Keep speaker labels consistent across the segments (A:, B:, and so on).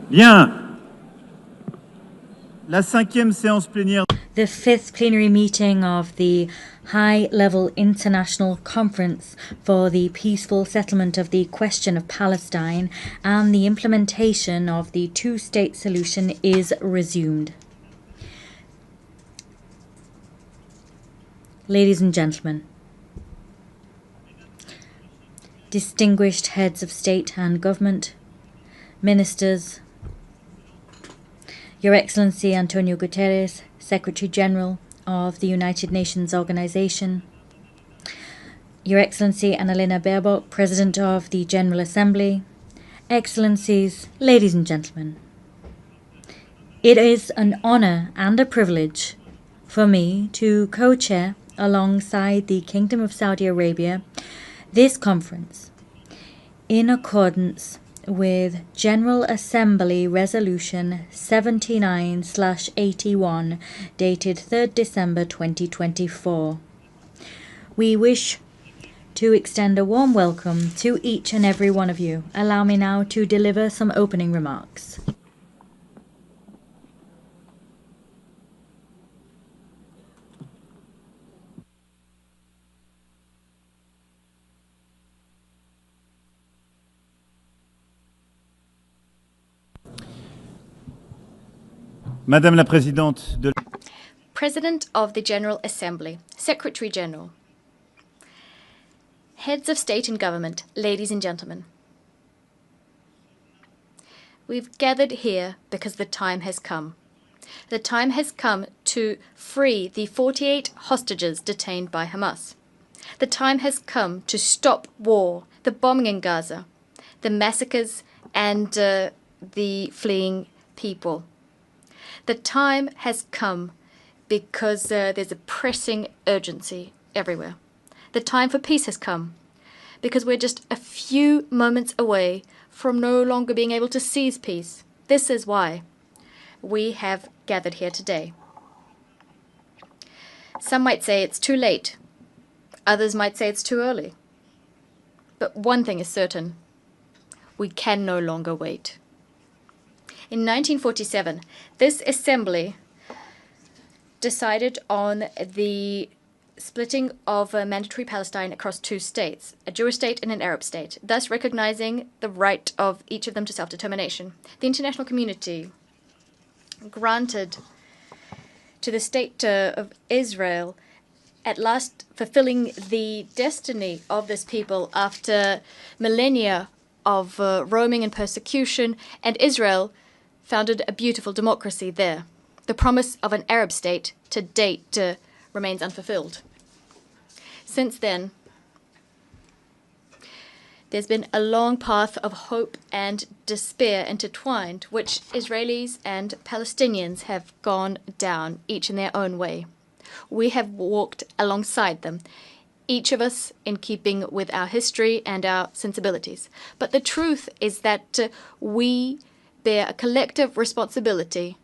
A: Bien. La 5e séance plénière.
B: The 5th plenary meeting of the High-Level International Conference for the Peaceful Settlement of the Question of Palestine and the Implementation of the Two-State Solution is resumed. Ladies and gentlemen, distinguished heads of state and government, ministers, Your Excellency Antonio Guterres, Secretary General of the United Nations Organization, Your Excellency Annalena Baerbock, President of the General Assembly, Excellencies, ladies and gentlemen, it is an honor and a privilege for me to co-chair alongside the Kingdom of Saudi Arabia this conference in accordance with General Assembly Resolution 79/81 dated 3rd December 2024. We wish to extend a warm welcome to each and every one of you. Allow me now to deliver some opening remarks.
A: Madame la Présidente de
C: President of the General Assembly, Secretary General, Heads of State and Government, ladies and gentlemen. We've gathered here because the time has come. The time has come to free the 48 hostages detained by Hamas. The time has come to stop war, the bombing in Gaza, the massacres and the fleeing people. The time has come because there's a pressing urgency everywhere. The time for peace has come because we're just a few moments away from no longer being able to seize peace. This is why we have gathered here today. Some might say it's too late. Others might say it's too early. But one thing is certain. We can no longer wait. In 1947, this assembly decided on the splitting of mandatory Palestine across two states, a Jewish state and an Arab state, thus recognizing the right of each of them to self-determination. The international community granted to the state of Israel at last fulfilling the destiny of this people after millennia of roaming and persecution, and Israel founded a beautiful democracy there. The promise of an Arab state to date remains unfulfilled. Since then, there's been a long path of hope and despair intertwined, which Israelis and Palestinians have gone down, each in their own way. We have walked alongside them, each of us in keeping with our history and our sensibilities. But the truth is that we bear a collective responsibility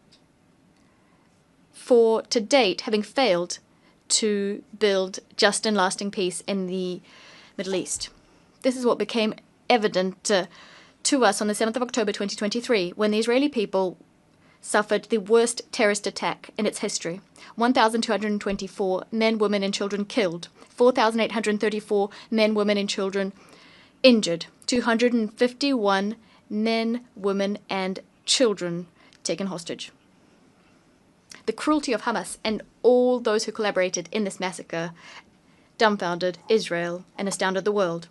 C: for, to date, having failed to build just and lasting peace in the Middle East. This is what became evident to us on the 7th of October 2023, when the Israeli people suffered the worst terrorist attack in its history. 1,224 men, women and children killed, 4,834 men, women and children injured, 251 men, women and children taken hostage. The cruelty of Hamas and all those who collaborated in this massacre dumbfounded Israel and astounded the world.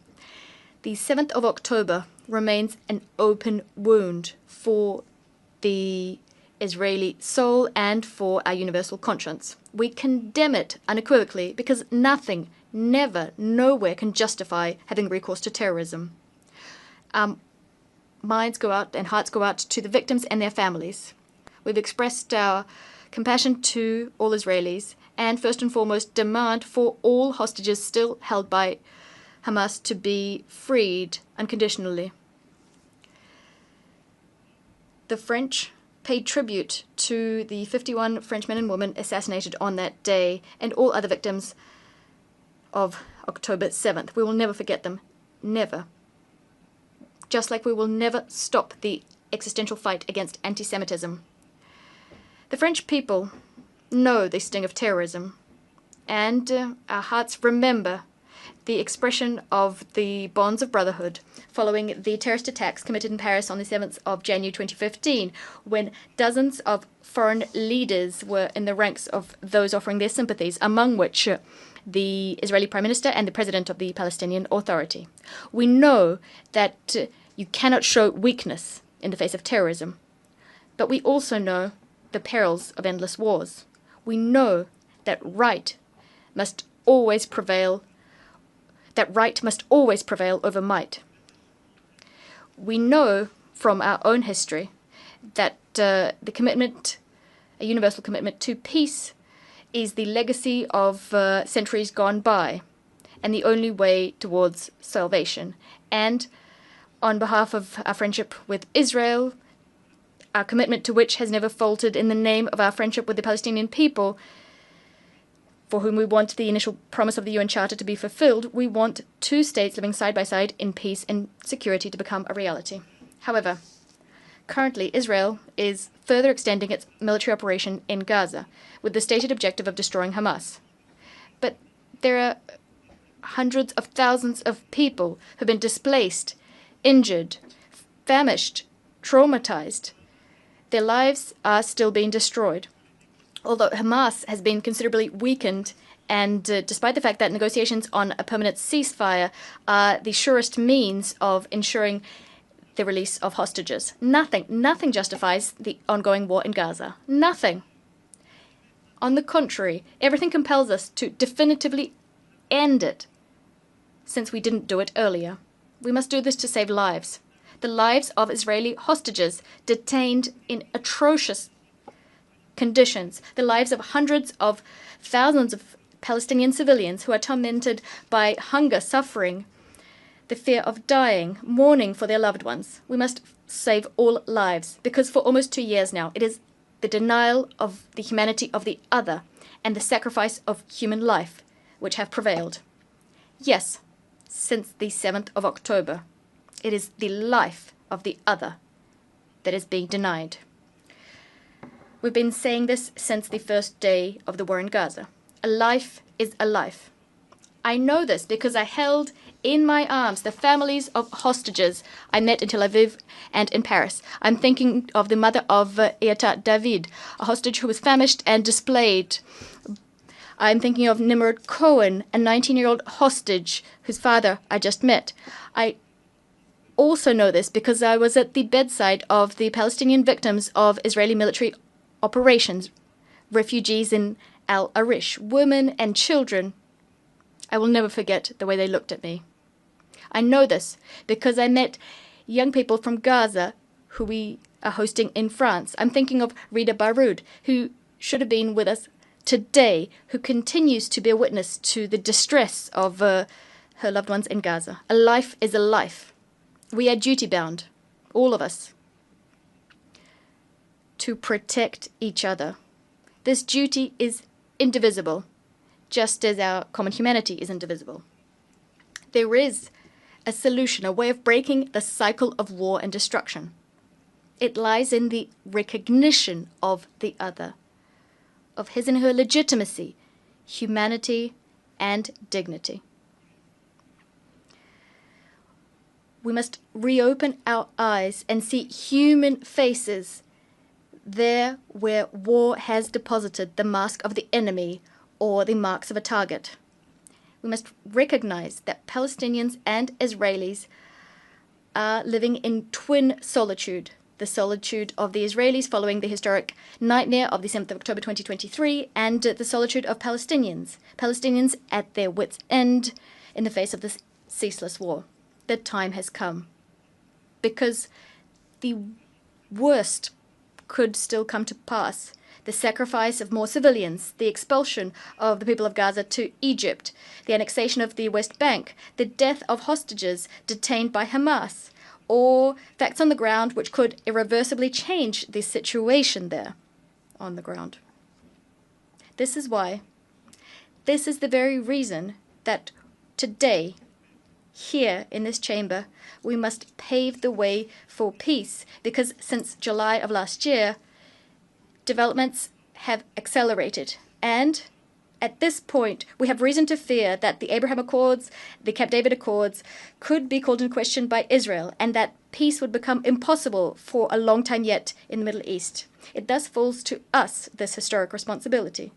C: The 7th of October remains an open wound for the Israeli soul and for our universal conscience. We condemn it unequivocally because nothing, never, nowhere can justify having recourse to terrorism. Minds go out and hearts go out to the victims and their families. We've expressed our compassion to all Israelis and first and foremost demand for all hostages still held by Hamas to be freed unconditionally. The French paid tribute to the 51 French men and women assassinated on that day and all other victims of October 7th. We will never forget them. Never. Just like we will never stop the existential fight against anti-Semitism. The French people know the sting of terrorism, and our hearts remember the expression of the bonds of brotherhood following the terrorist attacks committed in Paris on the 7th of January 2015, when dozens of foreign leaders were in the ranks of those offering their sympathies, among which the Israeli Prime Minister and the President of the Palestinian Authority. We know that you cannot show weakness in the face of terrorism, but we also know the perils of endless wars. We know that right must always prevail over might. We know from our own history that a universal commitment to peace is the legacy of centuries gone by and the only way towards salvation. And on behalf of our friendship with Israel, our commitment to which has never faltered in the name of our friendship with the Palestinian people, for whom we want the initial promise of the UN Charter to be fulfilled, we want two states living side by side in peace and security to become a reality. However, currently Israel is further extending its military operation in Gaza with the stated objective of destroying Hamas. But there are hundreds of thousands of people who've been displaced, injured, famished, traumatized. Their lives are still being destroyed. Although Hamas has been considerably weakened, and despite the fact that negotiations on a permanent ceasefire are the surest means of ensuring the release of hostages, nothing justifies the ongoing war in Gaza. Nothing. On the contrary, everything compels us to definitively end it, since we didn't do it earlier. We must do this to save lives. The lives of Israeli hostages detained in atrocious conditions, the lives of hundreds of thousands of Palestinian civilians who are tormented by hunger, suffering, the fear of dying, mourning for their loved ones. We must save all lives, because for almost 2 years now, it is the denial of the humanity of the other and the sacrifice of human life which have prevailed. Yes, since the 7th of October, it is the life of the other that is being denied. We've been saying this since the first day of the war in Gaza. A life is a life. I know this because I held in my arms the families of hostages I met in Tel Aviv and in Paris. I'm thinking of the mother of Eata David, a hostage who was famished and displaced. I'm thinking of Nimrod Cohen, a 19-year-old hostage whose father I just met. I also know this because I was at the bedside of the Palestinian victims of Israeli military operations, refugees in Al Arish, women and children. I will never forget the way they looked at me. I know this because I met young people from Gaza who we are hosting in France. I'm thinking of Rida Baroud, who should have been with us today, who continues to bear witness to the distress of her loved ones in Gaza. A life is a life. We are duty-bound, all of us, to protect each other. This duty is indivisible, just as our common humanity is indivisible. There is a solution, a way of breaking the cycle of war and destruction. It lies in the recognition of the other, of his and her legitimacy, humanity, and dignity. We must reopen our eyes and see human faces there where war has deposited the mask of the enemy or the marks of a target. We must recognize that Palestinians and Israelis are living in twin solitude. The solitude of the Israelis following the historic nightmare of the 7th of October 2023, and the solitude of Palestinians. Palestinians at their wits' end in the face of this ceaseless war. The time has come. Because the worst could still come to pass. The sacrifice of more civilians, the expulsion of the people of Gaza to Egypt, the annexation of the West Bank, the death of hostages detained by Hamas, or facts on the ground which could irreversibly change the situation there on the ground. This is the very reason that today here in this chamber, we must pave the way for peace, because since July of last year, developments have accelerated. And at this point, we have reason to fear that the Abraham Accords, the Camp David Accords, could be called into question by Israel, and that peace would become impossible for a long time yet in the Middle East. It thus falls to us this historic responsibility.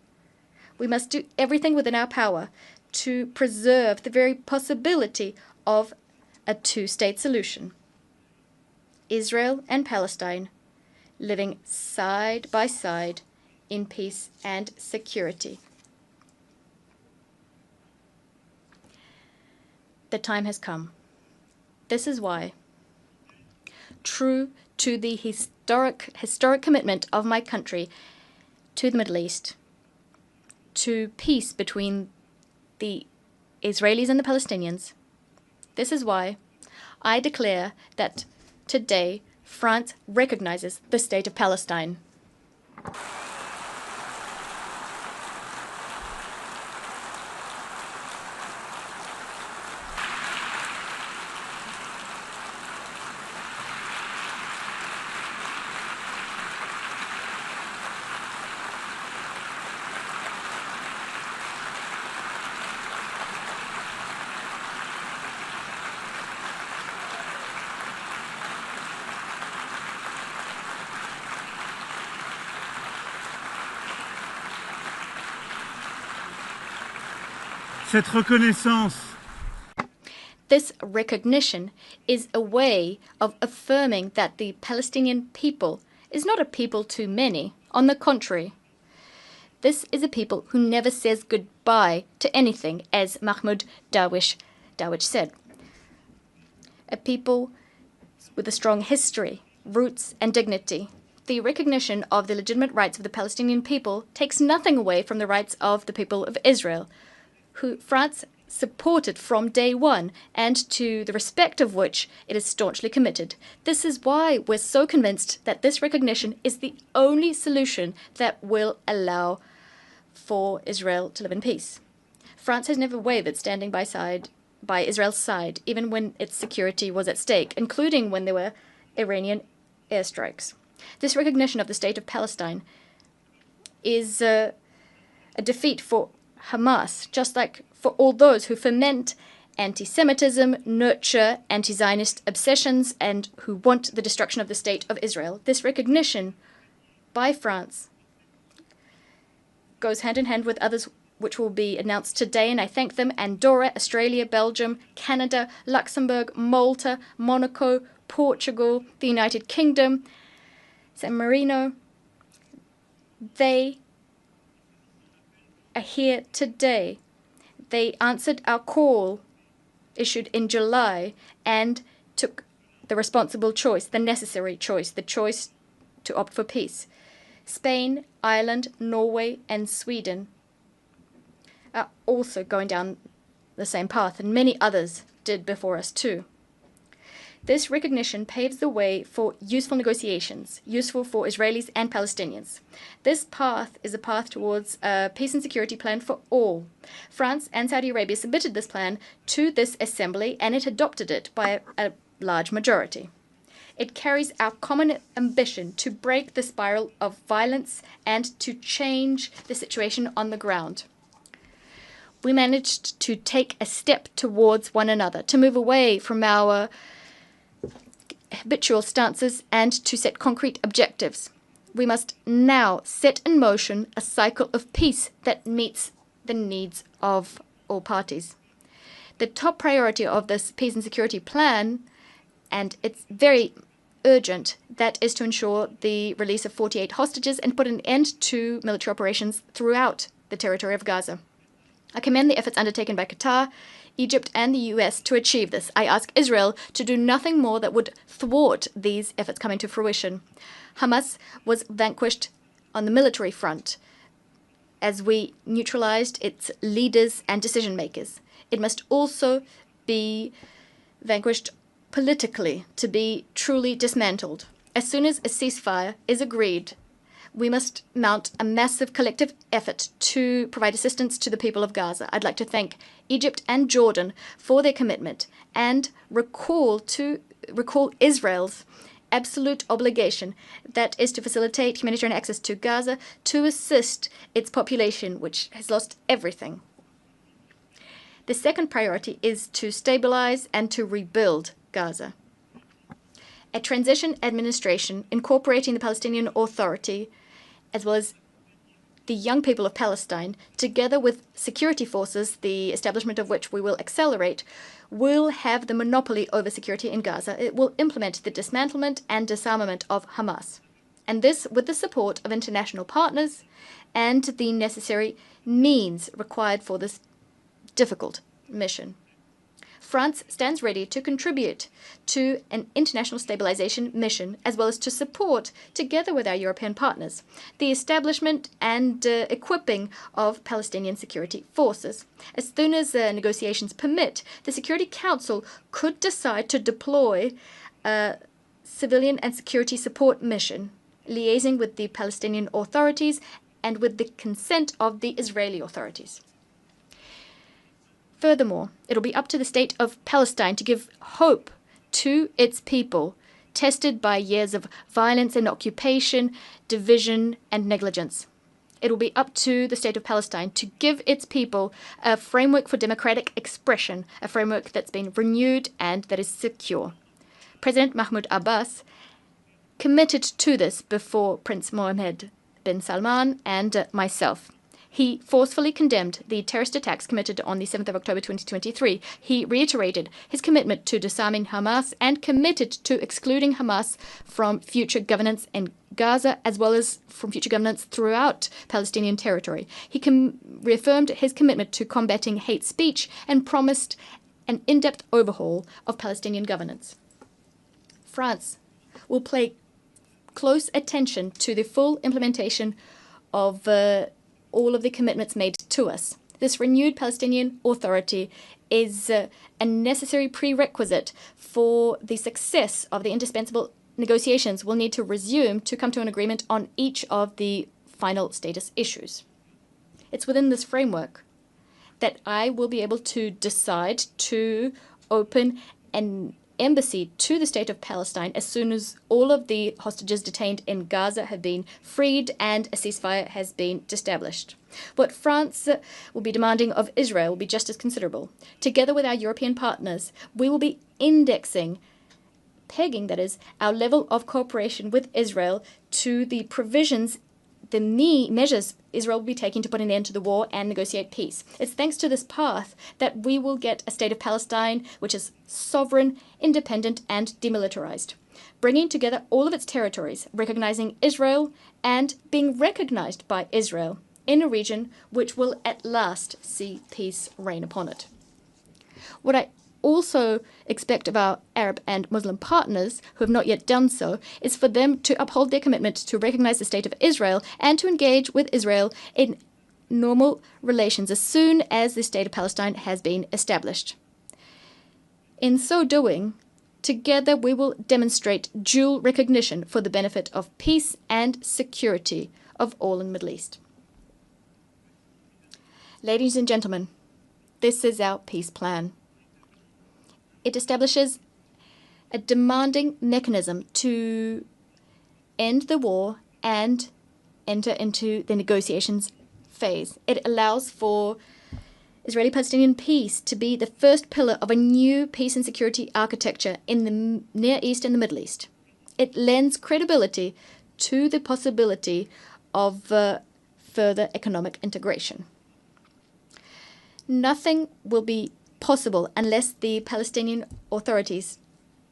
C: We must do everything within our power to preserve the very possibility of a two-state solution. Israel and Palestine living side by side in peace and security. The time has come. This is why, true to the historic commitment of my country to the Middle East, to peace between the Israelis and the Palestinians, this is why I declare that today France recognizes the state of Palestine.
A: Cette reconnaissance
C: This recognition is a way of affirming that the Palestinian people is not a people too many. On the contrary, this is a people who never says goodbye to anything, as Mahmoud Darwish said. A people with a strong history, roots, and dignity. The recognition of the legitimate rights of the Palestinian people takes nothing away from the rights of the people of Israel, who France supported from day one, and to the respect of which it is staunchly committed. This is why we're so convinced that this recognition is the only solution that will allow for Israel to live in peace. France has never wavered standing by Israel's side, even when its security was at stake, including when there were Iranian airstrikes. This recognition of the state of Palestine is a defeat for Hamas, just like for all those who foment anti-Semitism, nurture anti-Zionist obsessions, and who want the destruction of the state of Israel. This recognition by France goes hand in hand with others which will be announced today, and I thank them: Andorra, Australia, Belgium, Canada, Luxembourg, Malta, Monaco, Portugal, the United Kingdom, San Marino. They are here today. They answered our call issued in July and took the responsible choice, the necessary choice, the choice to opt for peace. Spain, Ireland, Norway, and Sweden are also going down the same path, and many others did before us too. This recognition paves the way for useful negotiations, useful for Israelis and Palestinians. This path is a path towards a peace and security plan for all. France and Saudi Arabia submitted this plan to this assembly, and it adopted it by a large majority. It carries our common ambition to break the spiral of violence and to change the situation on the ground. We managed to take a step towards one another, to move away from our habitual stances and to set concrete objectives. We must now set in motion a cycle of peace that meets the needs of all parties. The top priority of this peace and security plan, and it's very urgent, that is to ensure the release of 48 hostages and put an end to military operations throughout the territory of Gaza. I commend the efforts undertaken by Qatar, Egypt, and the US to achieve this. I ask Israel to do nothing more that would thwart these efforts coming to fruition. Hamas was vanquished on the military front as we neutralized its leaders and decision makers. It must also be vanquished politically to be truly dismantled. As soon as a ceasefire is agreed, we must mount a massive collective effort to provide assistance to the people of Gaza. I'd like to thank Egypt and Jordan for their commitment and recall Israel's absolute obligation, that is to facilitate humanitarian access to Gaza to assist its population, which has lost everything. The second priority is to stabilize and to rebuild Gaza. A transition administration incorporating the Palestinian Authority as well as the young people of Palestine, together with security forces, the establishment of which we will accelerate, will have the monopoly over security in Gaza. It will implement the dismantlement and disarmament of Hamas. And this with the support of international partners and the necessary means required for this difficult mission. France stands ready to contribute to an international stabilization mission, as well as to support, together with our European partners, the establishment and equipping of Palestinian security forces. As soon as negotiations permit, the Security Council could decide to deploy a civilian and security support mission, liaising with the Palestinian authorities and with the consent of the Israeli authorities. Furthermore, it'll be up to the state of Palestine to give hope to its people, tested by years of violence and occupation, division and negligence. It will be up to the state of Palestine to give its people a framework for democratic expression, a framework that's been renewed and that is secure. President Mahmoud Abbas committed to this before Prince Mohammed bin Salman and myself. He forcefully condemned the terrorist attacks committed on the 7th of October 2023. He reiterated his commitment to disarming Hamas and committed to excluding Hamas from future governance in Gaza, as well as from future governance throughout Palestinian territory. He reaffirmed his commitment to combating hate speech and promised an in-depth overhaul of Palestinian governance. France will pay close attention to the full implementation of all of the commitments made to us. This renewed Palestinian Authority is a necessary prerequisite for the success of the indispensable negotiations we'll need to resume to come to an agreement on each of the final status issues. It's within this framework that I will be able to decide to open an embassy to the state of Palestine as soon as all of the hostages detained in Gaza have been freed and a ceasefire has been established. What France will be demanding of Israel will be just as considerable. Together with our European partners, we will be pegging, that is, our level of cooperation with Israel to the provisions, the measures Israel will be taking to put an end to the war and negotiate peace. It's thanks to this path that we will get a state of Palestine which is sovereign, independent, and demilitarized, bringing together all of its territories, recognizing Israel and being recognized by Israel in a region which will at last see peace reign upon it. What I also expect of our Arab and Muslim partners, who have not yet done so, is for them to uphold their commitment to recognize the state of Israel and to engage with Israel in normal relations as soon as the state of Palestine has been established. In so doing, together we will demonstrate dual recognition for the benefit of peace and security of all in the Middle East. Ladies and gentlemen, this is our peace plan. It establishes a demanding mechanism to end the war and enter into the negotiations phase. It allows for Israeli-Palestinian peace to be the first pillar of a new peace and security architecture in the Near East and the Middle East. It lends credibility to the possibility of further economic integration. Nothing will be possible unless the Palestinian authorities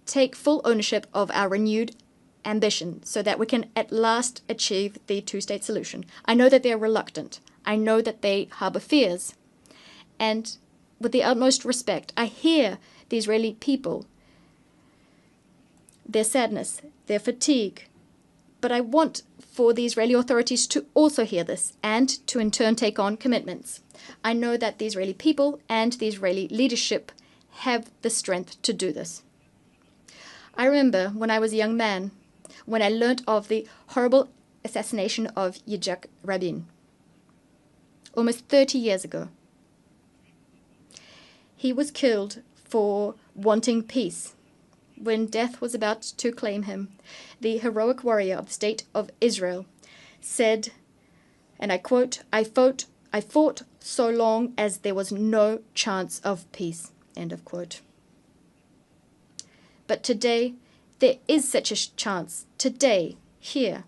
C: take full ownership of our renewed ambition so that we can at last achieve the two-state solution. I know that they are reluctant. I know that they harbor fears. And with the utmost respect, I hear the Israeli people, their sadness, their fatigue. But I want for the Israeli authorities to also hear this and to in turn take on commitments. I know that the Israeli people and the Israeli leadership have the strength to do this. I remember when I was a young man, when I learnt of the horrible assassination of Yitzhak Rabin, almost 30 years ago. He was killed for wanting peace. When death was about to claim him, the heroic warrior of the State of Israel said, and I quote, I fought so long as there was no chance of peace, end of quote. But today, there is such a chance. Today, here,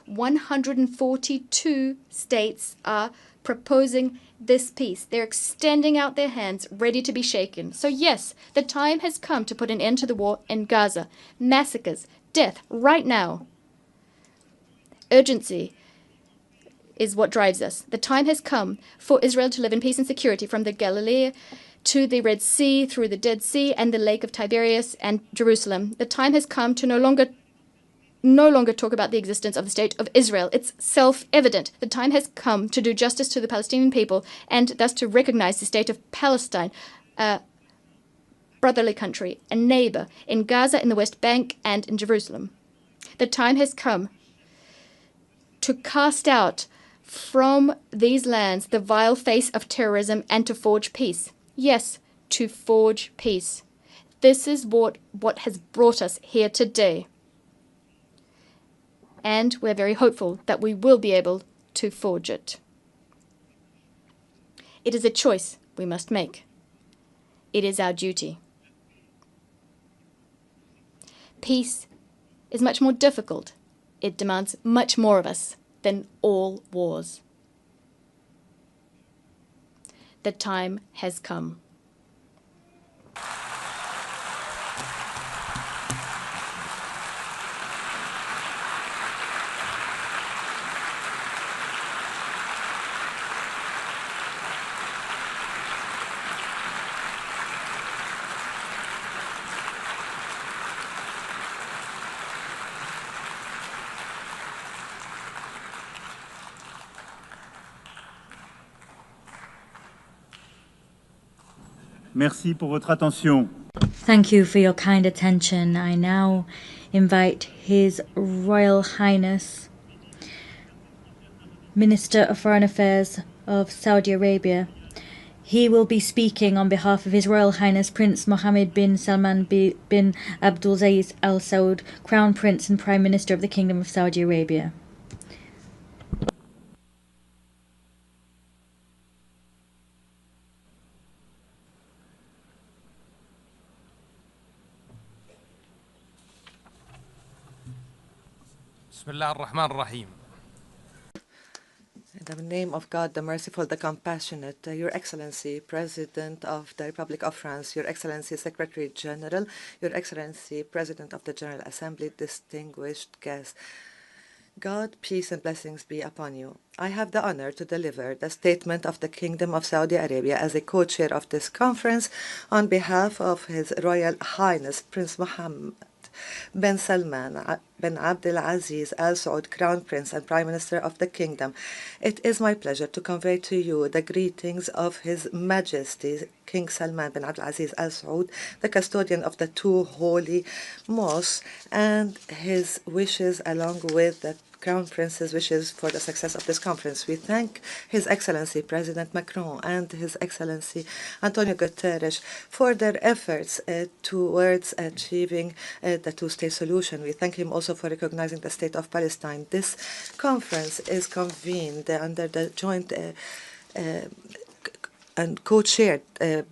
C: 142 states are proposing this peace. They're extending out their hands, ready to be shaken. So yes, the time has come to put an end to the war in Gaza. Massacres, death, right now. Urgency is what drives us. The time has come for Israel to live in peace and security from the Galilee to the Red Sea, through the Dead Sea and the Lake of Tiberias and Jerusalem. The time has come to no longer talk about the existence of the State of Israel. It's self-evident. The time has come to do justice to the Palestinian people and thus to recognize the State of Palestine, a brotherly country, a neighbor in Gaza, in the West Bank, and in Jerusalem. The time has come to cast out from these lands the vile face of terrorism and to forge peace. Yes, to forge peace. This is what has brought us here today. And we're very hopeful that we will be able to forge it. It is a choice we must make. It is our duty. Peace is much more difficult. It demands much more of us than all wars. The time has come.
A: Merci pour votre attention.
B: Thank you for your kind attention. I now invite His Royal Highness, Minister of Foreign Affairs of Saudi Arabia. He will be speaking on behalf of His Royal Highness Prince Mohammed bin Salman bin Abdulaziz Al Saud, Crown Prince and Prime Minister of the Kingdom of Saudi Arabia.
D: In the name of God, the merciful, the compassionate, Your Excellency, President of the Republic of France, Your Excellency, Secretary General, Your Excellency, President of the General Assembly, distinguished guests. God, peace and blessings be upon you. I have the honor to deliver the statement of the Kingdom of Saudi Arabia as a co-chair of this conference on behalf of His Royal Highness Prince Mohammed bin Salman bin Abdulaziz Al Saud, Crown Prince and Prime Minister of the Kingdom. It is my pleasure to convey to you the greetings of His Majesty King Salman bin Abdulaziz Al Saud, the custodian of the two holy mosques, and his wishes along with the Crown Prince's wishes for the success of this conference. We thank His Excellency President Macron and His Excellency Antonio Guterres for their efforts towards achieving the two-state solution. We thank him also for recognizing the State of Palestine. This conference is convened under the joint and co-chaired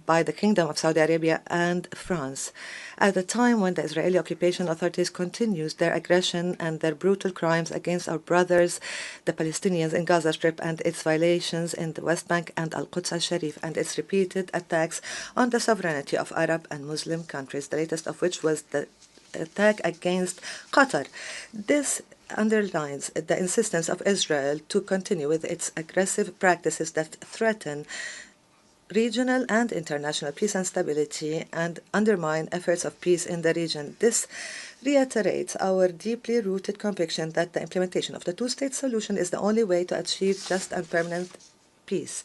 D: by the Kingdom of Saudi Arabia and France. At a time when the Israeli occupation authorities continues their aggression and their brutal crimes against our brothers, the Palestinians in Gaza Strip, and its violations in the West Bank and Al-Quds al-Sharif, and its repeated attacks on the sovereignty of Arab and Muslim countries, the latest of which was the attack against Qatar. This underlines the insistence of Israel to continue with its aggressive practices that threaten regional and international peace and stability and undermine efforts of peace in the region. This reiterates our deeply rooted conviction that the implementation of the two-state solution is the only way to achieve just and permanent peace.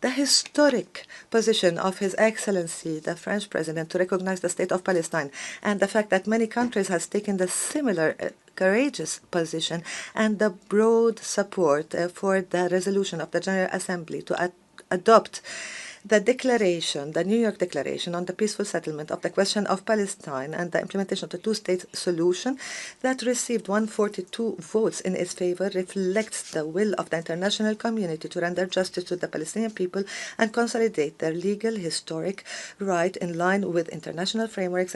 D: The historic position of His Excellency, the French President, to recognize the State of Palestine, and the fact that many countries have taken the similar courageous position, and the broad support for the resolution of the General Assembly to adopt the declaration, the New York Declaration on the peaceful settlement of the question of Palestine and the implementation of the two-state solution that received 142 votes in its favor reflects the will of the international community to render justice to the Palestinian people and consolidate their legal, historic right in line with international frameworks,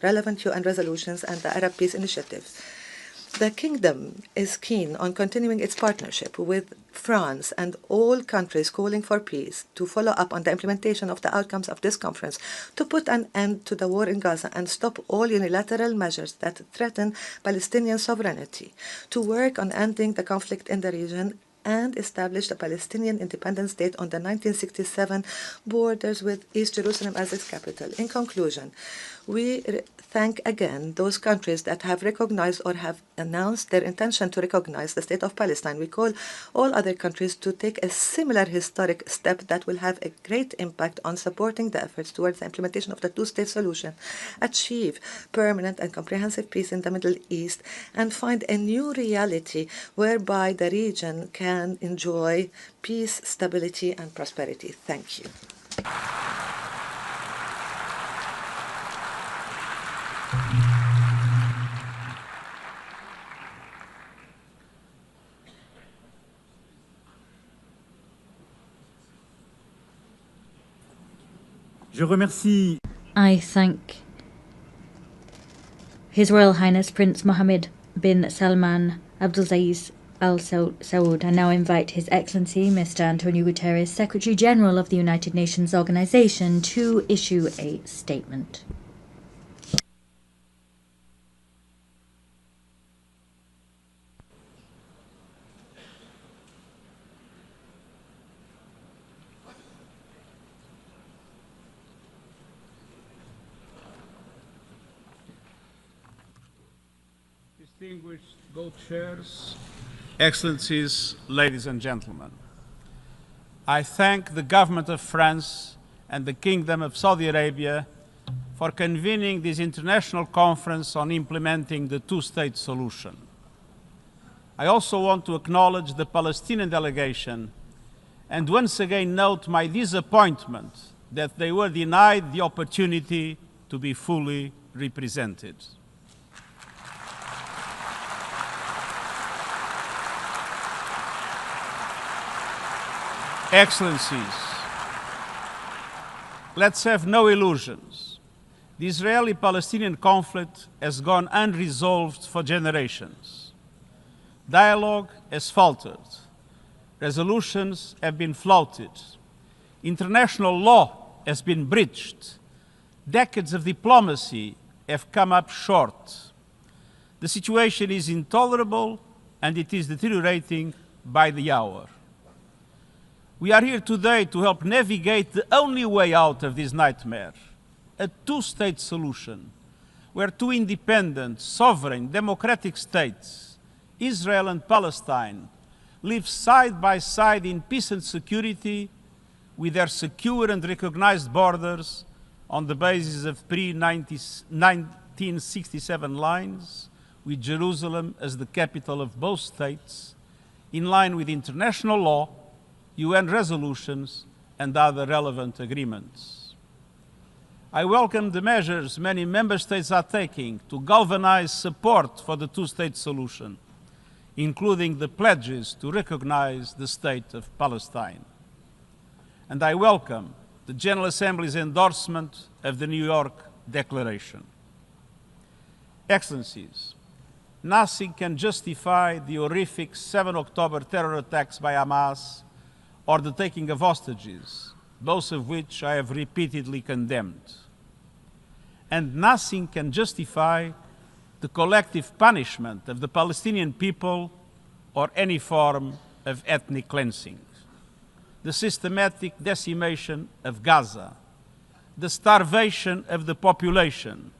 D: relevant UN resolutions, and the Arab Peace Initiative. The Kingdom is keen on continuing its partnership with France and all countries calling for peace to follow up on the implementation of the outcomes of this conference, to put an end to the war in Gaza and stop all unilateral measures that threaten Palestinian sovereignty, to work on ending the conflict in the region and establish the Palestinian independent state on the 1967 borders with East Jerusalem as its capital. In conclusion, we thank again those countries that have recognized or have announced their intention to recognize the State of Palestine. We call all other countries to take a similar historic step that will have a great impact on supporting the efforts towards the implementation of the two-state solution, achieve permanent and comprehensive peace in the Middle East, and find a new reality whereby the region can enjoy peace, stability, and prosperity. Thank you.
A: Je remercie.
B: I thank His Royal Highness Prince Mohammed bin Salman Abdulaziz Al Saud. I now invite His Excellency Mr. Antonio Guterres, Secretary General of the United Nations Organization, to issue a statement.
E: Distinguished co-chairs, Excellencies, ladies and gentlemen, I thank the government of France and the Kingdom of Saudi Arabia for convening this international conference on implementing the two-state solution. I also want to acknowledge the Palestinian delegation and once again note my disappointment that they were denied the opportunity to be fully represented. Excellencies, let's have no illusions. The Israeli-Palestinian conflict has gone unresolved for generations. Dialogue has faltered. Resolutions have been flouted. International law has been breached. Decades of diplomacy have come up short. The situation is intolerable and it is deteriorating by the hour. We are here today to help navigate the only way out of this nightmare, a two-state solution, where two independent, sovereign, democratic states, Israel and Palestine, live side by side in peace and security with their secure and recognized borders on the basis of pre-1967 lines, with Jerusalem as the capital of both states, in line with international law, UN resolutions, and other relevant agreements. I welcome the measures many member states are taking to galvanize support for the two-state solution, including the pledges to recognize the State of Palestine. And I welcome the General Assembly's endorsement of the New York Declaration. Excellencies, nothing can justify the horrific 7 October terror attacks by Hamas or the taking of hostages, both of which I have repeatedly condemned. And nothing can justify the collective punishment of the Palestinian people or any form of ethnic cleansing. The systematic decimation of Gaza, the starvation of the population,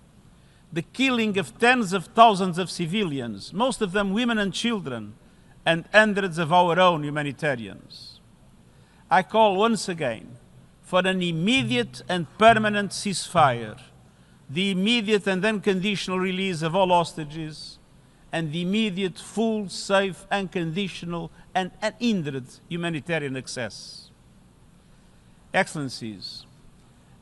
E: the killing of tens of thousands of civilians, most of them women and children, and hundreds of our own humanitarians. I call once again for an immediate and permanent ceasefire, the immediate and unconditional release of all hostages, and the immediate, full, safe, unconditional, and unhindered humanitarian access. Excellencies,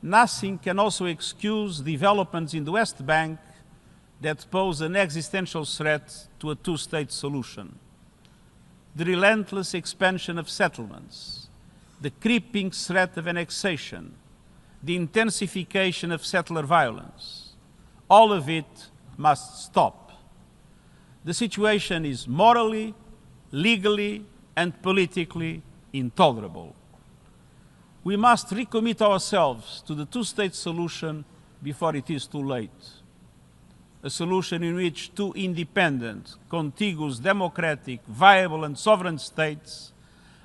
E: nothing can also excuse developments in the West Bank that pose an existential threat to a two-state solution. The relentless expansion of settlements, the creeping threat of annexation, the intensification of settler violence, all of it must stop. The situation is morally, legally, and politically intolerable. We must recommit ourselves to the two-state solution before it is too late. A solution in which two independent, contiguous, democratic, viable, and sovereign states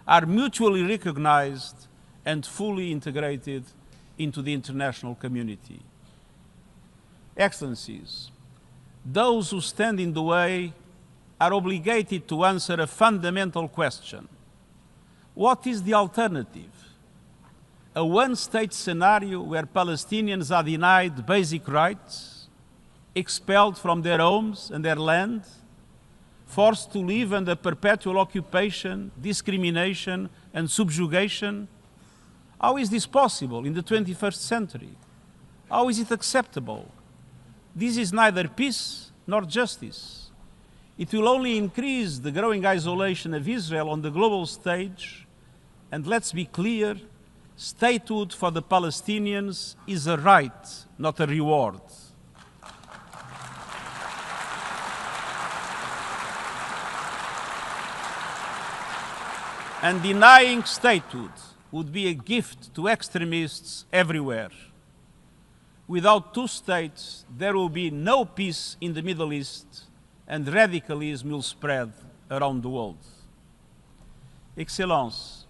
E: are mutually recognized and fully integrated into the international community. Excellencies, those who stand in the way are obligated to answer a fundamental question. What is the alternative? A one-state scenario where Palestinians are denied basic rights, expelled from their homes and their land, forced to live under perpetual occupation, discrimination, and subjugation? How is this possible in the 21st century? How is it acceptable? This is neither peace nor justice. It will only increase the growing isolation of Israel on the global stage, and let's be clear, statehood for the Palestinians is a right, not a reward. And denying statehood would be a gift to extremists everywhere. Without two states, there will be no peace in the Middle East, and radicalism will spread around the world. Excellences,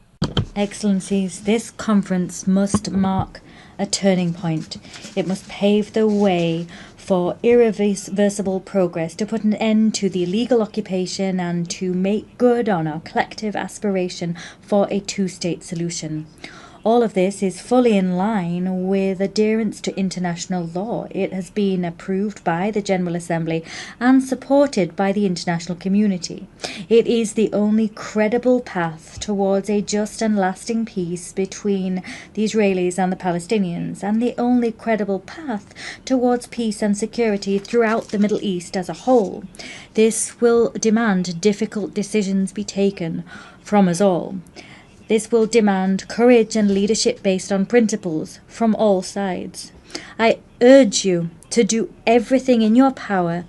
B: Excellencies, this conference must mark a turning point. It must pave the way for irreversible progress, to put an end to the illegal occupation and to make good on our collective aspiration for a two-state solution. All of this is fully in line with adherence to international law. It has been approved by the General Assembly and supported by the international community. It is the only credible path towards a just and lasting peace between the Israelis and the Palestinians, and the only credible path towards peace and security throughout the Middle East as a whole. This will demand difficult decisions be taken from us all. This will demand courage and leadership based on principles from all sides. I urge you to do everything in your power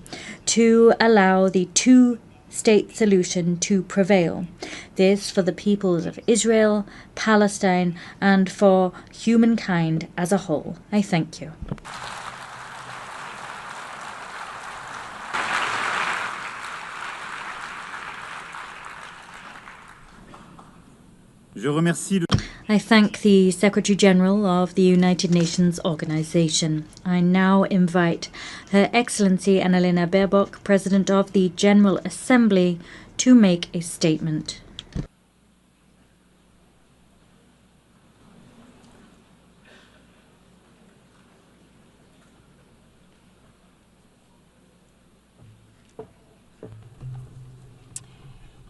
B: to allow the two-state solution to prevail. This for the peoples of Israel, Palestine, and for humankind as a whole. I thank you.
A: Je remercie
B: I thank the Secretary General of the United Nations Organization. I now invite Her Excellency Annalena Baerbock, President of the General Assembly, to make a statement.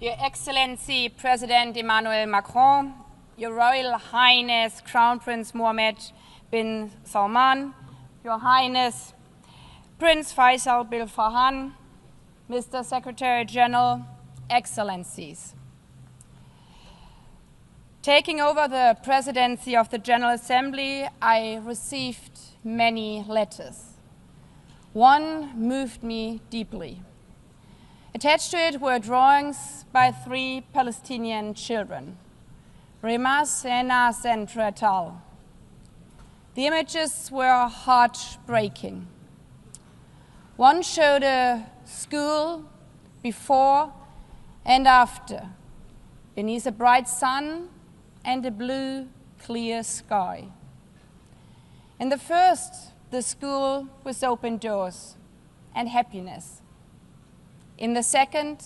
F: Your Excellency President Emmanuel Macron, Your Royal Highness Crown Prince Mohammed bin Salman, Your Highness Prince Faisal bin Farhan, Mr. Secretary General, Excellencies. Taking over the presidency of the General Assembly, I received many letters. One moved me deeply. Attached to it were drawings by 3 Palestinian children, Remas, Enas, and Retal. The images were heartbreaking. One showed a school before and after, beneath a bright sun and a blue, clear sky. In the first, the school with open doors and happiness. In the second,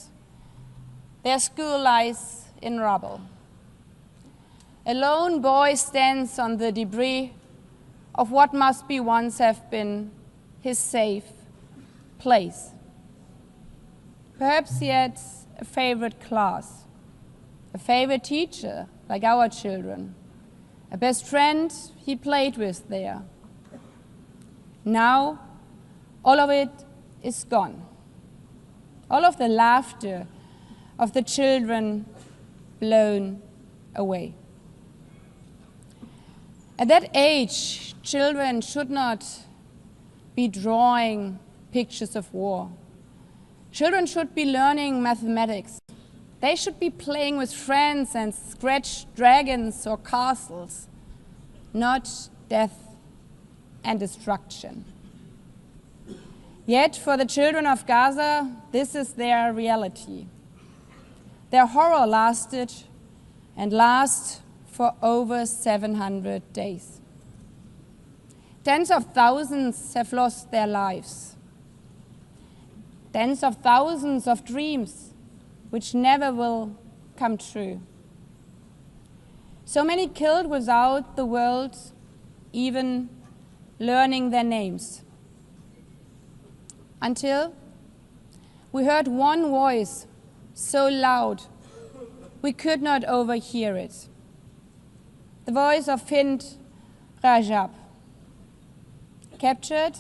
F: their school lies in rubble. a lone boy stands on the debris of what must be once have been his safe place. Perhaps he had a favorite class, a favorite teacher, like our children, a best friend he played with there. Now, all of it is gone. All of the laughter of the children blown away. At that age, children should not be drawing pictures of war. Children should be learning mathematics. They should be playing with friends and scratch dragons or castles, not death and destruction. Yet for the children of Gaza, this is their reality. Their horror lasted and lasts for over 700 days. Tens of thousands have lost their lives. Tens of thousands of dreams which never will come true. So many killed without the world even learning their names. Until we heard one voice so loud we could not overhear it. The voice of Hind Rajab, captured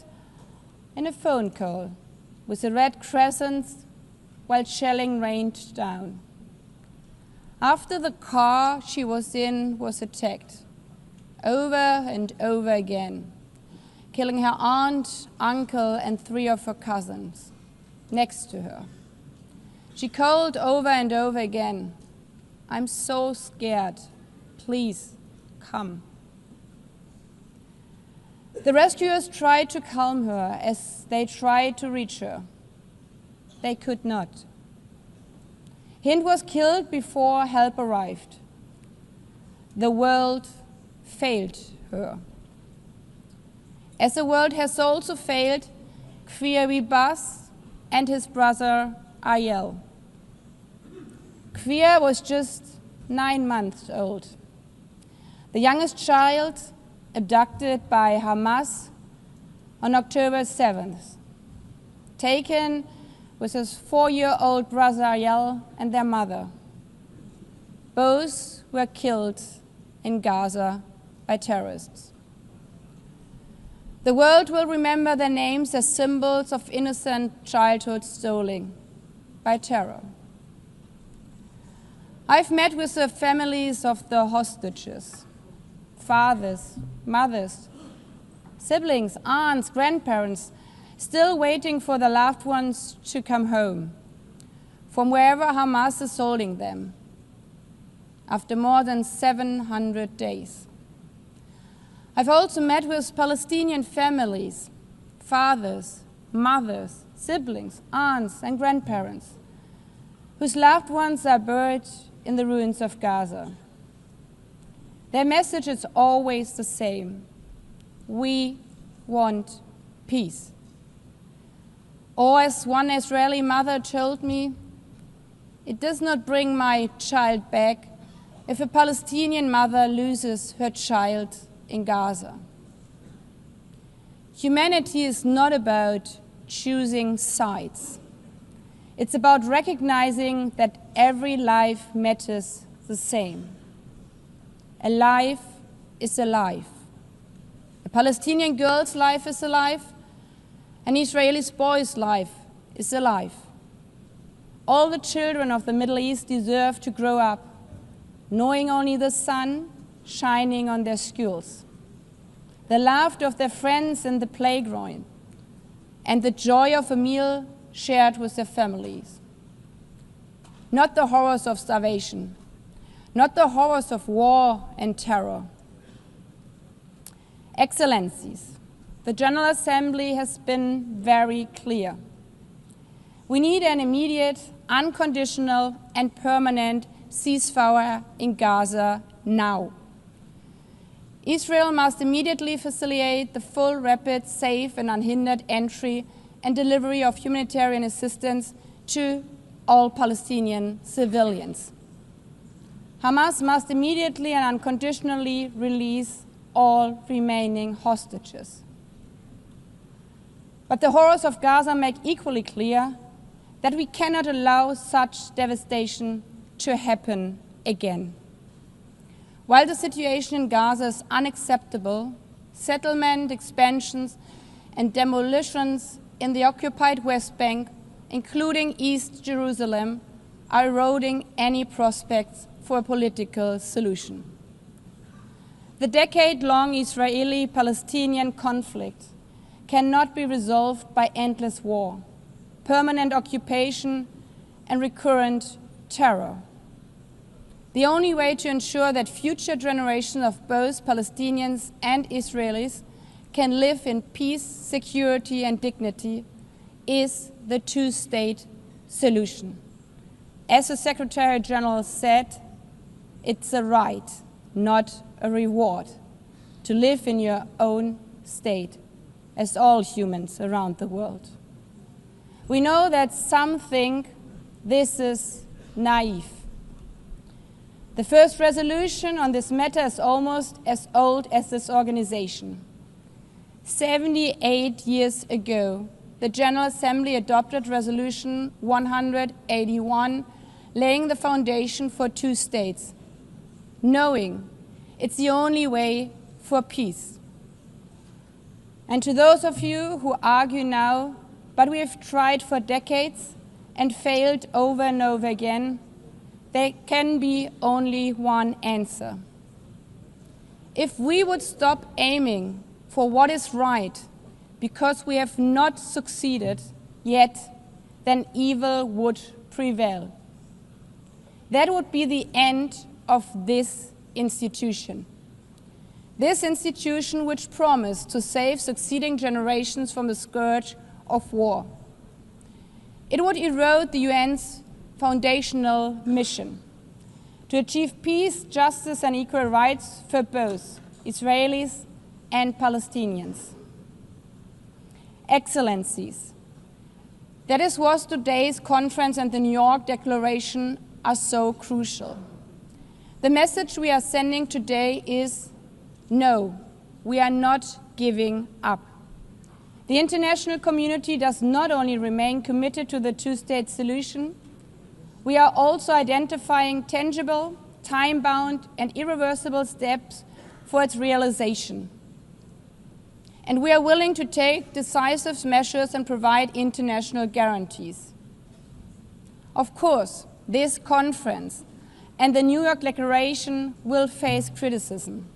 F: in a phone call with a red crescent while shelling rained down. After the car she was in was attacked, over and over again, killing her aunt, uncle, and 3 of her cousins next to her. She called over and over again, "I'm so scared, please come." The rescuers tried to calm her as they tried to reach her. They could not. Hind was killed before help arrived. The world failed her. As the world has also failed Kfir Bas and his brother Ayel. Kfir was just 9 months old, the youngest child abducted by Hamas on October 7th, taken with his 4-year-old brother Ayel and their mother. Both were killed in Gaza by terrorists. The world will remember their names as symbols of innocent childhood stolen by terror. I've met with the families of the hostages, fathers, mothers, siblings, aunts, grandparents, still waiting for their loved ones to come home from wherever Hamas is holding them after more than 700 days. I've also met with Palestinian families, fathers, mothers, siblings, aunts, and grandparents, whose loved ones are buried in the ruins of Gaza. Their message is always the same: we want peace. Or as one Israeli mother told me, "It does not bring my child back if a Palestinian mother loses her child in Gaza." Humanity is not about choosing sides. It's about recognizing that every life matters the same. A life is a life. A Palestinian girl's life is a life. An Israeli boy's life is a life. All the children of the Middle East deserve to grow up knowing only the sun shining on their schools, the laughter of their friends in the playground, and the joy of a meal shared with their families. Not the horrors of starvation, not the horrors of war and terror. Excellencies, the General Assembly has been very clear. We need an immediate, unconditional, and permanent ceasefire in Gaza now. Israel must immediately facilitate the full, rapid, safe, and unhindered entry and delivery of humanitarian assistance to all Palestinian civilians. Hamas must immediately and unconditionally release all remaining hostages. But the horrors of Gaza make equally clear that we cannot allow such devastation to happen again. While the situation in Gaza is unacceptable, settlement expansions and demolitions in the occupied West Bank, including East Jerusalem, are eroding any prospects for a political solution. The decade-long Israeli-Palestinian conflict cannot be resolved by endless war, permanent occupation, and recurrent terror. The only way to ensure that future generations of both Palestinians and Israelis can live in peace, security, and dignity is the two-state solution. As the Secretary General said, it's a right, not a reward, to live in your own state, as all humans around the world. We know that some think this is naive. The first resolution on this matter is almost as old as this organization. 78 years ago, the General Assembly adopted Resolution 181, laying the foundation for two states, knowing it's the only way for peace. And to those of you who argue now, but we have tried for decades and failed over and over again, there can be only one answer. If we would stop aiming for what is right because we have not succeeded yet, then evil would prevail. That would be the end of this institution. This institution which promised to save succeeding generations from the scourge of war. It would erode the UN's foundational mission to achieve peace, justice, and equal rights for both Israelis and Palestinians. Excellencies, that is what today's conference and the New York Declaration are so crucial. The message we are sending today is no, we are not giving up. The international community does not only remain committed to the two-state solution, we are also identifying tangible, time-bound, and irreversible steps for its realization. And we are willing to take decisive measures and provide international guarantees. Of course, this conference and the New York Declaration will face criticism.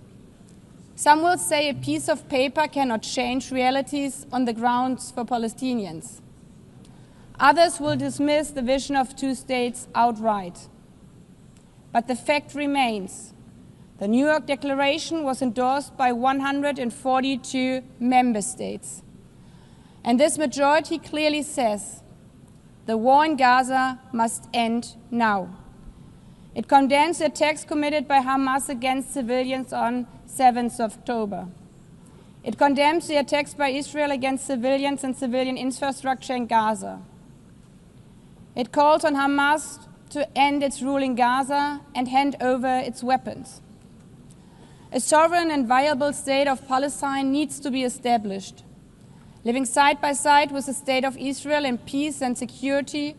F: Some will say a piece of paper cannot change realities on the grounds for Palestinians. Others will dismiss the vision of two states outright. But the fact remains, the New York Declaration was endorsed by 142 member states. And this majority clearly says the war in Gaza must end now. It condemns the attacks committed by Hamas against civilians on 7th of October. It condemns the attacks by Israel against civilians and civilian infrastructure in Gaza. It calls on Hamas to end its rule in Gaza and hand over its weapons. A sovereign and viable state of Palestine needs to be established, living side by side with the state of Israel in peace and security,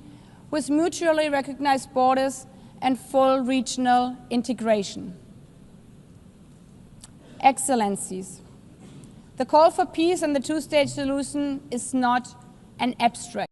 F: with mutually recognized borders and full regional integration. Excellencies, the call for peace and the two-state solution is not an abstract.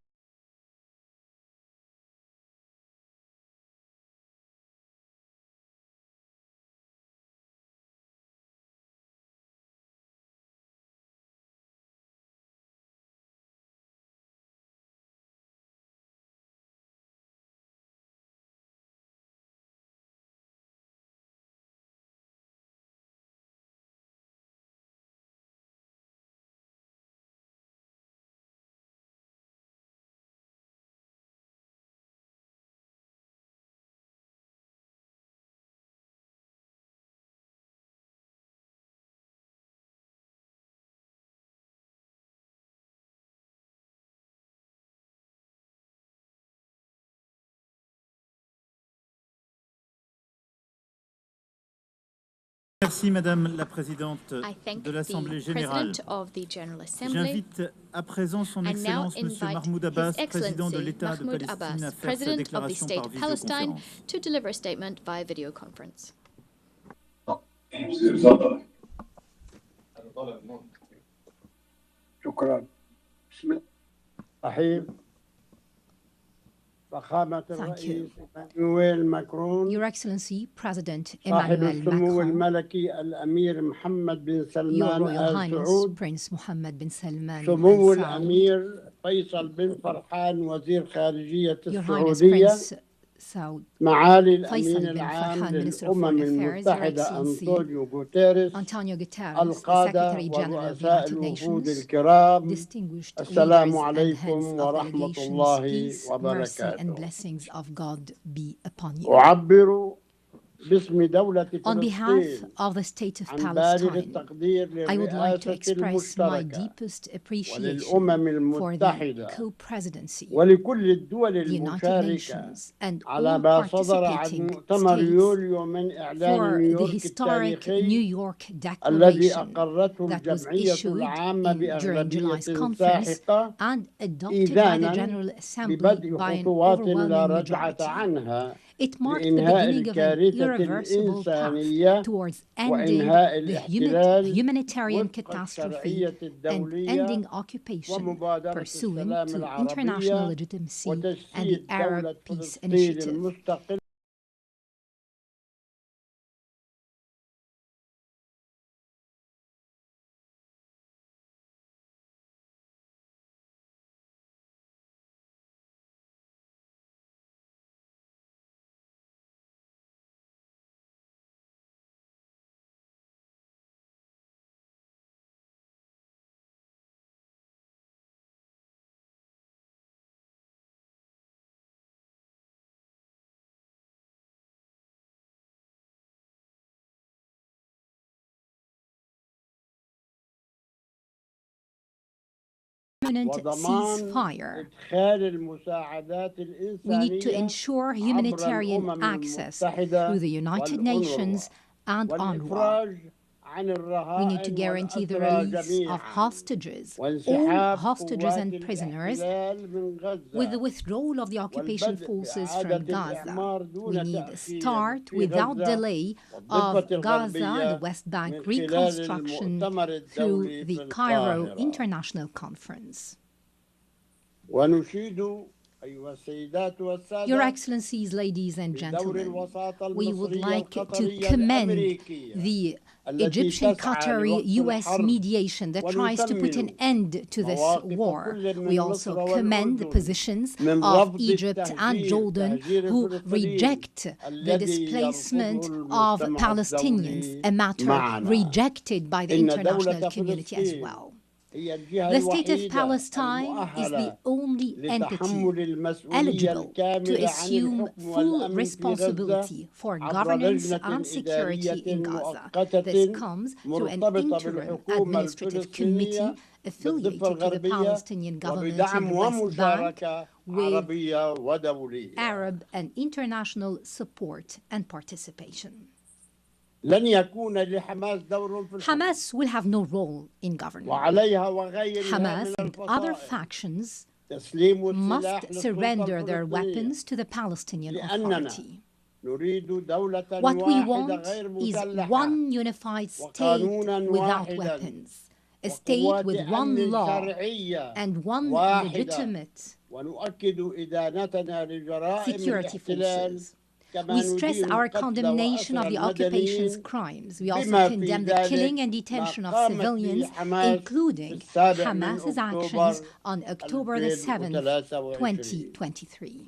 A: Merci, Madame la Présidente
C: I thank
A: de l'Assemblée
C: the
A: générale.
C: President of the General Assembly.
A: J'invite à présent Son
C: I now
A: Excellence Monsieur
C: invite
A: Mahmoud
C: His
A: Abbas, Président de
C: Excellency
A: l'État de
C: Mahmoud
A: Palestine, à
C: Abbas,
A: faire sa
C: President of the
A: déclaration
C: State
A: par
C: of Palestine,
A: visioconférence.
C: to deliver a statement via video conference.
G: شكرا. بسم الله الرحيم. فخامة
H: Thank
G: الرئيس
H: you.
G: إيمانويل ماكرون
H: Your Excellency, President
G: صاحب
H: Emmanuel
G: السمو
H: Macron,
G: الملكي الأمير محمد بن
H: Your
G: سلمان
H: Royal
G: آل
H: Highness
G: سعود،
H: Prince Mohammed bin Salman
G: سمو
H: Al Saud,
G: الأمير فيصل بن فرحان وزير خارجية
H: Your Highness
G: السعودية،
H: Prince Saud
G: معالي الأمين
H: Faisal bin
G: العام
H: Farhan, Minister of
G: للأمم
H: Foreign Affairs, Your
G: المتحدة
H: Excellency
G: أنطونيو غوتيريس،
H: Antonio Guterres,
G: القادة
H: Secretary General of the
G: ورؤساء
H: United
G: الوفود
H: Nations,
G: الكرام،
H: distinguished
G: السلام
H: leaders and
G: عليكم
H: heads of
G: ورحمة
H: delegations,
G: الله
H: peace, mercy and
G: وبركاته.
H: blessings of God be upon you.
G: أعبر باسم دولة
H: On behalf
G: فلسطين
H: of the State of
G: عن بالغ
H: Palestine,
G: التقدير
H: I would like to
G: للرئاسة
H: express my
G: المشتركة
H: deepest appreciation
G: وللأمم
H: for the
G: المتحدة
H: co-presidency,
G: ولكل الدول
H: the United
G: المشاركة
H: Nations, and
G: على
H: all
G: ما صدر عن
H: participating
G: مؤتمر
H: states
G: يوليو من إعلان
H: for the
G: نيويورك
H: historic New
G: التاريخي
H: York
G: الذي
H: Declaration
G: أقرته
H: that was
G: الجمعية
H: issued
G: العامة
H: during
G: بأغلبية
H: July's conference
G: ساحقة
H: and adopted by the
G: إذانا
H: General Assembly
G: ببدء
H: by an
G: خطوات لا
H: overwhelming
G: رجعة
H: majority.
G: عنها
H: It marked the
G: لإنهاء
H: beginning of an
G: الكارثة
H: irreversible path
G: الإنسانية
H: towards ending
G: وإنهاء
H: the
G: الاحتلال
H: humanitarian
G: وفق
H: catastrophe
G: الشرعية
H: and
G: الدولية
H: ending occupation,
G: ومبادرة
H: pursuant
G: السلام
H: to international
G: العربية
H: legitimacy and the
G: وتجسيد
H: Arab
G: دولة
H: Peace
G: فلسطين
H: Initiative.
G: المستقلة.
H: Ceasefire.
G: إدخال المساعدات
H: We
G: الإنسانية
H: need to ensure
G: عبر
H: humanitarian
G: الأمم
H: access
G: المتحدة
H: through the United Nations and UNRWA.
G: والإفراج عن
H: We need to
G: الرهائن
H: guarantee the
G: والأسرى
H: release
G: جميعا
H: of hostages, all
G: وانسحاب
H: hostages
G: قوات
H: and prisoners,
G: الاحتلال من
H: with the
G: غزة
H: withdrawal of the occupation
G: والبدء
H: forces from
G: بإعادة
H: Gaza.
G: الإعمار دون
H: We need a
G: تأخير
H: start
G: في
H: without
G: غزة
H: delay
G: والضفة
H: of Gaza and the
G: الغربية
H: West Bank
G: من خلال
H: reconstruction
G: المؤتمر
H: through
G: الدولي
H: the
G: في
H: Cairo
G: القاهرة.
H: International Conference.
G: ونشيد أيها السيدات والسادة
H: Your Excellencies, ladies and
G: بدور
H: gentlemen,
G: الوساطة
H: we would
G: المصرية
H: like to
G: القطرية
H: commend
G: الأمريكية
H: the
G: التي
H: Egyptian
G: تسعى
H: Qatari
G: لوقف
H: U.S.
G: الحرب
H: mediation that tries to put an end to this
G: مواقف
H: war.
G: كل من
H: We
G: مصر
H: also commend the
G: والأردن
H: positions
G: من
H: of
G: رفض
H: Egypt and Jordan
G: تهجير
H: who
G: الفلسطينيين
H: reject the
G: الذي
H: displacement
G: يرفضه
H: of
G: المجتمع
H: Palestinians,
G: الدولي
H: a matter
G: معنا.
H: rejected by the
G: إن
H: international
G: دولة
H: community as
G: فلسطين
H: well.
G: هي الجهة
H: The state of
G: الوحيدة
H: Palestine is the
G: المؤهلة
H: only entity
G: لتحمل المسؤولية
H: eligible to
G: الكاملة عن
H: assume
G: الحكم
H: full
G: والأمن في غزة
H: responsibility for
G: عبر
H: governance
G: لجنة
H: and security
G: إدارية
H: in Gaza.
G: مؤقتة
H: This comes through an
G: مرتبطة
H: interim
G: بالحكومة
H: administrative committee
G: الفلسطينية بالضفة
H: affiliated to the
G: الغربية
H: Palestinian government in
G: وبدعم
H: the West Bank
G: ومشاركة
H: with
G: عربية ودولية.
H: Arab and international support and participation.
G: لن يكون لحماس دور في الحكم
H: Hamas will have no role in government.
G: وعليها وغيرها
H: Hamas
G: من
H: and other
G: الفصائل
H: factions
G: تسليم السلاح
H: must
G: للسلطة
H: surrender their
G: الفلسطينية
H: weapons to the Palestinian
G: لأننا
H: Authority.
G: نريد دولة
H: What we
G: واحدة
H: want
G: غير
H: is
G: مسلحة
H: one unified state
G: وقانونا
H: without
G: واحدا
H: weapons, a state with
G: وقوات
H: one
G: أمن
H: law
G: شرعية
H: and one
G: واحدة
H: legitimate
G: ونؤكد إدانتنا لجرائم
H: security
G: الاحتلال
H: forces.
G: كما
H: We stress
G: ندين
H: our
G: القتل
H: condemnation of
G: وأسر
H: the occupation's
G: المدنيين
H: crimes. We also
G: بما في
H: condemn the
G: ذلك
H: killing and
G: ما
H: detention of
G: قامت
H: civilians,
G: به حماس
H: including
G: في السابع من
H: Hamas's
G: أكتوبر
H: actions on October the 7th,
G: 2023.
H: 2023.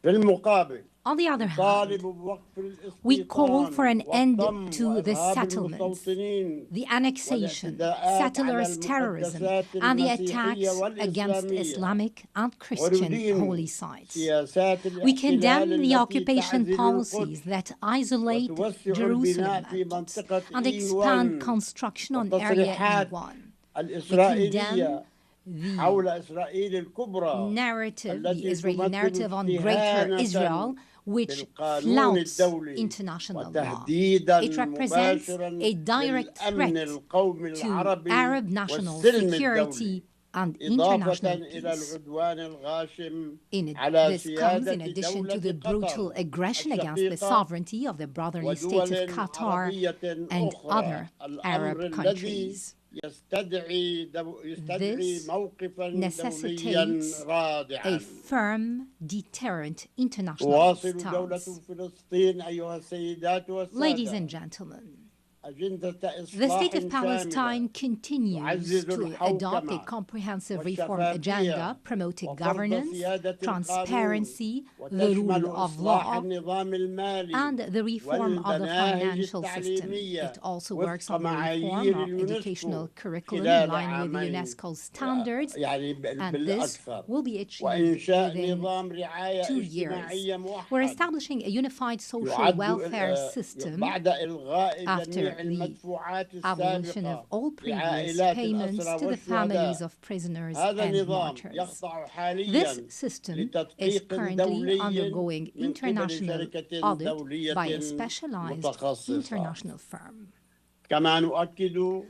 G: في المقابل
H: On the other
G: طالب
H: hand,
G: بوقف
H: we call for an end
G: والضم
H: to the
G: وإرهاب
H: settlements,
G: المستوطنين
H: the annexation,
G: والاعتداءات
H: settlers'
G: على
H: terrorism,
G: المقدسات
H: and the
G: المسيحية
H: attacks against
G: والإسلامية
H: Islamic and Christian
G: وندين
H: holy sites.
G: سياسات
H: We condemn
G: الاحتلال
H: the
G: التي
H: occupation
G: تعزل
H: policies
G: القدس
H: that isolate
G: وتوسع
H: Jerusalem
G: البناء في
H: and
G: منطقة
H: expand
G: E1
H: construction on area
G: والتصريحات
H: E1.
G: الإسرائيلية
H: The
G: حول إسرائيل الكبرى
H: narrative, the
G: التي
H: Israeli
G: تمثل
H: narrative on Greater
G: استهانة
H: Israel, which
G: بالقانون
H: flouts
G: الدولي
H: international law.
G: وتهديدا
H: It represents
G: مباشرا
H: a direct
G: للأمن
H: threat
G: القومي
H: to
G: العربي
H: Arab national
G: والسلم
H: security
G: الدولي
H: and
G: إضافة
H: international
G: إلى
H: peace.
G: العدوان الغاشم
H: This
G: على
H: comes in
G: سيادة
H: addition to the
G: دولة
H: brutal
G: قطر
H: aggression against the
G: الشقيقة
H: sovereignty of the brotherly state of
G: ودول
H: Qatar
G: عربية
H: and
G: أخرى
H: other
G: الأمر
H: Arab
G: الذي
H: countries.
G: يستدعي
H: This
G: موقفا دوليا
H: necessitates a
G: رادعا.
H: firm deterrent international
G: تواصل دولة
H: stance.
G: فلسطين أيها السيدات
H: Ladies
G: والسادة
H: and gentlemen,
G: أجندة
H: the state of
G: إصلاح
H: Palestine
G: شاملة
H: continues to adopt a
G: الحوكمة
H: comprehensive reform
G: والشفافية
H: agenda promoting
G: وفرض
H: governance,
G: سيادة القانون
H: transparency, the
G: وتشمل
H: rule of
G: إصلاح
H: law,
G: النظام المالي
H: and the reform of the
G: والمناهج
H: financial system.
G: التعليمية
H: It also
G: وفق
H: works on the
G: معايير
H: reform of educational
G: اليونسكو
H: curriculum in
G: خلال
H: line with
G: عامين
H: UNESCO's standards,
G: يعني
H: and this
G: بالأكثر
H: will be achieved
G: وإنشاء
H: within
G: نظام رعاية
H: 2 years.
G: اجتماعية
H: We're
G: موحد
H: establishing a unified social
G: يعد
H: welfare system
G: بعد إلغاء
H: after
G: جميع
H: the
G: المدفوعات
H: abolition of
G: السابقة
H: all previous
G: لعائلات
H: payments
G: الأسرى
H: to the families
G: والشهداء.
H: of prisoners
G: هذا
H: and
G: النظام
H: martyrs.
G: يخضع حاليا
H: This system is
G: لتدقيق
H: currently
G: دولي
H: undergoing
G: من قبل
H: international
G: شركة
H: audit
G: دولية
H: by a specialized
G: متخصصة.
H: international firm.
G: كما نؤكد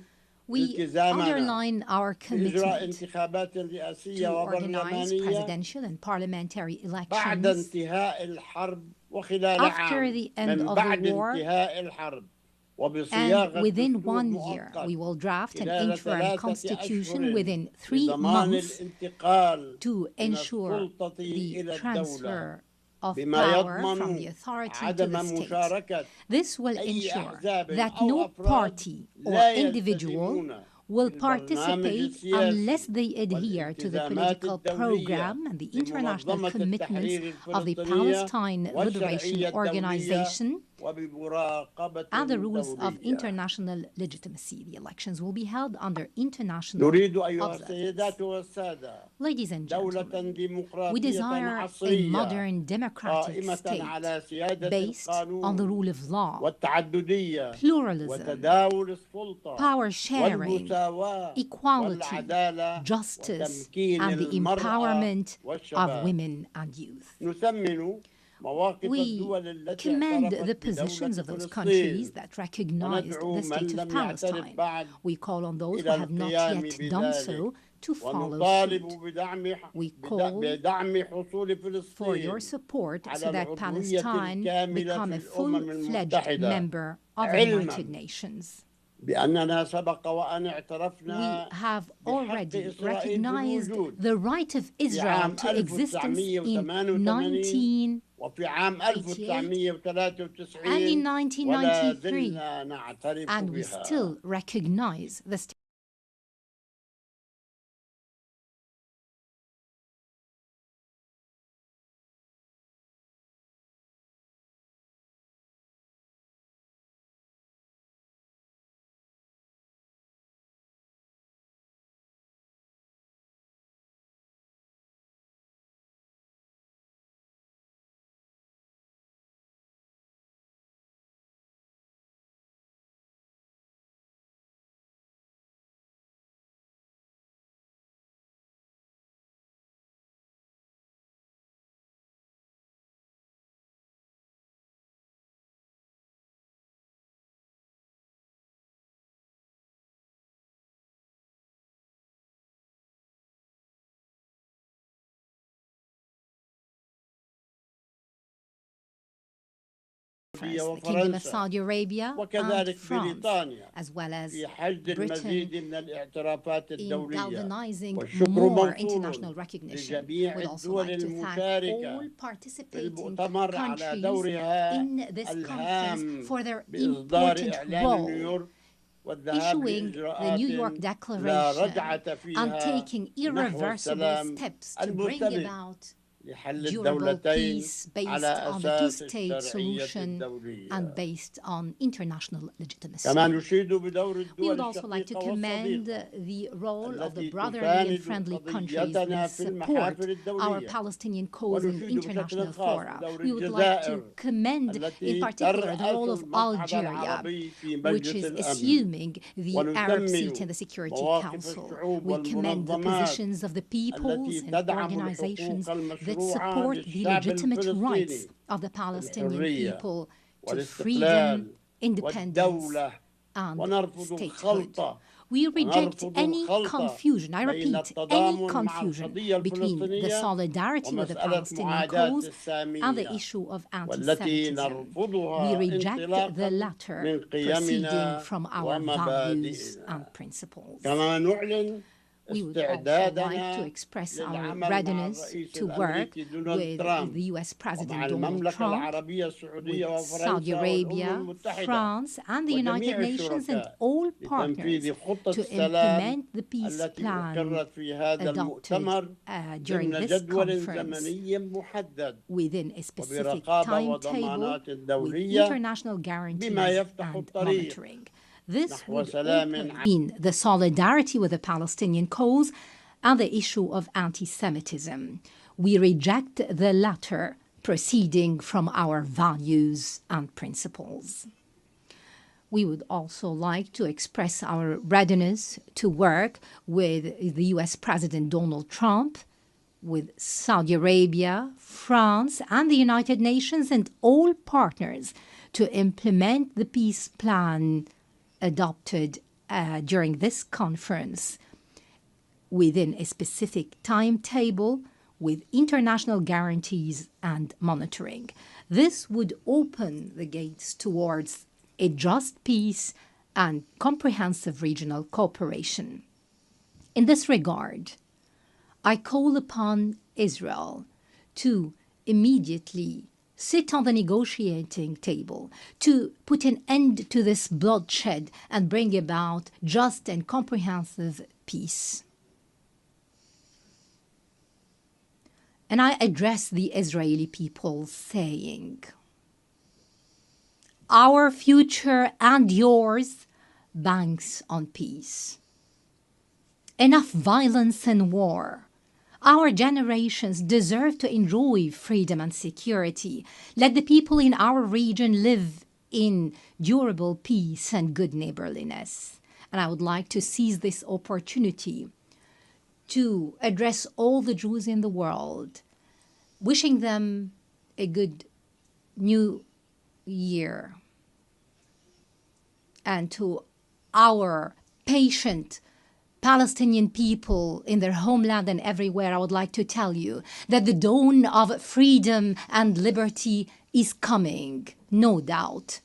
H: We
G: التزامنا
H: underline our
G: بإجراء
H: commitment
G: انتخابات
H: to
G: رئاسية
H: organize
G: وبرلمانية
H: presidential and parliamentary
G: بعد
H: elections
G: انتهاء الحرب وخلال
H: after
G: عام
H: the end
G: من
H: of
G: بعد
H: the war,
G: انتهاء الحرب
H: and
G: وبصياغة
H: within
G: دستور
H: 1 year
G: مؤقت
H: we will draft an
G: خلال
H: interim
G: 3
H: constitution
G: أشهر
H: within 3
G: لضمان
H: months
G: الانتقال
H: to
G: من
H: ensure
G: السلطة
H: the
G: إلى الدولة
H: transfer of
G: بما
H: power from
G: يضمن
H: the authority to
G: عدم
H: the state.
G: مشاركة
H: This will
G: أي
H: ensure
G: أحزاب
H: that
G: أو
H: no
G: أفراد
H: party or
G: لا
H: individual
G: يلتزمون
H: will
G: بالبرنامج
H: participate
G: السياسي
H: unless they adhere to the
G: والالتزامات
H: political
G: الدولية
H: program and the international
G: لمنظمة
H: commitments
G: التحرير
H: of the
G: الفلسطينية
H: Palestine Liberation
G: والشرعية الدولية
H: Organization
G: وبمراقبة
H: and the rules of
G: دولية.
H: international legitimacy. The elections will be held under international
G: نريد أيها
H: observance.
G: السيدات والسادة
H: Ladies and
G: دولة
H: gentlemen, we
G: ديمقراطية
H: desire a
G: عصرية
H: modern democratic
G: قائمة
H: state
G: على سيادة
H: based on the
G: القانون
H: rule of law,
G: والتعددية
H: pluralism,
G: وتداول السلطة
H: power sharing,
G: والمساواة
H: equality,
G: والعدالة
H: justice,
G: وتمكين
H: and the
G: المرأة
H: empowerment of
G: والشباب.
H: women and youth.
G: نثمن مواقف
H: We
G: الدول التي
H: commend
G: اعترفت
H: the positions
G: بدولة
H: of those
G: فلسطين
H: countries that recognized
G: وندعو
H: the state
G: من
H: of
G: لم يعترف
H: Palestine.
G: بعد
H: We call on those who
G: إلى
H: have not
G: القيام
H: yet done
G: بذلك
H: so to follow
G: ونطالب
H: suit.
G: بدعم
H: We call
G: بدعم حصول
H: for your
G: فلسطين
H: support
G: على
H: so that
G: العضوية
H: Palestine
G: الكاملة
H: become
G: في
H: a
G: الأمم
H: full-fledged
G: المتحدة
H: member of the
G: علماً
H: United Nations.
G: بأننا سبق وأن
H: We
G: اعترفنا
H: have already
G: إسرائيل
H: recognized
G: بالوجود
H: the right of Israel
G: عام
H: to existence in
G: 1988 وفي عام
H: 1993 and in
G: 1993 ولا
H: 1993,
G: زلنا نعترف
H: and we
G: بها.
H: still recognize the state. The Kingdom of Saudi Arabia and
G: وكذلك
H: France,
G: بريطانيا
H: as well as
G: في حشد المزيد
H: Britain,
G: من الاعترافات
H: in
G: الدولية
H: galvanizing
G: والشكر
H: more
G: موصول
H: international recognition.
G: لجميع
H: We'd also
G: الدول
H: like to thank
G: المشاركة
H: all
G: في
H: participating
G: المؤتمر على
H: countries
G: دورها
H: in this conference
G: الهام
H: for their
G: بإصدار
H: important
G: إعلان
H: role
G: نيويورك والذهاب
H: issuing the
G: لإجراءات
H: New York
G: لا
H: Declaration
G: رجعة
H: and
G: فيها
H: taking
G: نحو
H: irreversible
G: السلام
H: steps to bring
G: المستمر
H: about
G: لحل
H: durable
G: الدولتين
H: peace based
G: على
H: on the
G: أساس
H: two-state
G: الشرعية
H: solution
G: الدولية.
H: and based on international legitimacy.
G: كما نشيد بدور
H: We
G: الدول
H: would also like to
G: الشقيقة
H: commend
G: والصديقة
H: the role of the
G: التي
H: brotherly and
G: تساند
H: friendly countries
G: قضيتنا
H: that
G: في
H: support
G: المحافل
H: our
G: الدولية.
H: Palestinian cause in
G: ونشيد
H: international
G: بشكل خاص
H: fora.
G: بدور
H: We would like to
G: الجزائر
H: commend in
G: التي
H: particular the role
G: ترأس
H: of
G: المقعد
H: Algeria,
G: العربي في
H: which
G: مجلس
H: is
G: الأمن.
H: assuming the Arab seat in
G: ونثمن
H: the Security
G: مواقف
H: Council.
G: الشعوب
H: We commend the
G: والمنظمات
H: positions of the peoples
G: التي
H: and
G: تدعم
H: organizations
G: الحقوق
H: that that
G: مشروعة
H: support the
G: للشعب
H: legitimate rights
G: الفلسطيني
H: of the Palestinian
G: الحرية
H: people to freedom,
G: والاستقلال
H: independence,
G: والدولة
H: and
G: ونرفض
H: statehood.
G: الخلط
H: We reject
G: ونرفض
H: any
G: الخلط
H: confusion, I
G: بين
H: repeat, any
G: التضامن مع
H: confusion
G: القضية
H: between the
G: الفلسطينية
H: solidarity with the
G: ومسألة
H: Palestinian
G: معاداة
H: cause and the
G: السامية
H: issue of
G: والتي
H: anti-Semitism. We
G: نرفضها
H: reject the
G: انطلاقا
H: latter,
G: من
H: proceeding
G: قيمنا
H: from our values
G: ومبادئنا.
H: and principles.
G: كما نعلن
H: We would also like to
G: استعدادنا
H: express our
G: للعمل مع
H: readiness
G: الرئيس
H: to work
G: الأمريكي دونالد
H: with
G: ترامب
H: the US President
G: ومع
H: Donald
G: المملكة
H: Trump,
G: العربية السعودية
H: with Saudi
G: وفرنسا والأمم
H: Arabia,
G: المتحدة
H: France, and the United
G: وجميع
H: Nations and
G: الشركاء
H: all partners
G: لتنفيذ خطة
H: to
G: السلام
H: implement the peace
G: التي
H: plan
G: أقرت في هذا
H: adopted
G: المؤتمر
H: during
G: ضمن
H: this
G: جدول
H: conference
G: زمني محدد
H: within a specific
G: وبرقابة
H: timetable
G: وضمانات
H: with
G: دولية
H: international
G: بما
H: guarantees
G: يفتح
H: and
G: الطريق
H: monitoring. This
G: نحو
H: would
G: سلام
H: open the solidarity with the Palestinian cause and the issue of anti-Semitism. We reject the latter, proceeding from our values and principles. We would also like to express our readiness to work with the US President Donald Trump, with Saudi Arabia, France, and the United Nations and all partners to implement the peace plan adopted during this conference within a specific timetable with international guarantees and monitoring. This would open the gates towards a just peace and comprehensive regional cooperation. In this regard, I call upon Israel to immediately sit on the negotiating table to put an end to this bloodshed and bring about just and comprehensive peace. And I address the Israeli people saying, our future and yours banks on peace. Enough violence and war. Our generations deserve to enjoy freedom and security. Let the people in our region live in durable peace and good neighborliness. And I would like to seize this opportunity to address all the Jews in the world, wishing them a good new year. And to our patient Palestinian people in their homeland and everywhere, I would like to tell you that the dawn of freedom and liberty is coming, no doubt.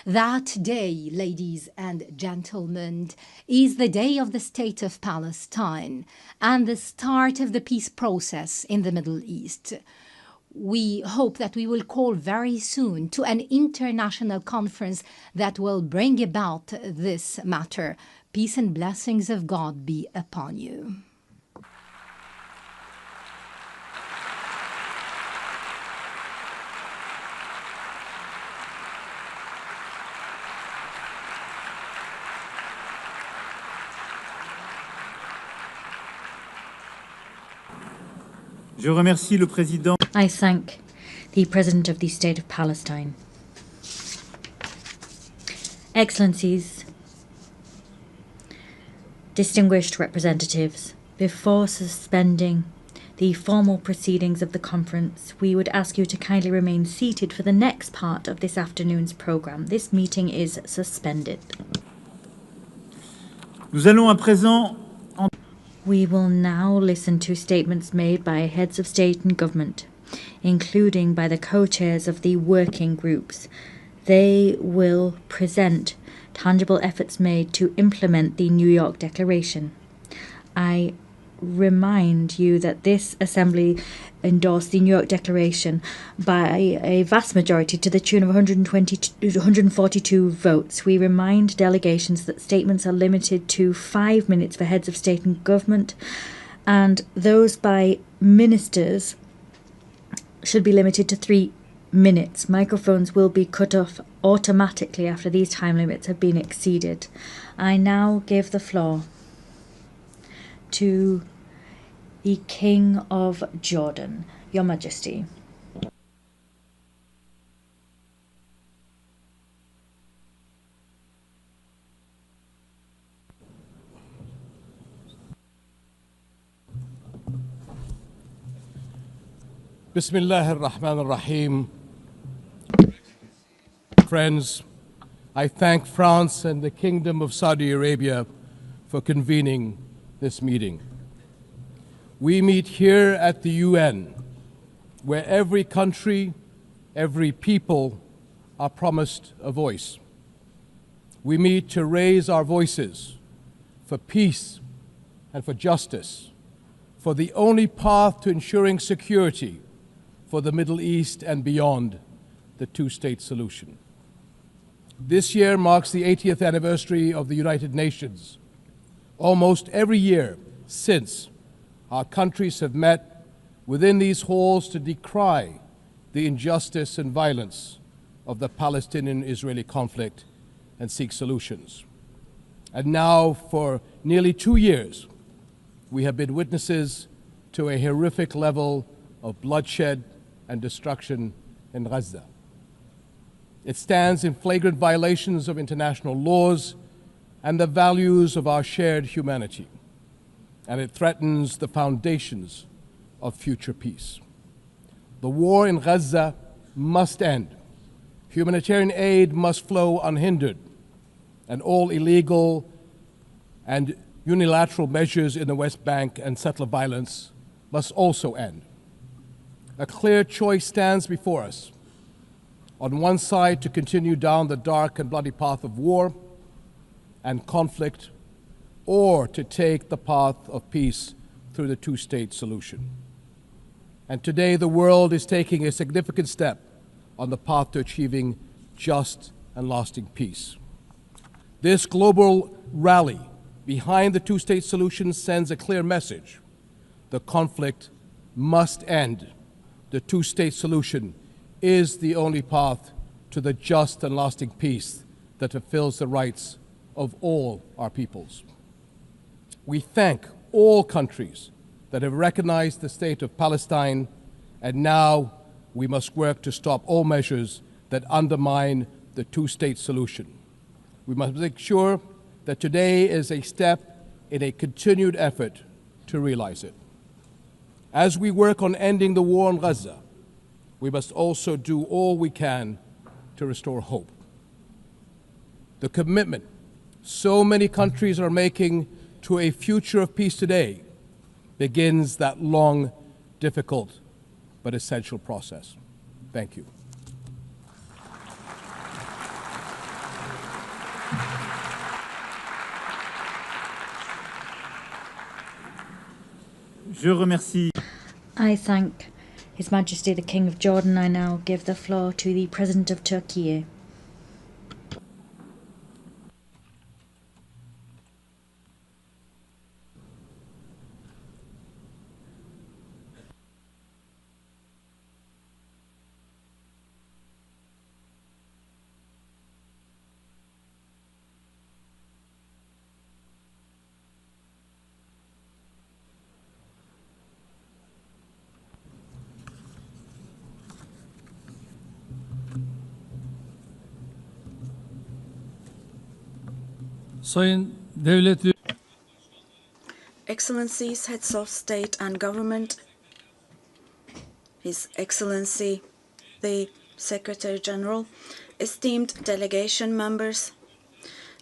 H: That day, ladies and gentlemen, is the day of the state of Palestine and the start of the peace process in the Middle East. We hope that we will call very soon to an international conference that will bring about this matter. Peace and blessings of God be upon you.
A: Je remercie le président.
B: I thank the President of the State of Palestine. Excellencies, distinguished representatives, before suspending the formal proceedings of the conference, we would ask you to kindly remain seated for the next part of this afternoon's programme. This meeting is suspended.
A: Nous allons à présent
B: We will now listen to statements made by heads of state and government, including by the co-chairs of the working groups. They will present tangible efforts made to implement the New York Declaration. I remind you that this Assembly endorsed the New York Declaration by a vast majority to the tune of 142 votes. We remind delegations that statements are limited to 5 minutes for heads of state and government, and those by ministers should be limited to 3 minutes. Microphones will be cut off automatically after these time limits have been exceeded. I now give the floor to the King of Jordan, Your Majesty.
I: Bismillah ar-Rahman ar-Rahim. Friends, I thank France and the Kingdom of Saudi Arabia for convening this meeting. We meet here at the UN, where every country, every people are promised a voice. We meet to raise our voices for peace and for justice, for the only path to ensuring security for the Middle East and beyond the two-state solution. This year marks the 80th anniversary of the United Nations. Almost every year since, our countries have met within these halls to decry the injustice and violence of the Palestinian-Israeli conflict and seek solutions. And now, for nearly 2 years, we have been witnesses to a horrific level of bloodshed and destruction in Gaza. It stands in flagrant violations of international laws and the values of our shared humanity, and it threatens the foundations of future peace. The war in Gaza must end. Humanitarian aid must flow unhindered, and all illegal and unilateral measures in the West Bank and settler violence must also end. A clear choice stands before us. On one side, to continue down the dark and bloody path of war and conflict, or to take the path of peace through the two-state solution. And today, the world is taking a significant step on the path to achieving just and lasting peace. This global rally behind the two-state solution sends a clear message. The conflict must end. The two-state solution is the only path to the just and lasting peace that fulfills the rights of all our peoples. We thank all countries that have recognized the state of Palestine, and now we must work to stop all measures that undermine the two-state solution. We must make sure that today is a step in a continued effort to realize it. As we work on ending the war in Gaza, we must also do all we can to restore hope. The commitment so many countries are making to a future of peace today begins that long, difficult, but essential process. Thank you.
A: Je remercie.
B: I thank His Majesty the King of Jordan. I now give the floor to the President of Turkey.
J: Sayın Devlet
K: Excellencies, heads of state and government, His Excellency the Secretary General, esteemed delegation members,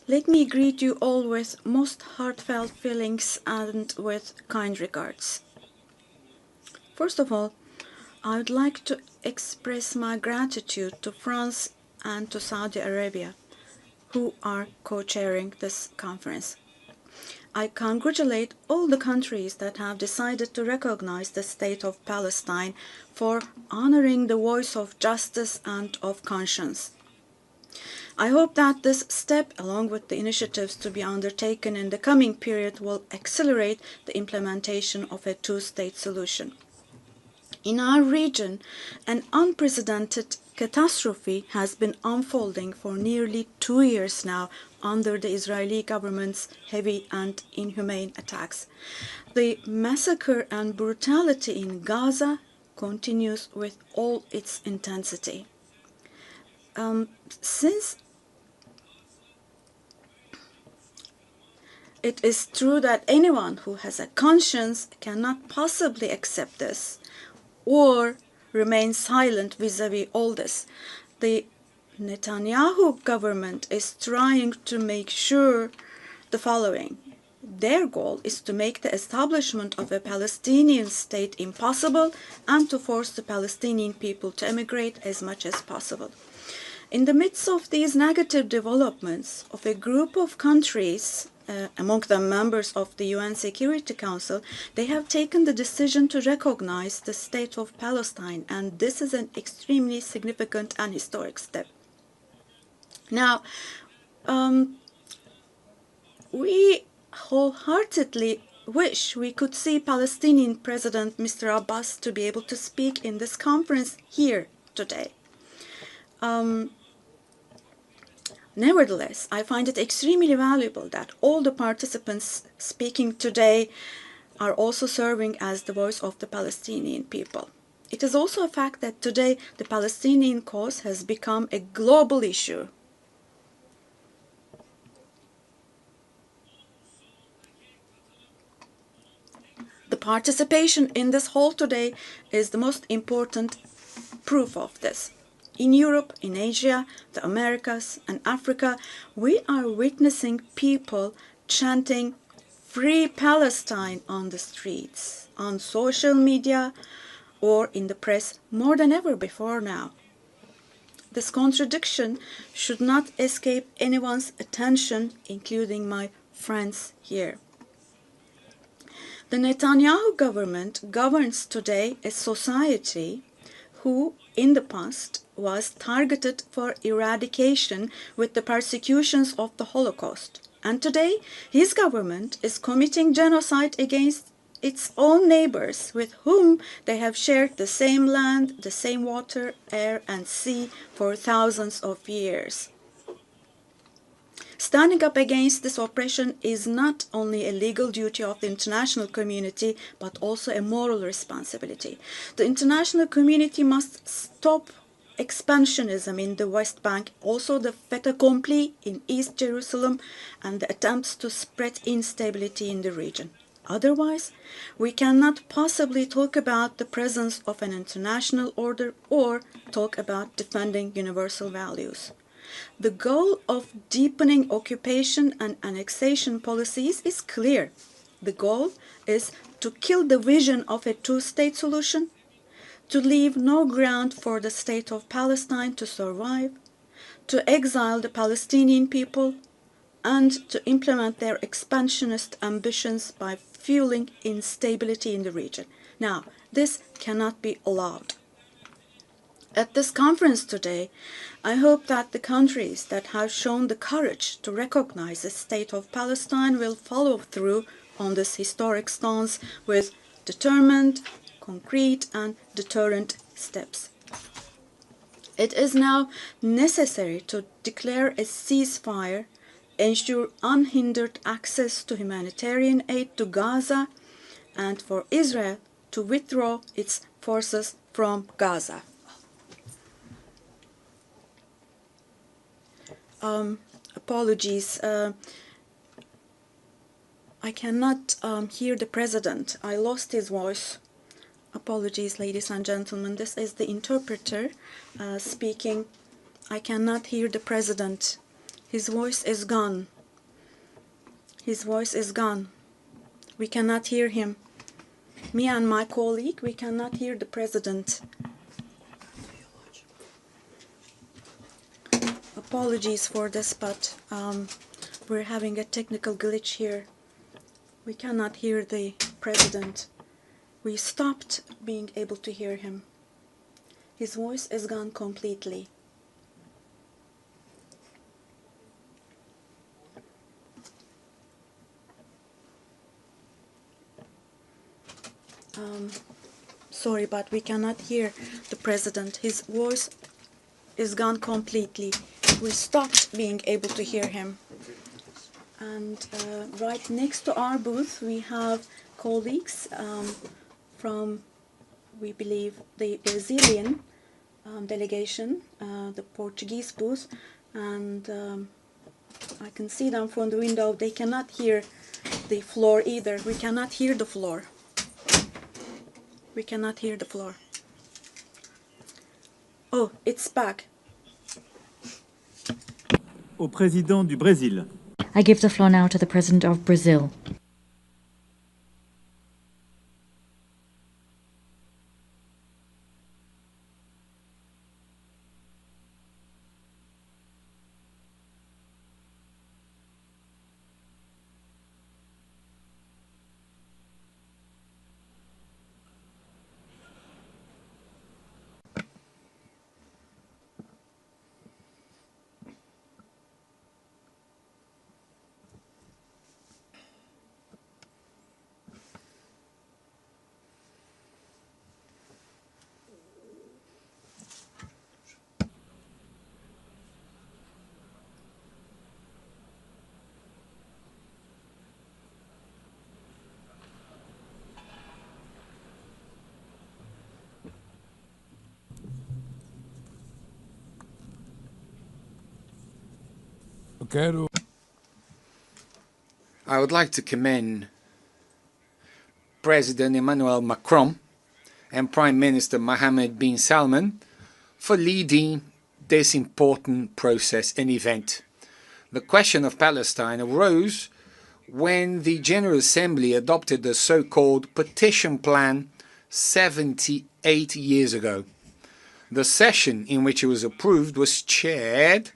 K: let me greet you all with most heartfelt feelings and with kind regards. First of all, I would like to express my gratitude to France and to Saudi Arabia, who are co-chairing this conference. I congratulate all the countries that have decided to recognize the state of Palestine for honoring the voice of justice and of conscience. I hope that this step, along with the initiatives to be undertaken in the coming period, will accelerate the implementation of a two-state solution. In our region, an unprecedented catastrophe has been unfolding for nearly 2 years now under the Israeli government's heavy and inhumane attacks. The massacre and brutality in Gaza continues with all its intensity. Since it is true that anyone who has a conscience cannot possibly accept this or remain silent vis-à-vis all this. The Netanyahu government is trying to make sure the following. Their goal is to make the establishment of a Palestinian state impossible and to force the Palestinian people to emigrate as much as possible. In the midst of these negative developments of a group of countries, among them members of the UN Security Council, they have taken the decision to recognize the state of Palestine, and this is an extremely significant and historic step. Now, we wholeheartedly wish we could see Palestinian President Mr. Abbas to be able to speak in this conference here today. Nevertheless, I find it extremely valuable that all the participants speaking today are also serving as the voice of the Palestinian people. It is also a fact that today the Palestinian cause has become a global issue. The participation in this hall today is the most important proof of this. In Europe, in Asia, the Americas, and Africa, we are witnessing people chanting "Free Palestine" on the streets, on social media, or in the press more than ever before now. This contradiction should not escape anyone's attention, including my friends here. The Netanyahu government governs today a society who, in the past, was targeted for eradication with the persecutions of the Holocaust. And today, his government is committing genocide against its own neighbors with whom they have shared the same land, the same water, air, and sea for thousands of years. Standing up against this oppression is not only a legal duty of the international community, but also a moral responsibility. The international community must stop expansionism in the West Bank, also the fait accompli in East Jerusalem, and the attempts to spread instability in the region. Otherwise, we cannot possibly talk about the presence of an international order or talk about defending universal values. The goal of deepening occupation and annexation policies is clear. The goal is to kill the vision of a two-state solution, to leave no ground for the state of Palestine to survive, to exile the Palestinian people, and to implement their expansionist ambitions by fueling instability in the region. Now, this cannot be allowed. At this conference today, I hope that the countries that have shown the courage to recognize the state of Palestine will follow through on this historic stance with determined, concrete, and deterrent steps. It is now necessary to declare a ceasefire, ensure unhindered access to humanitarian aid to Gaza, and for Israel to withdraw its forces from Gaza. Apologies. I cannot hear the president. I lost his voice. Apologies, ladies and gentlemen. This is the interpreter speaking. I cannot hear the president. His voice is gone. His voice is gone. We cannot hear him. Me and my colleague, we cannot hear the president. Apologies for this, but we're having a technical glitch here. We cannot hear the president. We stopped being able to hear him. His voice is gone completely. Sorry, but we cannot hear the president. His voice is gone completely. We stopped being able to hear him. And right next to our booth, we have colleagues from, we believe, the Brazilian delegation, the Portuguese booth, and I can see them from the window. They cannot hear the floor either. We cannot hear the floor. We cannot hear the floor. Oh, it's back.
A: Au président du Brésil.
B: I give the floor now to the President of Brazil.
J: I would like to commend President Emmanuel Macron and Prime Minister Mohammed bin Salman for leading this important process and event. The question of Palestine arose when the General Assembly adopted the so-called Petition Plan 78 years ago. The session in which it was approved was chaired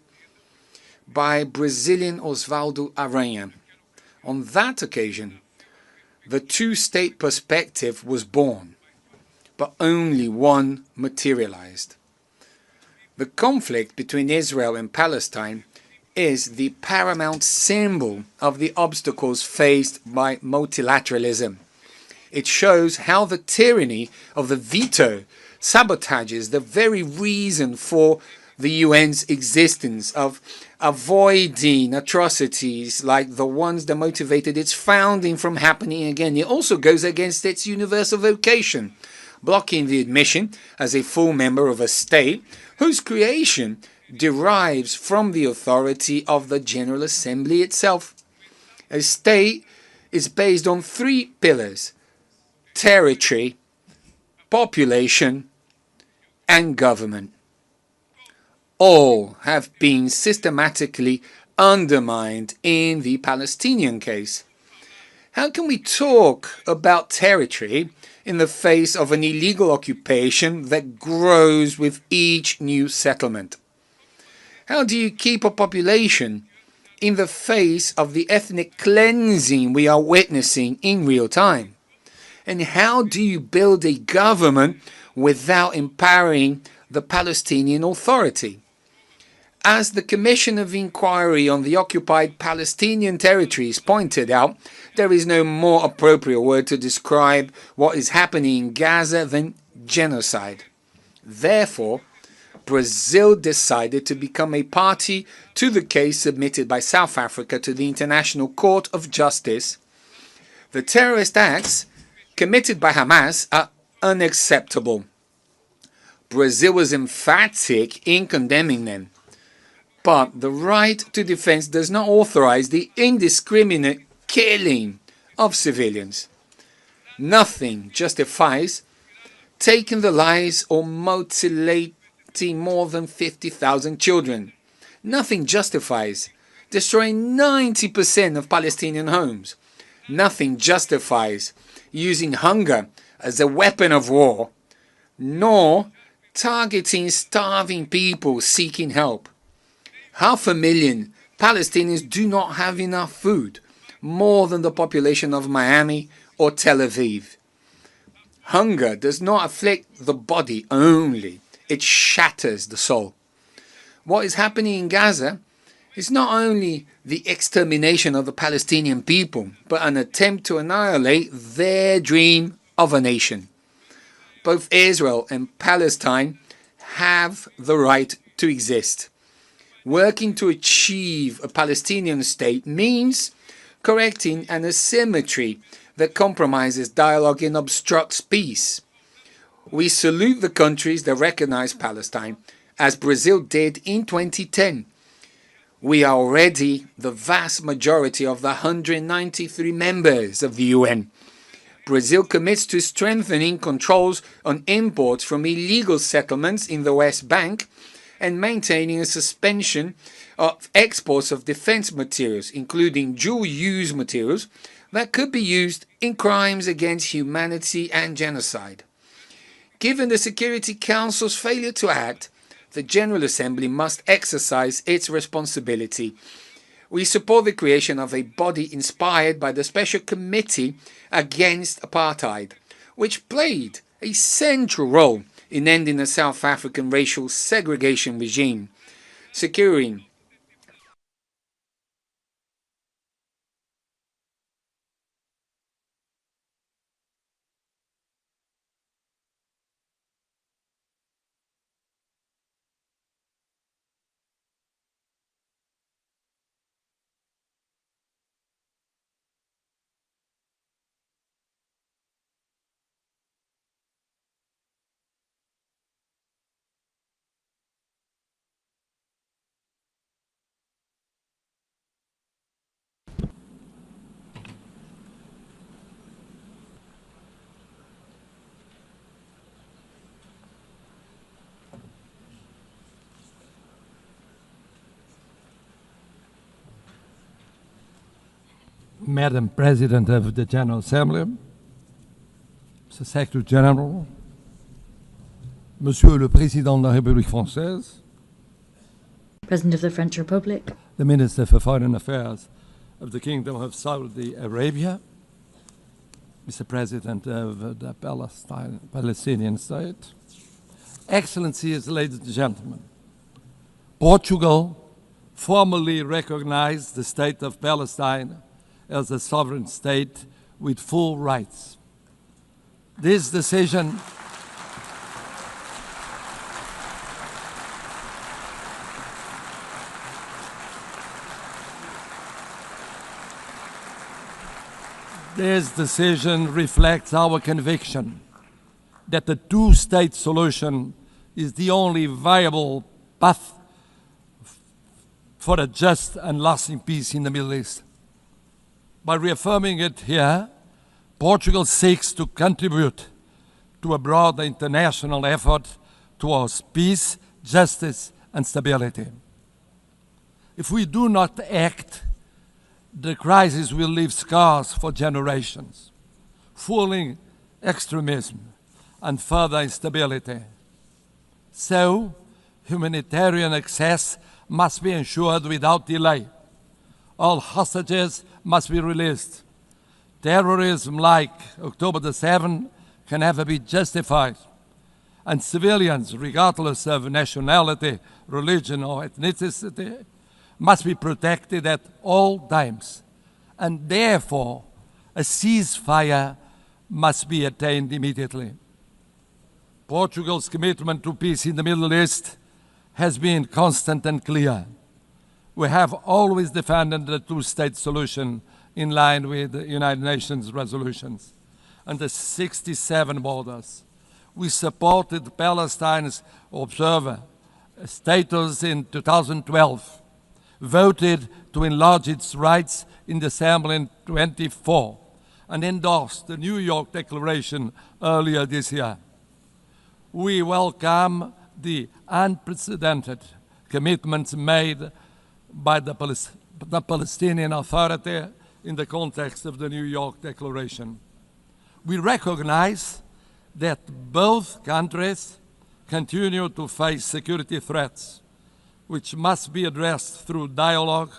J: by Brazilian Osvaldo Aranha. On that occasion, the two-state perspective was born, but only one materialized. The conflict between Israel and Palestine is the paramount symbol of the obstacles faced by multilateralism. It shows how the tyranny of the veto sabotages the very reason for the UN's existence, of avoiding atrocities like the ones that motivated its founding from happening again. It also goes against its universal vocation, blocking the admission as a full member of a state whose creation derives from the authority of the General Assembly itself. A state is based on three pillars: territory, population, and government. All have been systematically undermined in the Palestinian case. How can we talk about territory in the face of an illegal occupation that grows with each new settlement? How do you keep a population in the face of the ethnic cleansing we are witnessing in real time? And how do you build a government without empowering the Palestinian Authority? As the Commission of Inquiry on the Occupied Palestinian Territories pointed out, there is no more appropriate word to describe what is happening in Gaza than genocide. Therefore, Brazil decided to become a party to the case submitted by South Africa to the International Court of Justice. The terrorist acts committed by Hamas are unacceptable. Brazil was emphatic in condemning them. But the right to defense does not authorize the indiscriminate killing of civilians. Nothing justifies taking the lives or mutilating more than 50,000 children. Nothing justifies destroying 90% of Palestinian homes. Nothing justifies using hunger as a weapon of war, nor targeting starving people seeking help. 500,000 Palestinians do not have enough food, more than the population of Miami or Tel Aviv. Hunger does not afflict the body only, it shatters the soul. What is happening in Gaza is not only the extermination of the Palestinian people, but an attempt to annihilate their dream of a nation. Both Israel and Palestine have the right to exist. Working to achieve a Palestinian state means correcting an asymmetry that compromises dialogue and obstructs peace. We salute the countries that recognize Palestine, as Brazil did in 2010. We are already the vast majority of the 193 members of the UN. Brazil commits to strengthening controls on imports from illegal settlements in the West Bank and maintaining a suspension of exports of defense materials, including dual-use materials that could be used in crimes against humanity and genocide. Given the Security Council's failure to act, the General Assembly must exercise its responsibility. We support the creation of a body inspired by the Special Committee Against Apartheid, which played a central role in ending the South African racial segregation regime, securing
L: Madam President of the General Assembly, Mr. Secretary General, Monsieur le Président de la République Française,
B: President of the French Republic,
L: the Minister for Foreign Affairs of the Kingdom of Saudi Arabia, Mr. President of the Palestinian state, Excellencies, ladies and gentlemen, Portugal formally recognized the state of Palestine as a sovereign state with full rights. This decision reflects our conviction that the two-state solution is the only viable path for a just and lasting peace in the Middle East. By reaffirming it here, Portugal seeks to contribute to a broader international effort towards peace, justice, and stability. If we do not act, the crisis will leave scars for generations, fueling extremism and further instability. So, humanitarian access must be ensured without delay. All hostages must be released. Terrorism like October the 7th can never be justified. And civilians, regardless of nationality, religion, or ethnicity, must be protected at all times. And therefore, a ceasefire must be attained immediately. Portugal's commitment to peace in the Middle East has been constant and clear. We have always defended the two-state solution in line with the United Nations resolutions and the 67 borders. We supported Palestine's observer status in 2012, voted to enlarge its rights in the Assembly in 2024, and endorsed the New York Declaration earlier this year. We welcome the unprecedented commitments made by the Palestinian Authority in the context of the New York Declaration. We recognize that both countries continue to face security threats, which must be addressed through dialogue,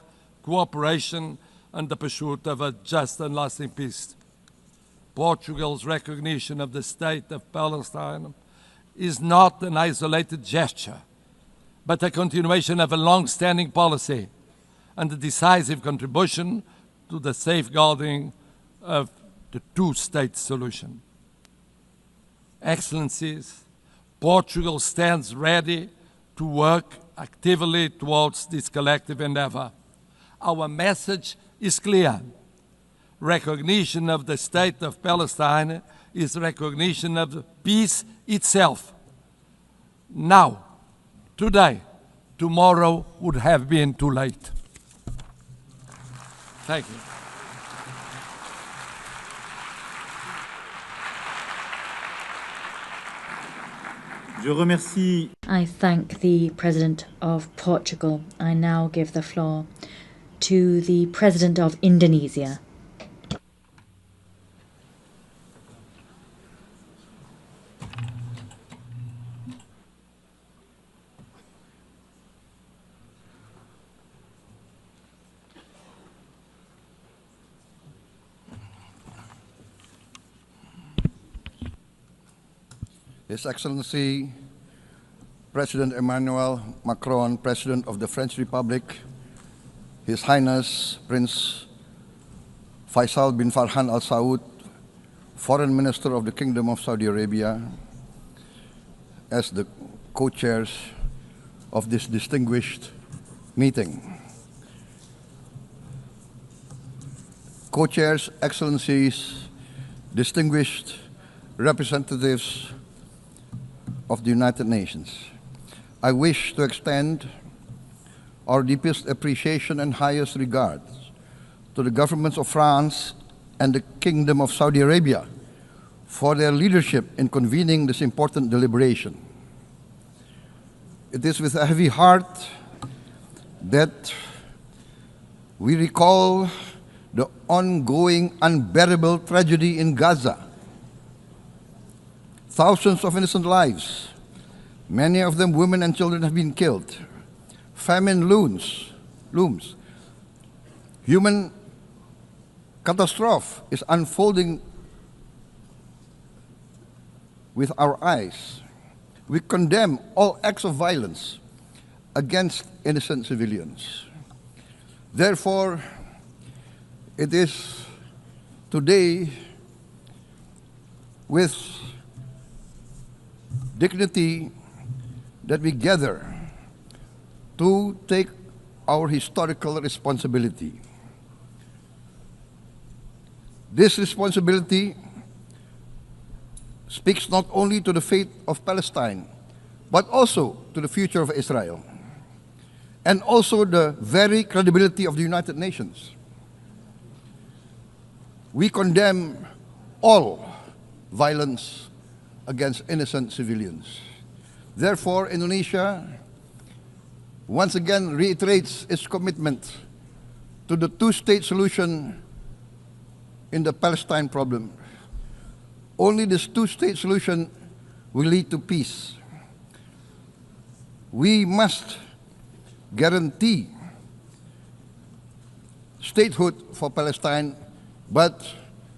L: cooperation, and the pursuit of a just and lasting peace. Portugal's recognition of the state of Palestine is not an isolated gesture, but a continuation of a long-standing policy and a decisive contribution to the safeguarding of the two-state solution. Excellencies, Portugal stands ready to work actively towards this collective endeavor. Our message is clear. Recognition of the state of Palestine is recognition of peace itself. Now, today, tomorrow would have been too late. Thank you.
A: Je remercie.
B: I thank the President of Portugal. I now give the floor to the President of Indonesia.
M: His Excellency President Emmanuel Macron, President of the French Republic, His Highness Prince Faisal bin Farhan Al Saud, Foreign Minister of the Kingdom of Saudi Arabia, as the co-chairs of this distinguished meeting. Co-chairs, Excellencies, distinguished representatives of the United Nations, I wish to extend our deepest appreciation and highest regards to the governments of France and the Kingdom of Saudi Arabia for their leadership in convening this important deliberation. It is with a heavy heart that we recall the ongoing unbearable tragedy in Gaza. Thousands of innocent lives, many of them women and children, have been killed. Famine looms. Human catastrophe is unfolding with our eyes. We condemn all acts of violence against innocent civilians. Therefore, it is today with dignity that we gather to take our historical responsibility. This responsibility speaks not only to the fate of Palestine, but also to the future of Israel, and also the very credibility of the United Nations. We condemn all violence against innocent civilians. Therefore, Indonesia once again reiterates its commitment to the two-state solution in the Palestine problem. Only this two-state solution will lead to peace. We must guarantee statehood for Palestine, but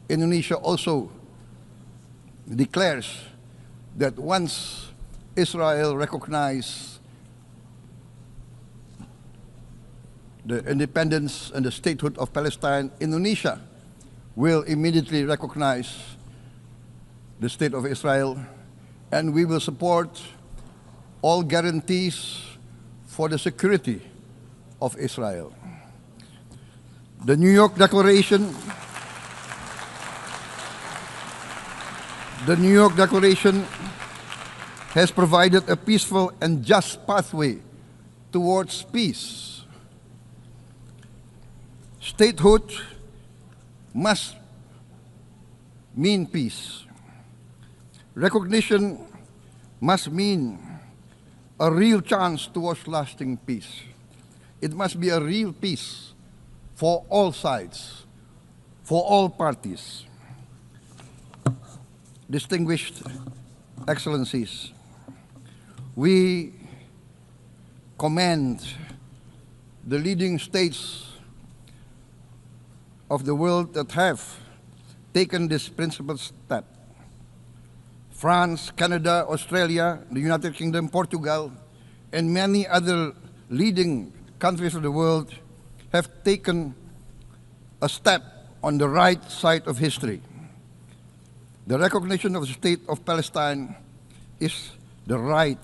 M: Indonesia also declares that once Israel recognizes the independence and the statehood of Palestine, Indonesia will immediately recognize the state of Israel, and we will support all guarantees for the security of Israel. The New York Declaration has provided a peaceful and just pathway towards peace. Statehood must mean peace. Recognition must mean a real chance towards lasting peace. It must be a real peace for all sides, for all parties. Distinguished Excellencies, we commend the leading states of the world that have taken this principled step. France, Canada, Australia, the United Kingdom, Portugal, and many other leading countries of the world have taken a step on the right side of history. The recognition of the state of Palestine is the right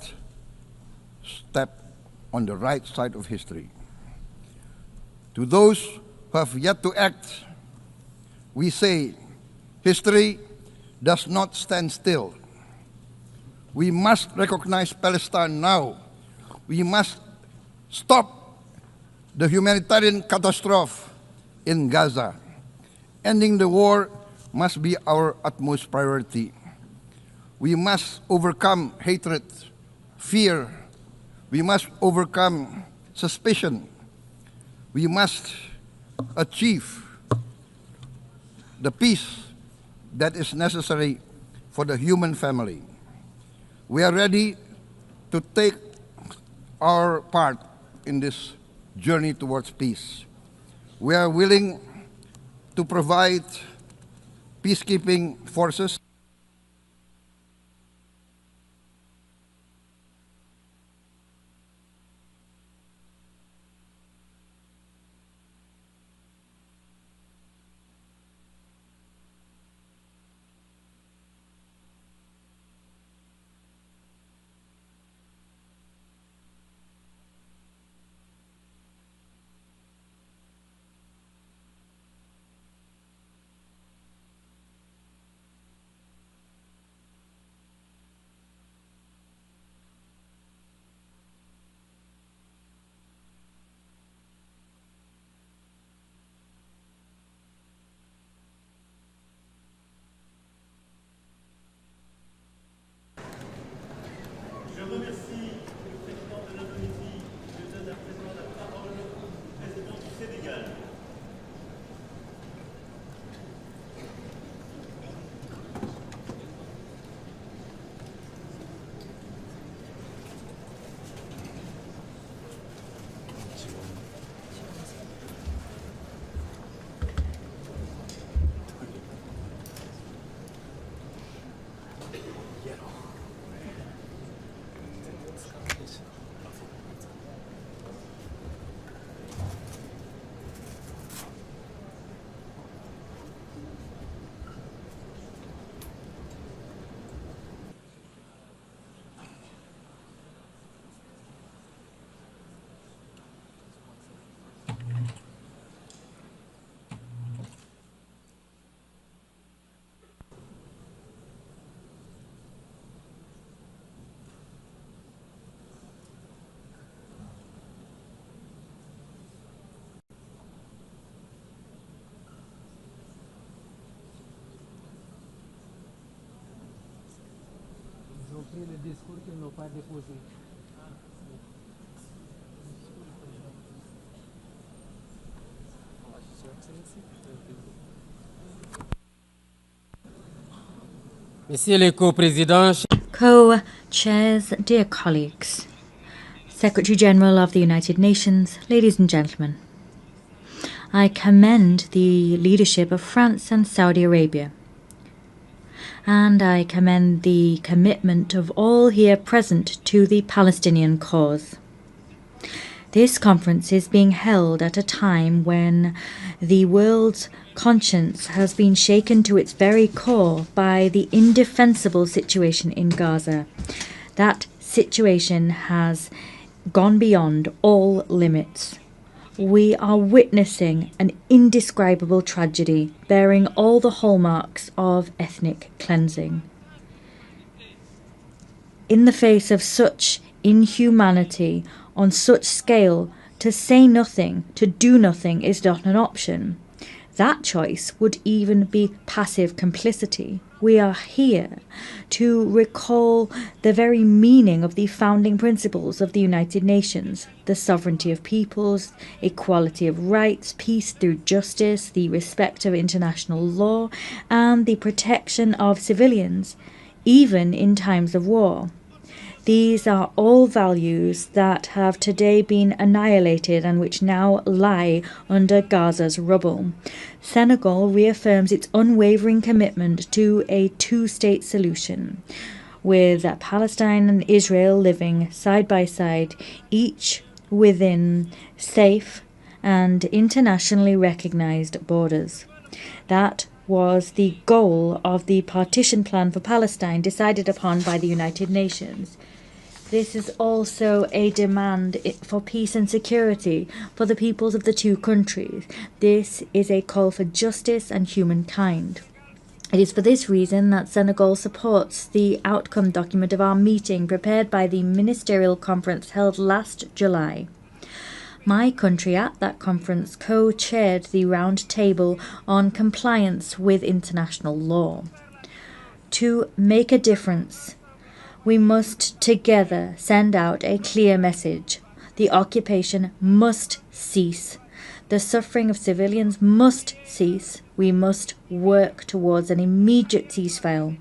M: step on the right side of history. To those who have yet to act, we say, history does not stand still. We must recognize Palestine now. We must stop the humanitarian catastrophe in Gaza. Ending the war must be our utmost priority. We must overcome hatred, fear. We must overcome suspicion. We must achieve the peace that is necessary for the human family. We are ready to take our part in this journey towards peace. We are willing to provide peacekeeping forces.
N: Le discours qu'ils n'ont pas déposé. Messieurs les co-présidents,
B: Co-chairs, dear colleagues, Secretary General of the United Nations, ladies and gentlemen, I commend the leadership of France and Saudi Arabia, and I commend the commitment of all here present to the Palestinian cause. This conference is being held at a time when the world's conscience has been shaken to its very core by the indefensible situation in Gaza. That situation has gone beyond all limits. We are witnessing an indescribable tragedy bearing all the hallmarks of ethnic cleansing. In the face of such inhumanity on such scale, to say nothing, to do nothing is not an option. That choice would even be passive complicity. We are here to recall the very meaning of the founding principles of the United Nations: the sovereignty of peoples, equality of rights, peace through justice, the respect of international law, and the protection of civilians, even in times of war. These are all values that have today been annihilated and which now lie under Gaza's rubble. Senegal reaffirms its unwavering commitment to a two-state solution, with Palestine and Israel living side by side, each within safe and internationally recognized borders. That was the goal of the partition plan for Palestine decided upon by the United Nations. This is also a demand for peace and security for the peoples of the two countries. This is a call for justice and humankind. It is for this reason that Senegal supports the outcome document of our meeting prepared by the ministerial conference held last July. My country at that conference co-chaired the round table on compliance with international law. To make a difference, we must together send out a clear message. The occupation must cease. The suffering of civilians must cease. We must work towards an immediate ceasefire.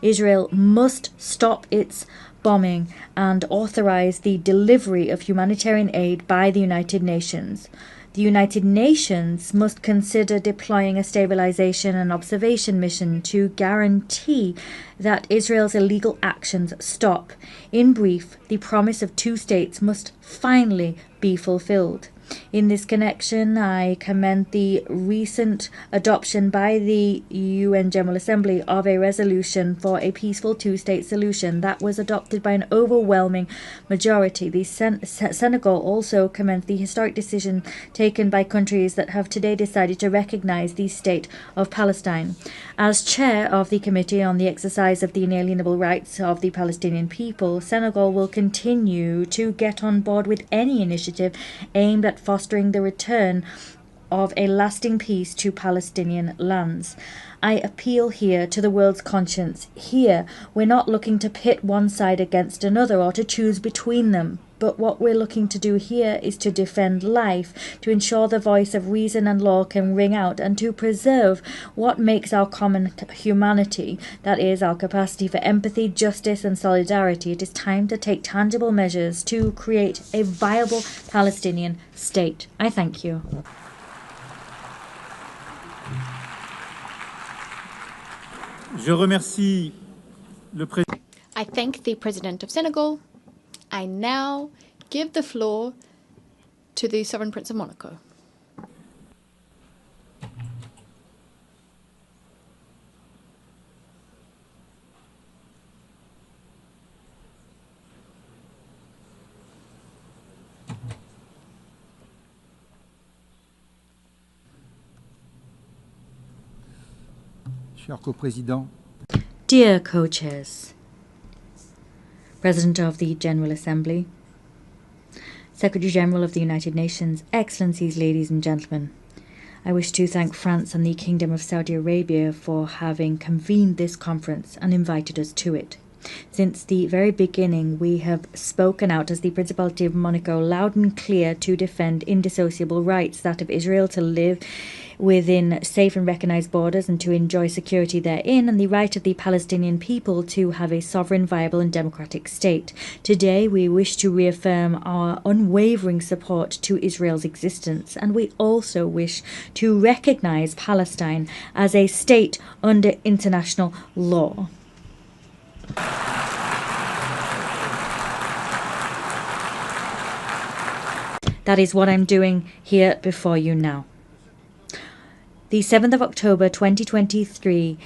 B: Israel must stop its bombing and authorize the delivery of humanitarian aid by the United Nations. The United Nations must consider deploying a stabilization and observation mission to guarantee that Israel's illegal actions stop. In brief, the promise of two states must finally be fulfilled. In this connection, I commend the recent adoption by the UN General Assembly of a resolution for a peaceful two-state solution that was adopted by an overwhelming majority. The Senegal also commends the historic decision taken by countries that have today decided to recognize the state of Palestine. As chair of the Committee on the Exercise of the Inalienable Rights of the Palestinian People, Senegal will continue to get on board with any initiative aimed at fostering the return of a lasting peace to Palestinian lands. I appeal here to the world's conscience. Here, we're not looking to pit one side against another or to choose between them. But what we're looking to do here is to defend life, to ensure the voice of reason and law can ring out, and to preserve what makes our common humanity, that is, our capacity for empathy, justice, and solidarity. It is time to take tangible measures to create a viable Palestinian state. I thank you.
A: Je remercie le président.
C: I thank the President of Senegal. I now give the floor to the Sovereign Prince of Monaco.
O: Cher co-président,
B: Dear co-chairs, President of the General Assembly, Secretary General of the United Nations, Excellencies, ladies and gentlemen, I wish to thank France and the Kingdom of Saudi Arabia for having convened this conference and invited us to it. Since the very beginning, we have spoken out as the Principality of Monaco loud and clear to defend indissociable rights, that of Israel to live within safe and recognized borders and to enjoy security therein, and the right of the Palestinian people to have a sovereign, viable and democratic state. Today we wish to reaffirm our unwavering support to Israel's existence, and we also wish to recognize Palestine as a state under international law. That is what I'm doing here before you now. The 7th of October 2023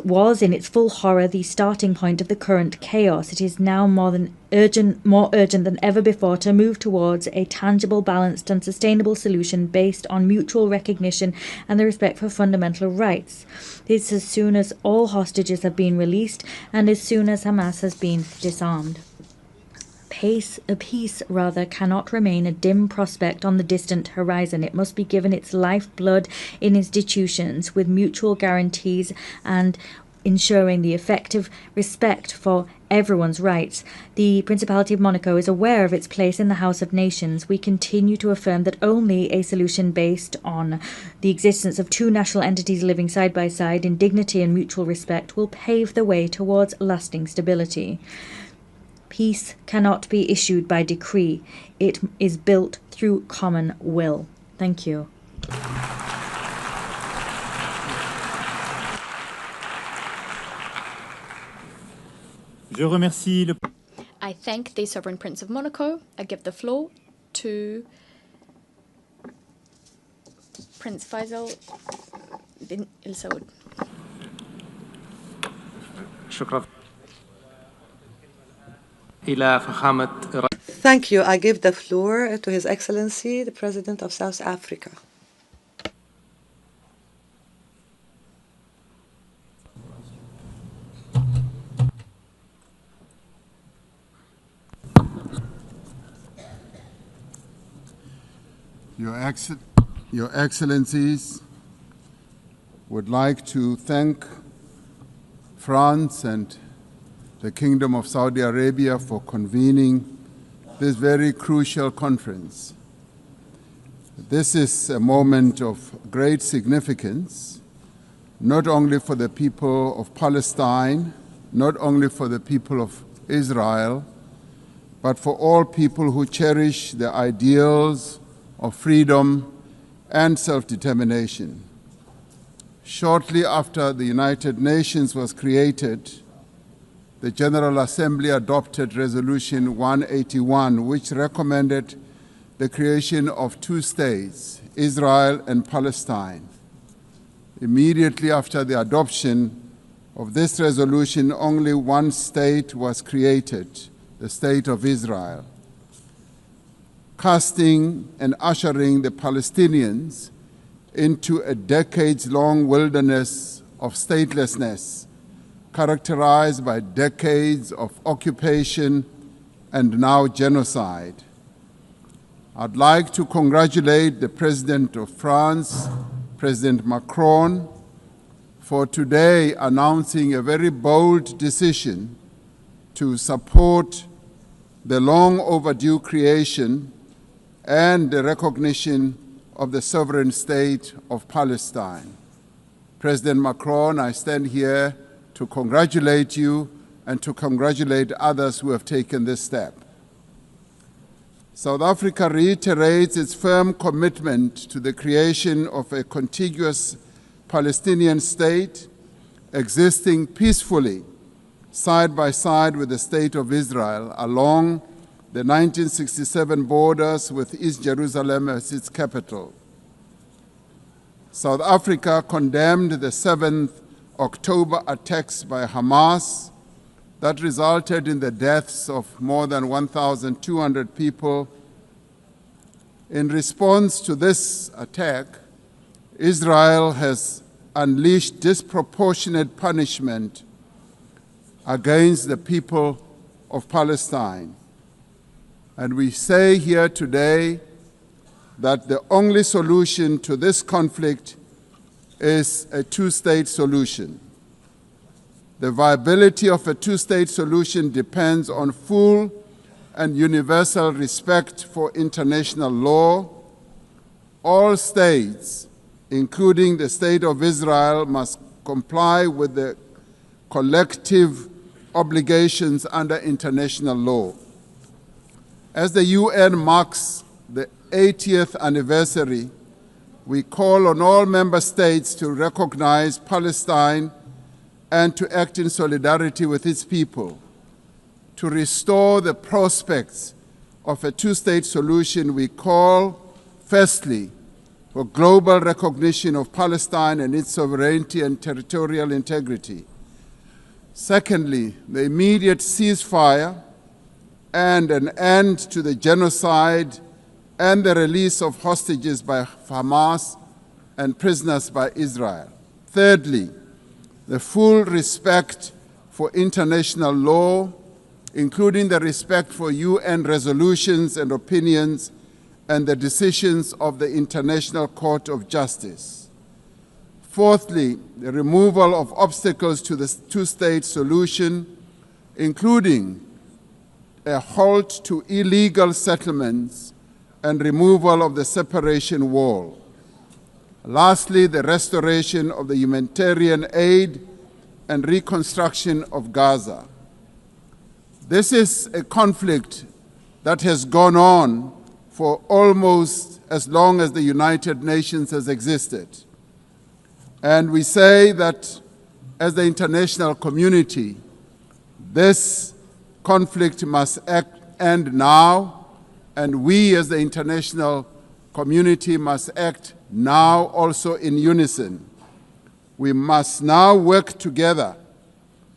B: was in its full horror the starting point of the current chaos. It is now more urgent than ever before to move towards a tangible, balanced and sustainable solution based on mutual recognition and the respect for fundamental rights. This as soon as all hostages have been released and as soon as Hamas has been disarmed. Peace cannot remain a dim prospect on the distant horizon. It must be given its lifeblood in institutions with mutual guarantees and ensuring the effective respect for everyone's rights. The Principality of Monaco is aware of its place in the House of Nations. We continue to affirm that only a solution based on the existence of two national entities living side by side in dignity and mutual respect will pave the way towards lasting stability. Peace cannot be issued by decree. It is built through common will. Thank you.
A: Je remercie le...
C: I thank the Sovereign Prince of Monaco. I give the floor to Prince Faisal bin El Saud.
N: شكرا. إلى فخامة
D: Thank you. I give the floor to His Excellency, the President of South Africa.
P: Your Excellencies, would like to thank France and the Kingdom of Saudi Arabia for convening this very crucial conference. This is a moment of great significance, not only for the people of Palestine, not only for the people of Israel, but for all people who cherish the ideals of freedom and self-determination. Shortly after the United Nations was created, the General Assembly adopted Resolution 181, which recommended the creation of two states, Israel and Palestine. Immediately after the adoption of this resolution, only one state was created, the State of Israel, casting and ushering the Palestinians into a decades-long wilderness of statelessness, characterized by decades of occupation and now genocide. I'd like to congratulate the President of France, President Macron, for today announcing a very bold decision to support the long overdue creation and the recognition of the sovereign state of Palestine. President Macron, I stand here to congratulate you and to congratulate others who have taken this step. South Africa reiterates its firm commitment to the creation of a contiguous Palestinian state existing peacefully side by side with the State of Israel along the 1967 borders with East Jerusalem as its capital. South Africa condemned the 7th October attacks by Hamas that resulted in the deaths of more than 1,200 people. In response to this attack, Israel has unleashed disproportionate punishment against the people of Palestine. And we say here today that the only solution to this conflict is a two-state solution. The viability of a two-state solution depends on full and universal respect for international law. All states, including the State of Israel, must comply with the collective obligations under international law. As the UN marks the 80th anniversary, we call on all member states to recognize Palestine and to act in solidarity with its people. To restore the prospects of a two-state solution, we call, firstly, for global recognition of Palestine and its sovereignty and territorial integrity. Secondly, the immediate ceasefire and an end to the genocide and the release of hostages by Hamas and prisoners by Israel. Thirdly, the full respect for international law, including the respect for UN resolutions and opinions and the decisions of the International Court of Justice. Fourthly, the removal of obstacles to the two-state solution, including a halt to illegal settlements and removal of the separation wall. Lastly, the restoration of the humanitarian aid and reconstruction of Gaza. This is a conflict that has gone on for almost as long as the United Nations has existed. And we say that as the international community, this conflict must end now, and we as the international community must act now also in unison. We must now work together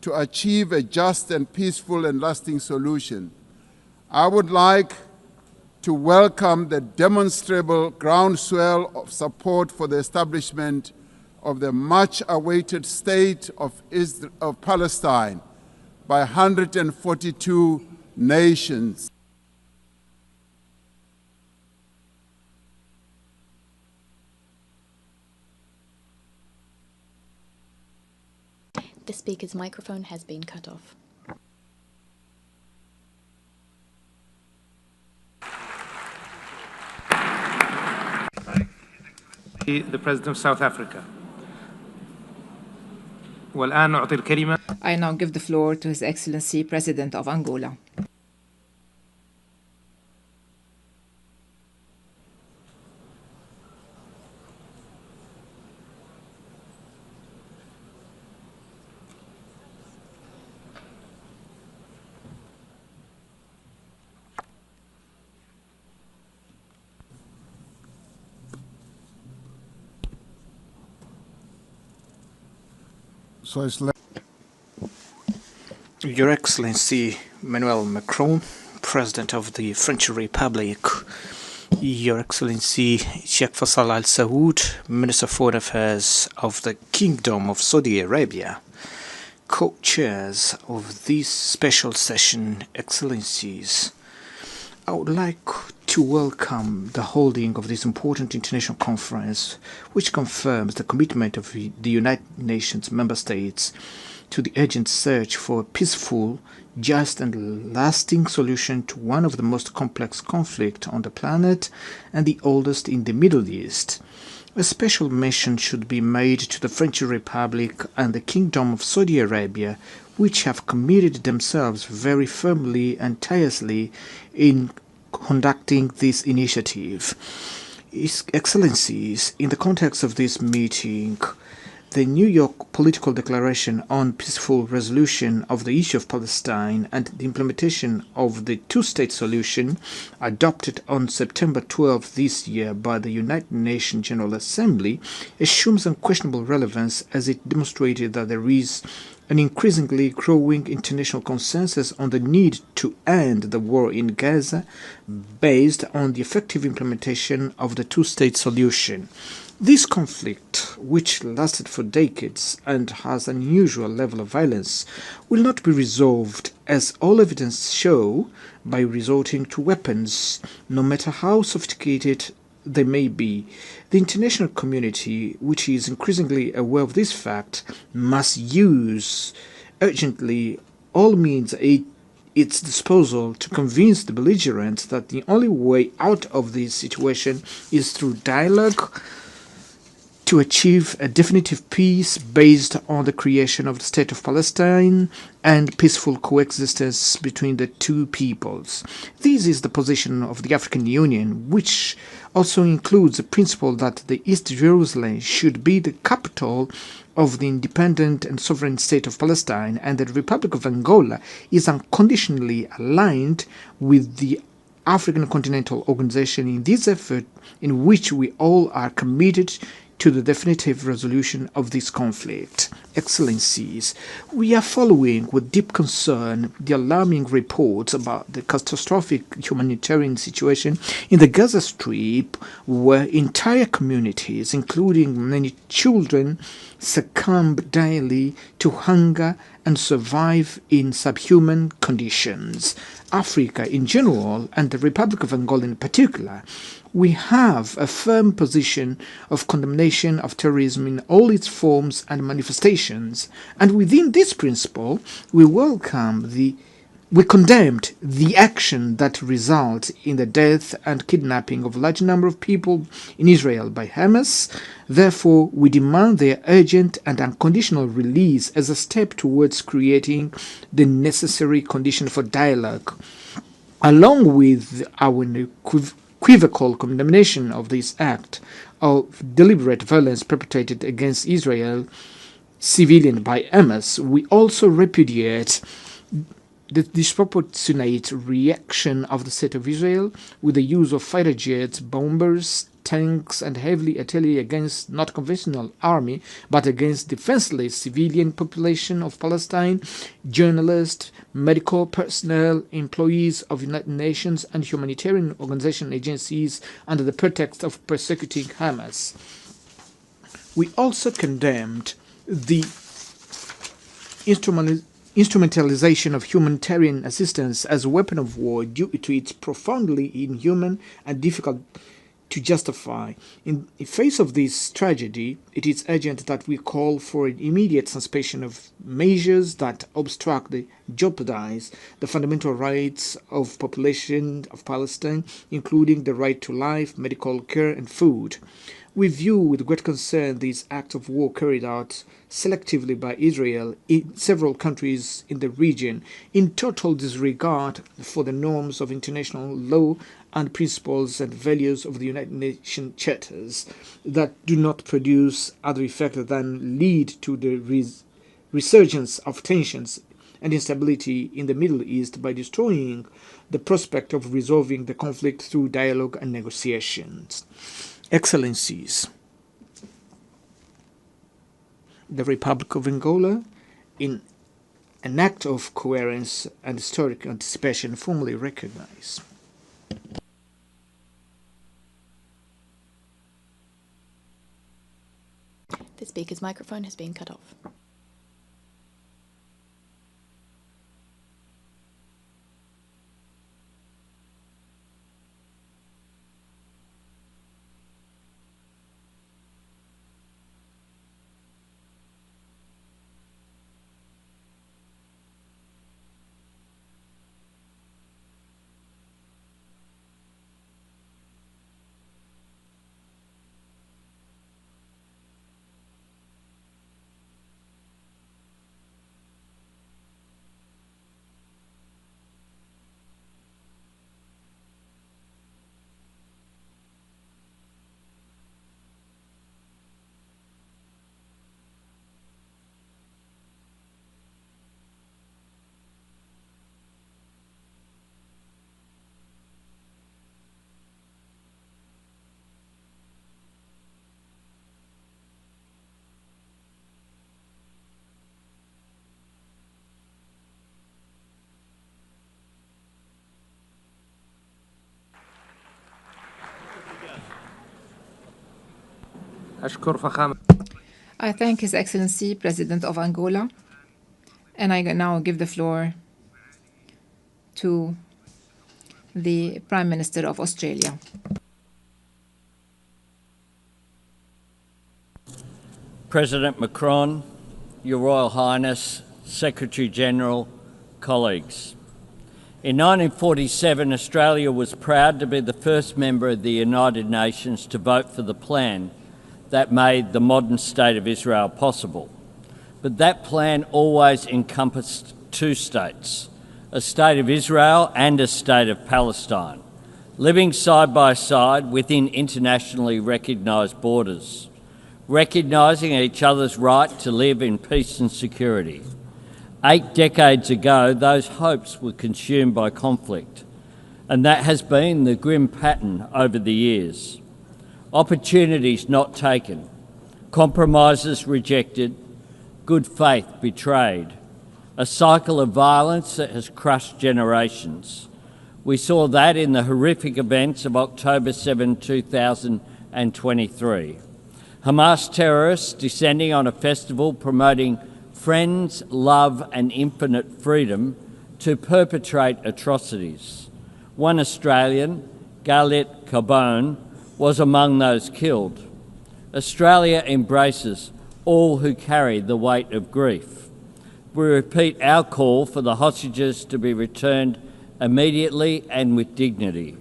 P: to achieve a just and peaceful and lasting solution. I would like to welcome the demonstrable groundswell of support for the establishment of the much-awaited state of Palestine by 142 nations.
C: The speaker's microphone has been cut off.
N: The President of South Africa. والآن أعطي الكلمة.
Q: I now give the floor to His Excellency President of Angola.
R: Your Excellency Emmanuel Macron, President of the French Republic, Your Excellency Sheikh Faisal Al Saud, Minister of Foreign Affairs of the Kingdom of Saudi Arabia, co-chairs of this special session, Excellencies, I would like to welcome the holding of this important international conference, which confirms the commitment of the United Nations member states to the urgent search for a peaceful, just and lasting solution to one of the most complex conflicts on the planet and the oldest in the Middle East. A special mention should be made to the French Republic and the Kingdom of Saudi Arabia, which have committed themselves very firmly and tirelessly in conducting this initiative. Excellencies, in the context of this meeting, the New York Political Declaration on Peaceful Resolution of the Issue of Palestine and the implementation of the two-state solution, adopted on September 12 this year by the United Nations General Assembly, assumes unquestionable relevance as it demonstrated that there is an increasingly growing international consensus on the need to end the war in Gaza based on the effective implementation of the two-state solution. This conflict, which lasted for decades and has an unusual level of violence, will not be resolved, as all evidence show, by resorting to weapons, no matter how sophisticated they may be. The international community, which is increasingly aware of this fact, must use urgently all means at its disposal to convince the belligerents that the only way out of this situation is through dialogue, to achieve a definitive peace based on the creation of the State of Palestine and peaceful coexistence between the two peoples. This is the position of the African Union, which also includes the principle that the East Jerusalem should be the capital of the independent and sovereign state of Palestine, and the Republic of Angola is unconditionally aligned with the African Continental Organization in this effort, in which we all are committed to the definitive resolution of this conflict. Excellencies, we are following with deep concern the alarming reports about the catastrophic humanitarian situation in the Gaza Strip, where entire communities, including many children, succumb daily to hunger and survive in subhuman conditions. Africa in general, and the Republic of Angola in particular, we have a firm position of condemnation of terrorism in all its forms and manifestations, and within this principle, we condemned the action that results in the death and kidnapping of a large number of people in Israel by Hamas. Therefore, we demand their urgent and unconditional release as a step towards creating the necessary condition for dialogue. Along with our unequivocal condemnation of this act of deliberate violence perpetrated against Israel civilian by Hamas, we also repudiate the disproportionate reaction of the State of Israel with the use of fighter jets, bombers, tanks, and heavily artillery against not conventional army, but against defenseless civilian population of Palestine, journalists, medical personnel, employees of United Nations and humanitarian organization agencies under the pretext of persecuting Hamas. We also condemned the instrumentalization of humanitarian assistance as a weapon of war due to its profoundly inhuman and difficult to justify. In the face of this tragedy, it is urgent that we call for an immediate suspension of measures that obstruct and jeopardize the fundamental rights of population of Palestine, including the right to life, medical care, and food. We view with great concern these acts of war carried out selectively by Israel in several countries in the region, in total disregard for the norms of international law and principles and values of the United Nations charters that do not produce other effect than lead to the resurgence of tensions and instability in the Middle East by destroying the prospect of resolving the conflict through dialogue and negotiations. Excellencies, the Republic of Angola, in an act of coherence and historic anticipation, formally recognize.
C: The speaker's microphone has been cut off.
Q: I thank His Excellency, President of Angola, and I now give the floor to the Prime Minister of Australia.
S: President Macron, Your Royal Highness, Secretary-General, colleagues. In 1947, Australia was proud to be the first member of the United Nations to vote for the plan that made the modern state of Israel possible. But that plan always encompassed two states, a state of Israel and a state of Palestine, living side by side within internationally recognised borders, recognising each other's right to live in peace and security. 8 decades ago, those hopes were consumed by conflict, and that has been the grim pattern over the years. Opportunities not taken, compromises rejected, good faith betrayed, a cycle of violence that has crushed generations. We saw that in the horrific events of October 7, 2023. Hamas terrorists descending on a festival promoting friends, love and infinite freedom to perpetrate atrocities. One Australian, Galit Carbone, was among those killed. Australia embraces all who carry the weight of grief. We repeat our call for the hostages to be returned immediately and with dignity.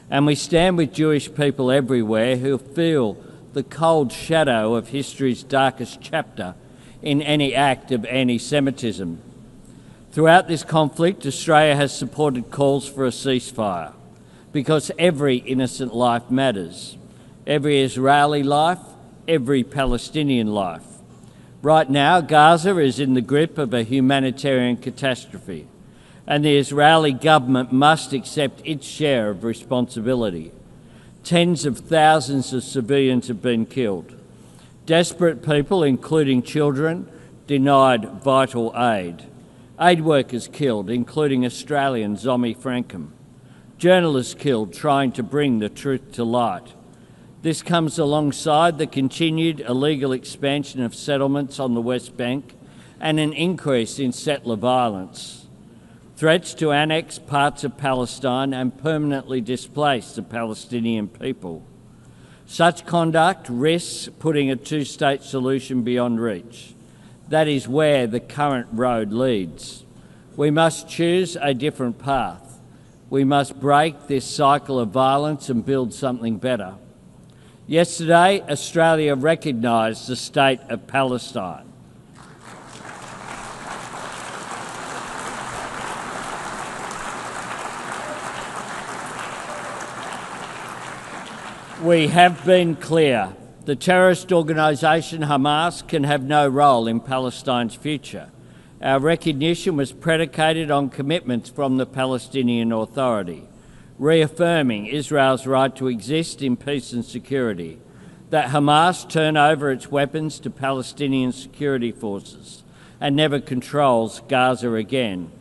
S: And we stand with Jewish people everywhere who feel the cold shadow of history's darkest chapter in any act of anti-Semitism. Throughout this conflict, Australia has supported calls for a ceasefire, because every innocent life matters. Every Israeli life, every Palestinian life. Right now, Gaza is in the grip of a humanitarian catastrophe, and the Israeli government must accept its share of responsibility. Tens of thousands of civilians have been killed. Desperate people, including children, denied vital aid. Aid workers killed, including Australian Zomi Frankham. Journalists killed trying to bring the truth to light. This comes alongside the continued illegal expansion of settlements on the West Bank and an increase in settler violence. Threats to annex parts of Palestine and permanently displace the Palestinian people. Such conduct risks putting a two-state solution beyond reach. That is where the current road leads. We must choose a different path. We must break this cycle of violence and build something better. Yesterday, Australia recognised the state of Palestine. We have been clear. The terrorist organisation Hamas can have no role in Palestine's future. Our recognition was predicated on commitments from the Palestinian Authority, reaffirming Israel's right to exist in peace and security, that Hamas turn over its weapons to Palestinian security forces and never controls Gaza again,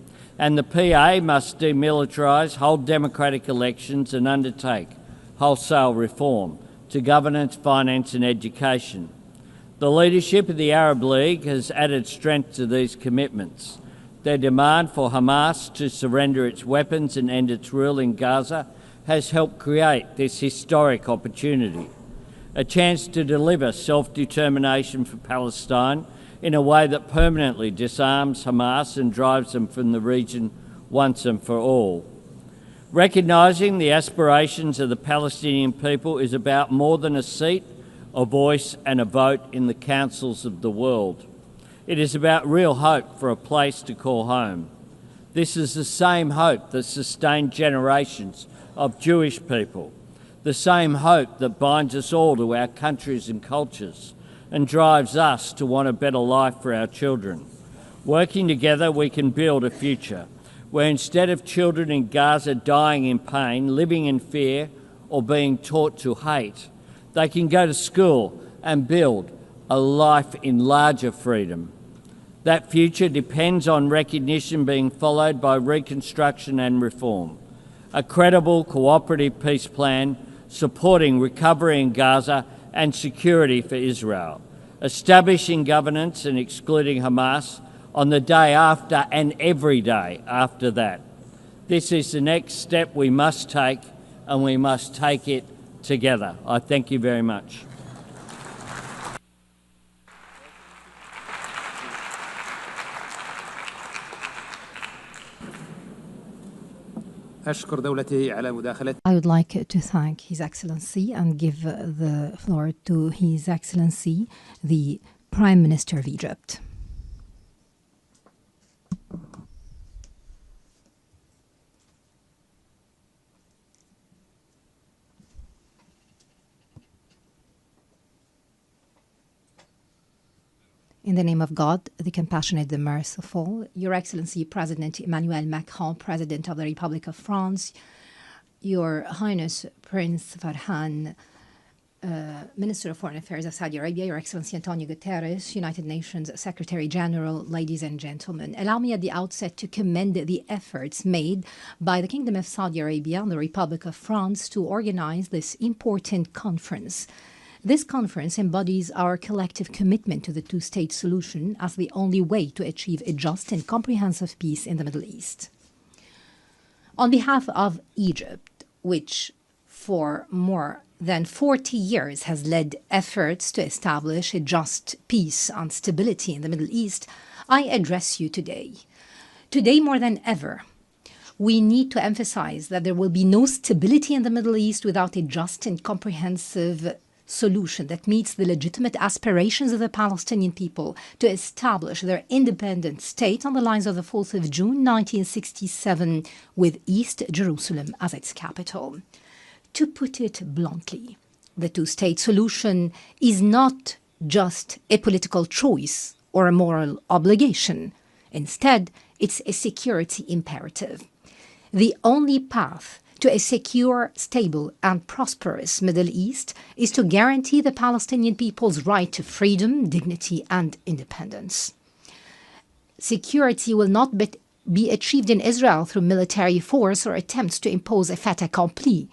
S: and the PA must demilitarise, hold democratic elections and undertake wholesale reform to governance, finance and education. The leadership of the Arab League has added strength to these commitments. Their demand for Hamas to surrender its weapons and end its rule in Gaza has helped create this historic opportunity, a chance to deliver self-determination for Palestine in a way that permanently disarms Hamas and drives them from the region once and for all. Recognising the aspirations of the Palestinian people is about more than a seat, a voice and a vote in the councils of the world. It is about real hope for a place to call home. This is the same hope that sustained generations of Jewish people, the same hope that binds us all to our countries and cultures and drives us to want a better life for our children. Working together, we can build a future where instead of children in Gaza dying in pain, living in fear or being taught to hate, they can go to school and build a life in larger freedom. That future depends on recognition being followed by reconstruction and reform. A credible, cooperative peace plan supporting recovery in Gaza and security for Israel. Establishing governance and excluding Hamas on the day after and every day after that. This is the next step we must take, and we must take it together. I thank you very much.
H: I would like to thank His Excellency and give the floor to His Excellency, the Prime Minister of Egypt. In the name of God, the compassionate, the merciful, Your Excellency President Emmanuel Macron, President of the Republic of France, Your Highness Prince Farhan, Minister of Foreign Affairs of Saudi Arabia, Your Excellency Antonio Guterres, United Nations Secretary General, ladies and gentlemen. Allow me at the outset to commend the efforts made by the Kingdom of Saudi Arabia and the Republic of France to organize this important conference. This conference embodies our collective commitment to the two-state solution as the only way to achieve a just and comprehensive peace in the Middle East. On behalf of Egypt, which for more than 40 years has led efforts to establish a just peace and stability in the Middle East, I address you today. Today more than ever, we need to emphasize that there will be no stability in the Middle East without a just and comprehensive solution that meets the legitimate aspirations of the Palestinian people to establish their independent state on the lines of the 4th of June 1967 with East Jerusalem as its capital. To put it bluntly, the two-state solution is not just a political choice or a moral obligation. Instead, it's a security imperative. The only path to a secure, stable, and prosperous Middle East is to guarantee the Palestinian people's right to freedom, dignity, and independence. Security will not be achieved in Israel through military force or attempts to impose a fait accompli.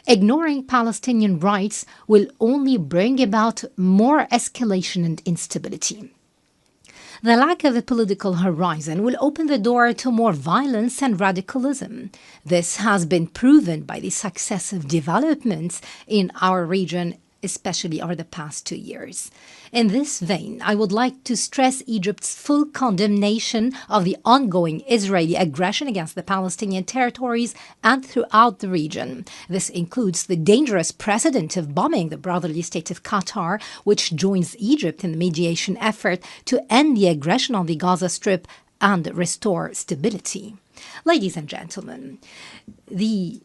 H: Ignoring Palestinian rights will only bring about more escalation and instability. The lack of a political horizon will open the door to more violence and radicalism. This has been proven by the successive developments in our region especially over the past 2 years. In this vein, I would like to stress Egypt's full condemnation of the ongoing Israeli aggression against the Palestinian territories and throughout the region. This includes the dangerous precedent of bombing the brotherly state of Qatar, which joins Egypt in the mediation effort to end the aggression on the Gaza Strip and restore stability. Ladies and gentlemen, the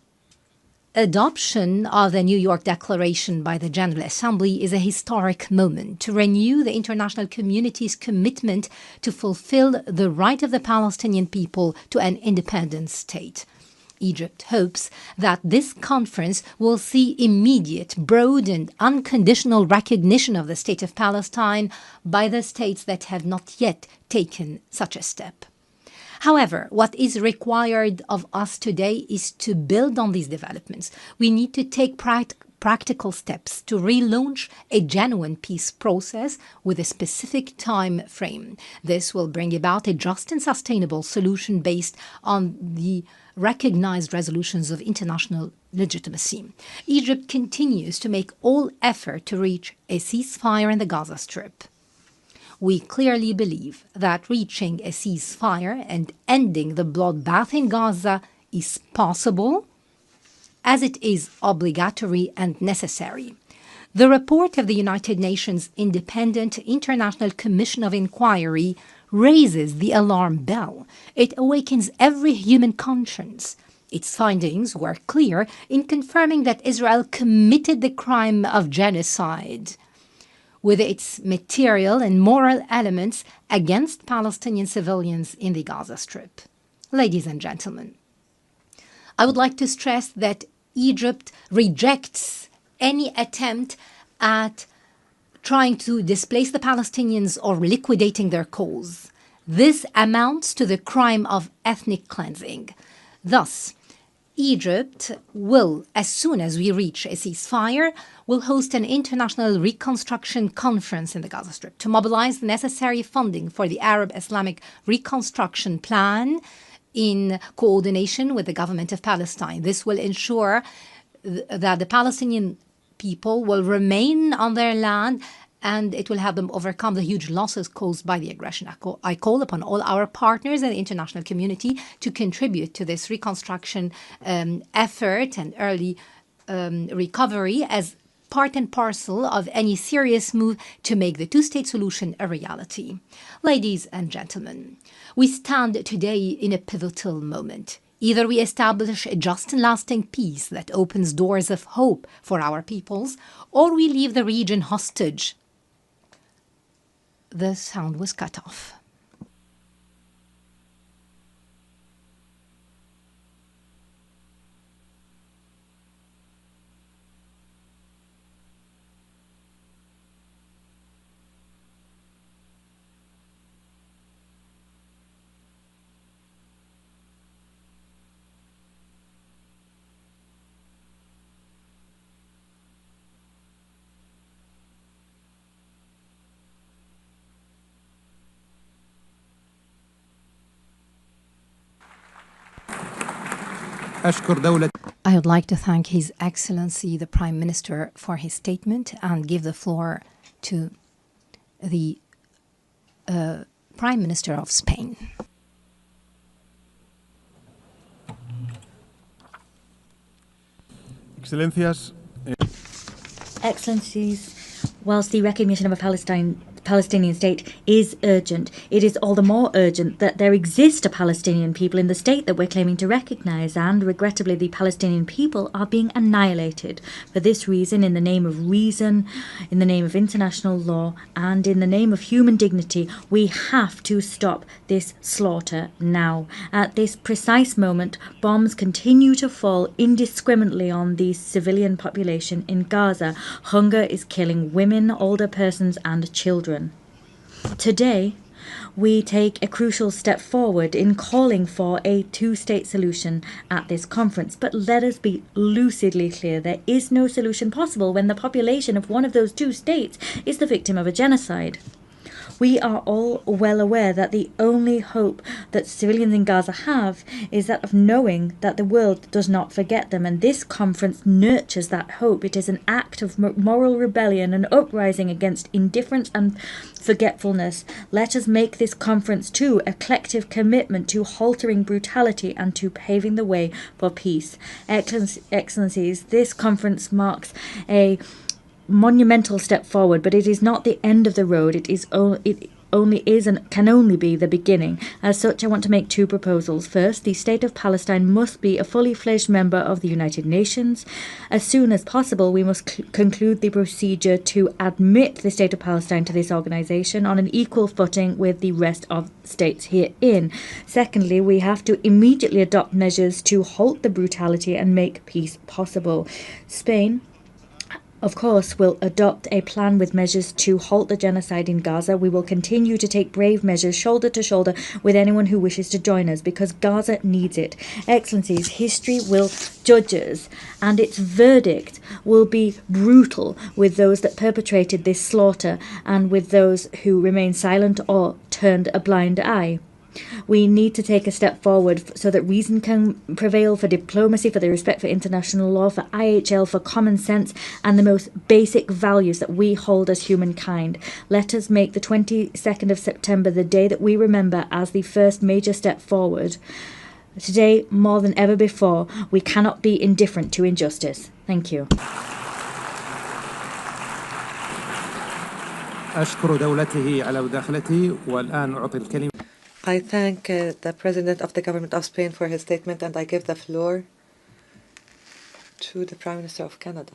H: adoption of the New York Declaration by the General Assembly is a historic moment to renew the international community's commitment to fulfill the right of the Palestinian people to an independent state. Egypt hopes that this conference will see immediate, broad and unconditional recognition of the State of Palestine by the states that have not yet taken such a step. However, what is required of us today is to build on these developments. We need to take practical steps to relaunch a genuine peace process with a specific time frame. This will bring about a just and sustainable solution based on the recognized resolutions of international legitimacy. Egypt continues to make all effort to reach a ceasefire in the Gaza Strip. We clearly believe that reaching a ceasefire and ending the bloodbath in Gaza is possible, as it is obligatory and necessary. The report of the United Nations Independent International Commission of Inquiry raises the alarm bell. It awakens every human conscience. Its findings were clear in confirming that Israel committed the crime of genocide, with its material and moral elements against Palestinian civilians in the Gaza Strip. Ladies and gentlemen, I would like to stress that Egypt rejects any attempt at trying to displace the Palestinians or liquidating their cause. This amounts to the crime of ethnic cleansing. Thus, Egypt will, as soon as we reach a ceasefire, will host an international reconstruction conference in the Gaza Strip to mobilize the necessary funding for the Arab Islamic Reconstruction Plan in coordination with the government of Palestine. This will ensure that the Palestinian people will remain on their land, and it will help them overcome the huge losses caused by the aggression. I call upon all our partners in the international community to contribute to this reconstruction effort and early recovery as part and parcel of any serious move to make the two-state solution a reality. Ladies and gentlemen, we stand today in a pivotal moment. Either we establish a just and lasting peace that opens doors of hope for our peoples, or we leave the region hostage. The sound was cut off. I would like to thank His Excellency the Prime Minister for his statement and give the floor to the Prime Minister of Spain.
B: Excellencies, whilst the recognition of a Palestinian state is urgent, it is all the more urgent that there exist a Palestinian people in the state that we're claiming to recognize, and regrettably the Palestinian people are being annihilated. For this reason, in the name of reason, in the name of international law, and in the name of human dignity, we have to stop this slaughter now. At this precise moment, bombs continue to fall indiscriminately on the civilian population in Gaza. Hunger is killing women, older persons, and children. Today, we take a crucial step forward in calling for a two-state solution at this conference. But let us be lucidly clear, there is no solution possible when the population of one of those two states is the victim of a genocide. We are all well aware that the only hope that civilians in Gaza have is that of knowing that the world does not forget them, and this conference nurtures that hope. It is an act of moral rebellion, an uprising against indifference and forgetfulness. Let us make this conference too a collective commitment to halting brutality and to paving the way for peace. Excellencies, this conference marks a monumental step forward, but it is not the end of the road. It only is and can only be the beginning. As such, I want to make two proposals. First, the State of Palestine must be a fully fledged member of the United Nations. As soon as possible, we must conclude the procedure to admit the State of Palestine to this organisation on an equal footing with the rest of states herein. Secondly, we have to immediately adopt measures to halt the brutality and make peace possible. Spain, of course, will adopt a plan with measures to halt the genocide in Gaza. We will continue to take brave measures shoulder to shoulder with anyone who wishes to join us, because Gaza needs it. Excellencies, history will judge us, and its verdict will be brutal with those that perpetrated this slaughter and with those who remain silent or turned a blind eye. We need to take a step forward so that reason can prevail, for diplomacy, for the respect for international law, for IHL, for common sense, and the most basic values that we hold as humankind. Let us make the 22nd of September the day that we remember as the first major step forward. Today, more than ever before, we cannot be indifferent to injustice. Thank you.
N: أشكر دولته على مداخلته والآن أعطي الكلمة.
D: I thank the President of the Government of Spain for his statement, and I give the floor to the Prime Minister of Canada.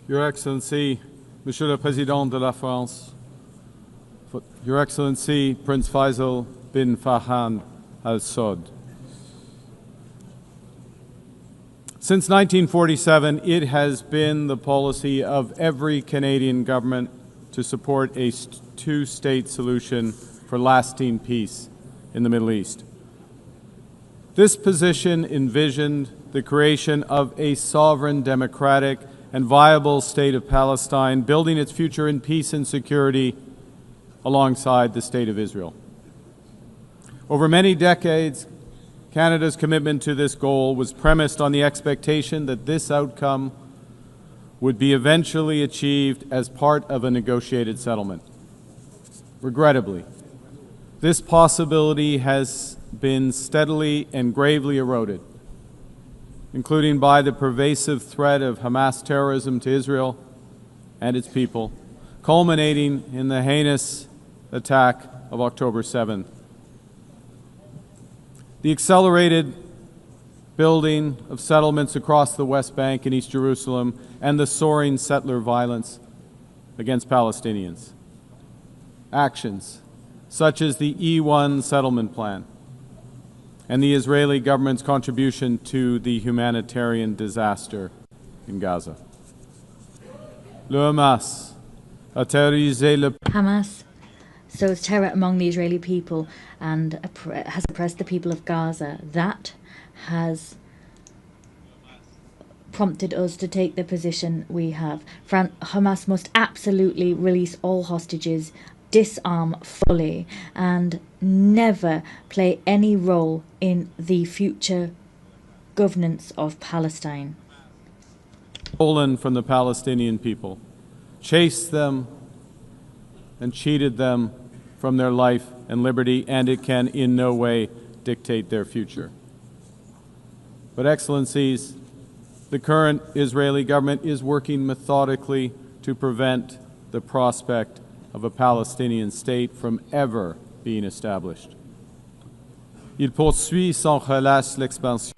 T: Your Excellency, Monsieur le Président de la France, Your Excellency Prince Faisal bin Farhan Al Saud. Since 1947, it has been the policy of every Canadian government to support a two-state solution for lasting peace in the Middle East. This position envisioned the creation of a sovereign, democratic, and viable state of Palestine, building its future in peace and security alongside the State of Israel. Over many decades, Canada's commitment to this goal was premised on the expectation that this outcome would be eventually achieved as part of a negotiated settlement. Regrettably, this possibility has been steadily and gravely eroded, including by the pervasive threat of Hamas terrorism to Israel and its people, culminating in the heinous attack of October 7th. The accelerated building of settlements across the West Bank and East Jerusalem, and the soaring settler violence against Palestinians. Actions such as the E1 settlement plan and the Israeli government's contribution to the humanitarian disaster in Gaza. Hamas
B: sows terror among the Israeli people and has oppressed the people of Gaza. That has prompted us to take the position we have. Hamas must absolutely release all hostages, disarm fully, and never play any role in the future governance of Palestine.
T: Stolen from the Palestinian people, chased them and cheated them from their life and liberty, and it can in no way dictate their future. But Excellencies, the current Israeli government is working methodically to prevent the prospect of a Palestinian state from ever being established. Il poursuit sans relâche l'expansion.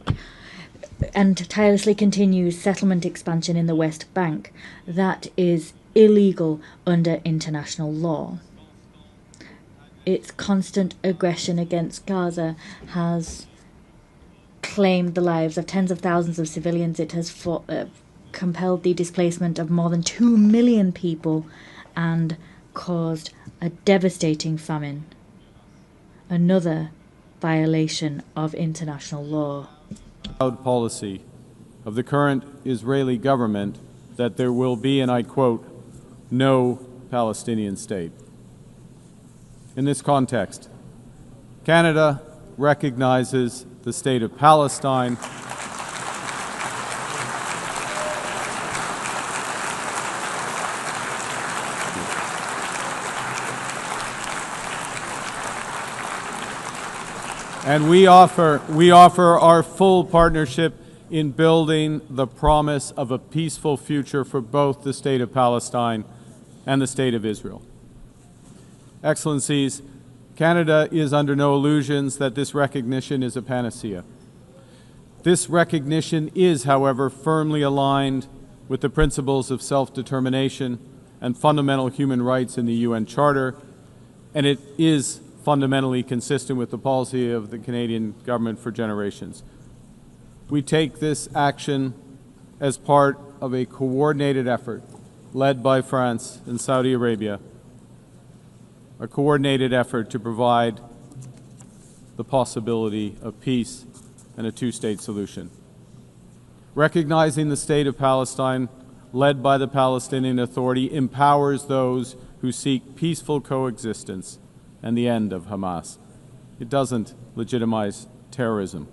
B: And tirelessly continues settlement expansion in the West Bank. That is illegal under international law. Its constant aggression against Gaza has claimed the lives of tens of thousands of civilians. It has compelled the displacement of more than 2 million people and caused a devastating famine. Another violation of international law.
T: Proud policy of the current Israeli government that there will be, and I quote, no Palestinian state. In this context, Canada recognizes the state of Palestine and we offer our full partnership in building the promise of a peaceful future for both the state of Palestine and the state of Israel. Excellencies, Canada is under no illusions that this recognition is a panacea. This recognition is, however, firmly aligned with the principles of self-determination and fundamental human rights in the UN Charter, and it is fundamentally consistent with the policy of the Canadian government for generations. We take this action as part of a coordinated effort led by France and Saudi Arabia, a coordinated effort to provide the possibility of peace and a two-state solution. Recognizing the state of Palestine, led by the Palestinian Authority, empowers those who seek peaceful coexistence and the end of Hamas. It doesn't legitimize terrorism.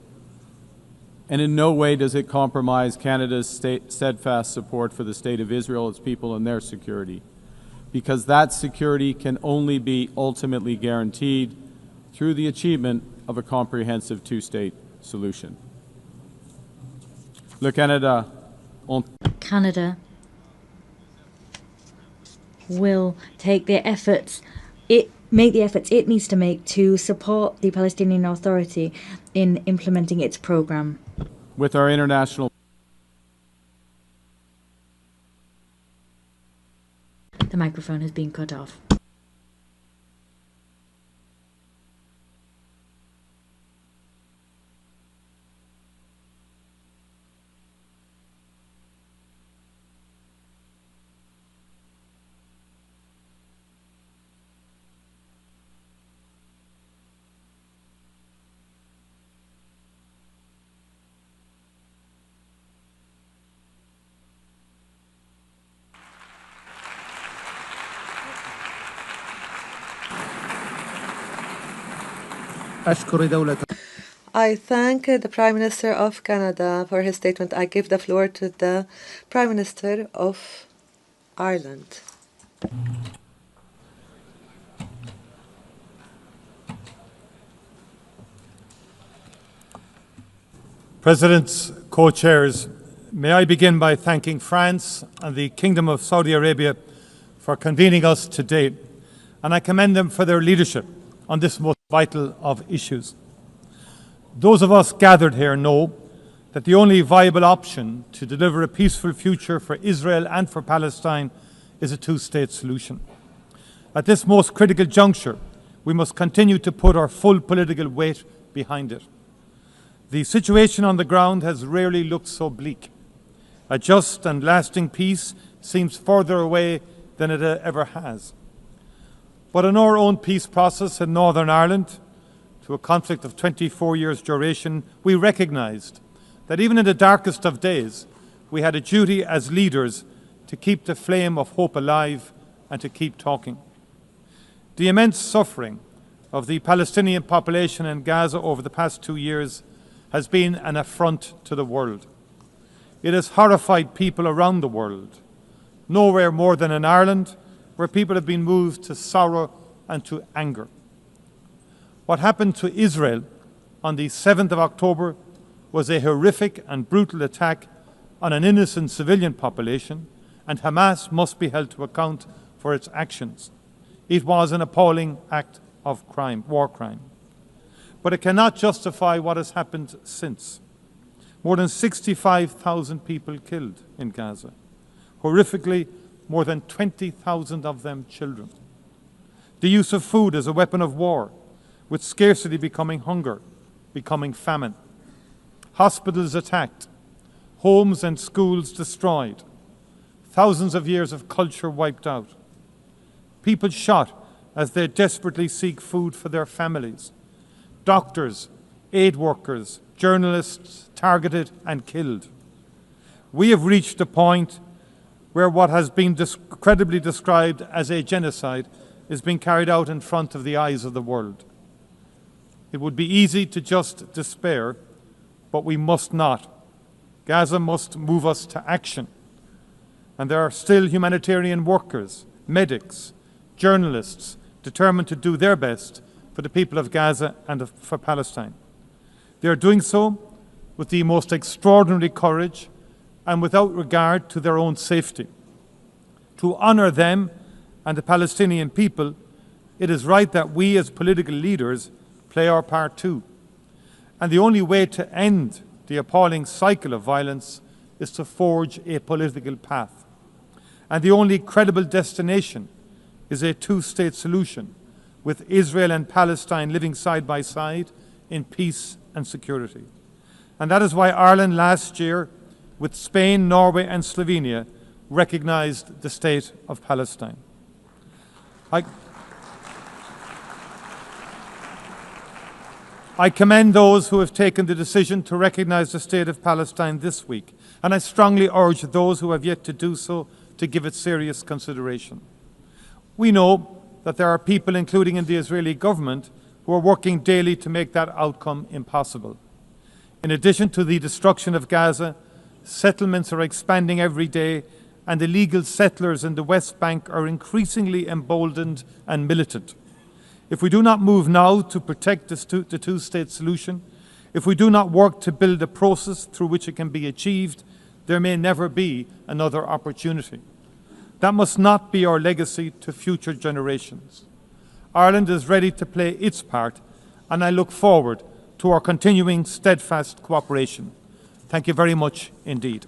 T: And in no way does it compromise Canada's steadfast support for the State of Israel, its people, and their security, because that security can only be ultimately guaranteed through the achievement of a comprehensive two-state solution. Canada
B: will take the efforts it needs to make to support the Palestinian Authority in implementing its program.
T: With our international...
B: The microphone has been cut off.
D: I thank the Prime Minister of Canada for his statement. I give the floor to the Prime Minister of Ireland.
U: Presidents, co-chairs, may I begin by thanking France and the Kingdom of Saudi Arabia for convening us today, and I commend them for their leadership on this most vital of issues. Those of us gathered here know that the only viable option to deliver a peaceful future for Israel and for Palestine is a two-state solution. At this most critical juncture, we must continue to put our full political weight behind it. The situation on the ground has rarely looked so bleak. A just and lasting peace seems further away than it ever has. But in our own peace process in Northern Ireland, to a conflict of 24 years' duration, we recognised that even in the darkest of days, we had a duty as leaders to keep the flame of hope alive and to keep talking. The immense suffering of the Palestinian population in Gaza over the past 2 years has been an affront to the world. It has horrified people around the world, nowhere more than in Ireland, where people have been moved to sorrow and to anger. What happened to Israel on the 7th of October was a horrific and brutal attack on an innocent civilian population, and Hamas must be held to account for its actions. It was an appalling act of crime, war crime. But it cannot justify what has happened since. More than 65,000 people killed in Gaza. Horrifically, more than 20,000 of them children. The use of food as a weapon of war, with scarcity becoming hunger, becoming famine. Hospitals attacked. homes and schools destroyed, thousands of years of culture wiped out, people shot as they desperately seek food for their families, doctors, aid workers, journalists targeted and killed. We have reached a point where what has been credibly described as a genocide is being carried out in front of the eyes of the world. It would be easy to just despair, but we must not. Gaza must move us to action. And there are still humanitarian workers, medics, journalists determined to do their best for the people of Gaza and for Palestine. They are doing so with the most extraordinary courage and without regard to their own safety. To honour them and the Palestinian people, it is right that we as political leaders play our part too. And the only way to end the appalling cycle of violence is to forge a political path. And the only credible destination is a two-state solution, with Israel and Palestine living side by side in peace and security. And that is why Ireland last year, with Spain, Norway and Slovenia, recognized the state of Palestine. I commend those who have taken the decision to recognize the state of Palestine this week, and I strongly urge those who have yet to do so to give it serious consideration. We know that there are people, including in the Israeli government, who are working daily to make that outcome impossible. In addition to the destruction of Gaza, settlements are expanding every day, and illegal settlers in the West Bank are increasingly emboldened and militant. If we do not move now to protect the two-state solution, if we do not work to build a process through which it can be achieved, there may never be another opportunity. That must not be our legacy to future generations. Ireland is ready to play its part, and I look forward to our continuing steadfast cooperation. Thank you very much indeed.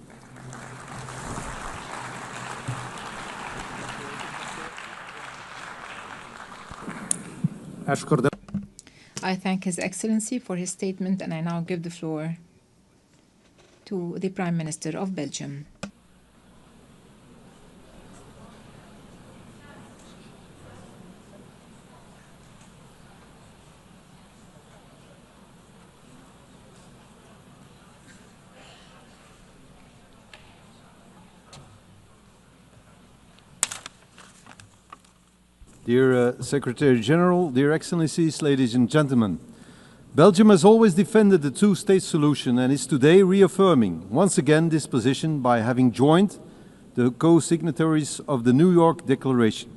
Q: I thank His Excellency for his statement, and I now give the floor to the Prime Minister of Belgium.
E: Dear Secretary General, dear Excellencies, ladies and gentlemen, Belgium has always defended the two-state solution and is today reaffirming once again this position by having joined the co-signatories of the New York Declaration.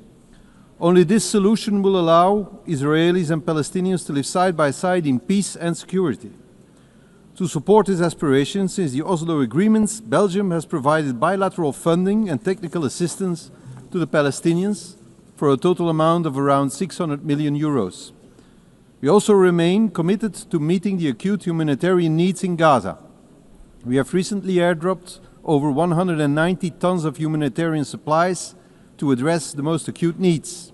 E: Only this solution will allow Israelis and Palestinians to live side by side in peace and security. To support this aspiration, since the Oslo agreements, Belgium has provided bilateral funding and technical assistance to the Palestinians for a total amount of around 600 million euros. We also remain committed to meeting the acute humanitarian needs in Gaza. We have recently airdropped over 190 tons of humanitarian supplies to address the most acute needs.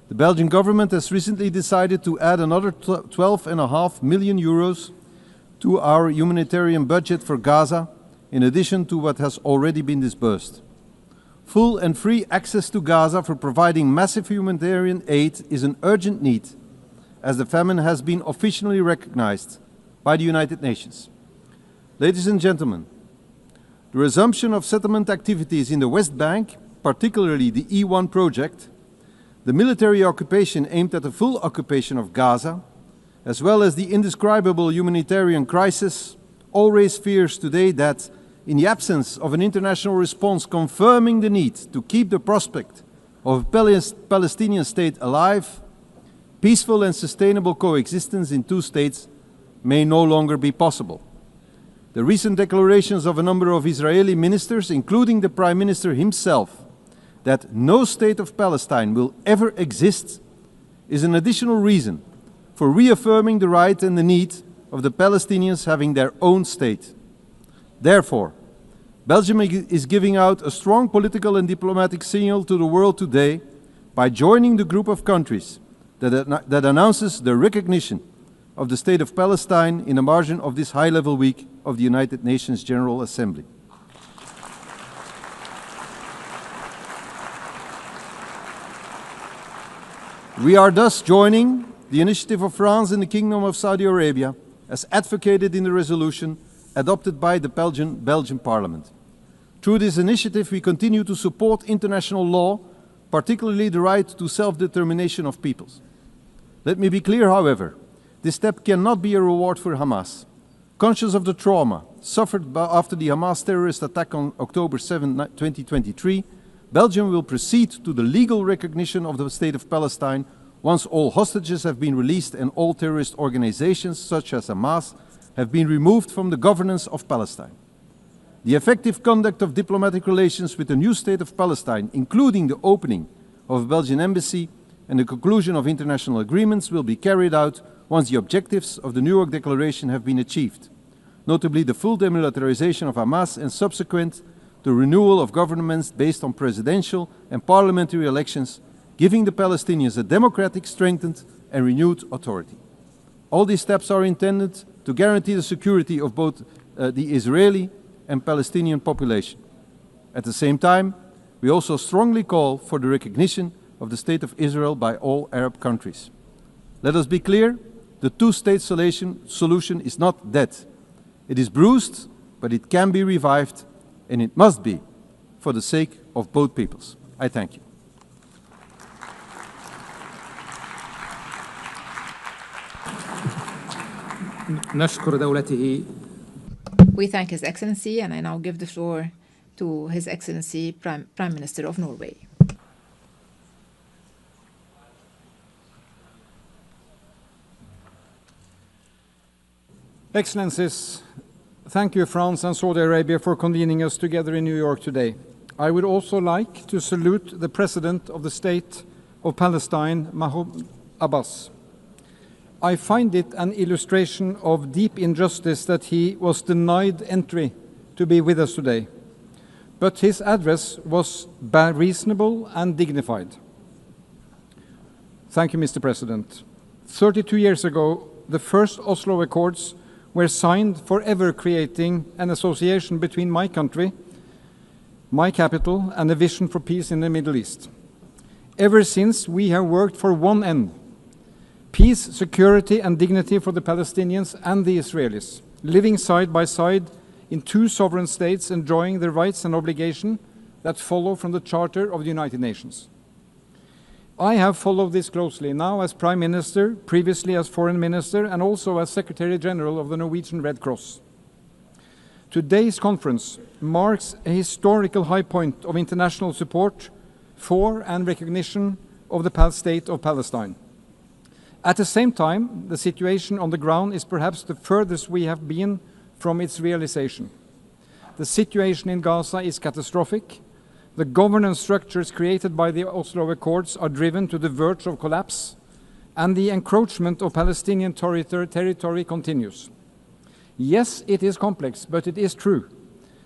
E: The Belgian government has recently decided to add another 12.5 million euros to our humanitarian budget for Gaza, in addition to what has already been disbursed. Full and free access to Gaza for providing massive humanitarian aid is an urgent need, as the famine has been officially recognized by the United Nations. Ladies and gentlemen, the resumption of settlement activities in the West Bank, particularly the E1 project, the military occupation aimed at the full occupation of Gaza, as well as the indescribable humanitarian crisis, all raise fears today that, in the absence of an international response confirming the need to keep the prospect of a Palestinian state alive, peaceful and sustainable coexistence in two states may no longer be possible. The recent declarations of a number of Israeli ministers, including the Prime Minister himself, that no state of Palestine will ever exist, is an additional reason for reaffirming the right and the need of the Palestinians having their own state. Therefore, Belgium is giving out a strong political and diplomatic signal to the world today by joining the group of countries that announces the recognition of the State of Palestine in the margin of this high-level week of the United Nations General Assembly. We are thus joining the initiative of France and the Kingdom of Saudi Arabia as advocated in the resolution adopted by the Belgian Parliament. Through this initiative, we continue to support international law, particularly the right to self-determination of peoples. Let me be clear, however, this step cannot be a reward for Hamas. Conscious of the trauma suffered after the Hamas terrorist attack on October 7, 2023, Belgium will proceed to the legal recognition of the State of Palestine once all hostages have been released and all terrorist organizations, such as Hamas, have been removed from the governance of Palestine. The effective conduct of diplomatic relations with the new State of Palestine, including the opening of a Belgian embassy and the conclusion of international agreements, will be carried out once the objectives of the New York Declaration have been achieved, notably the full demilitarization of Hamas and subsequent the renewal of governments based on presidential and parliamentary elections, giving the Palestinians a democratic, strengthened and renewed authority. All these steps are intended to guarantee the security of both the Israeli and Palestinian population. At the same time, we also strongly call for the recognition of the State of Israel by all Arab countries. Let us be clear, the two-state solution is not dead. It is bruised, but it can be revived, and it must be for the sake of both peoples. I thank you.
N: نشكر دولته.
Q: We thank His Excellency, and I now give the floor to His Excellency Prime Minister of Norway.
T: Excellencies, thank you, France and Saudi Arabia, for convening us together in New York today. I would also like to salute the President of the State of Palestine, Mahmoud Abbas. I find it an illustration of deep injustice that he was denied entry to be with us today. But his address was reasonable and dignified. Thank you, Mr. President. 32 years ago, the first Oslo Accords were signed, forever creating an association between my country, my capital, and a vision for peace in the Middle East. Ever since, we have worked for one end: peace, security, and dignity for the Palestinians and the Israelis, living side by side in two sovereign states, enjoying the rights and obligations that follow from the Charter of the United Nations. I have followed this closely, now as Prime Minister, previously as Foreign Minister, and also as Secretary General of the Norwegian Red Cross. Today's conference marks a historical high point of international support for and recognition of the State of Palestine. At the same time, the situation on the ground is perhaps the furthest we have been from its realization. The situation in Gaza is catastrophic. The governance structures created by the Oslo Accords are driven to the verge of collapse, and the encroachment of Palestinian territory continues. Yes, it is complex, but it is true.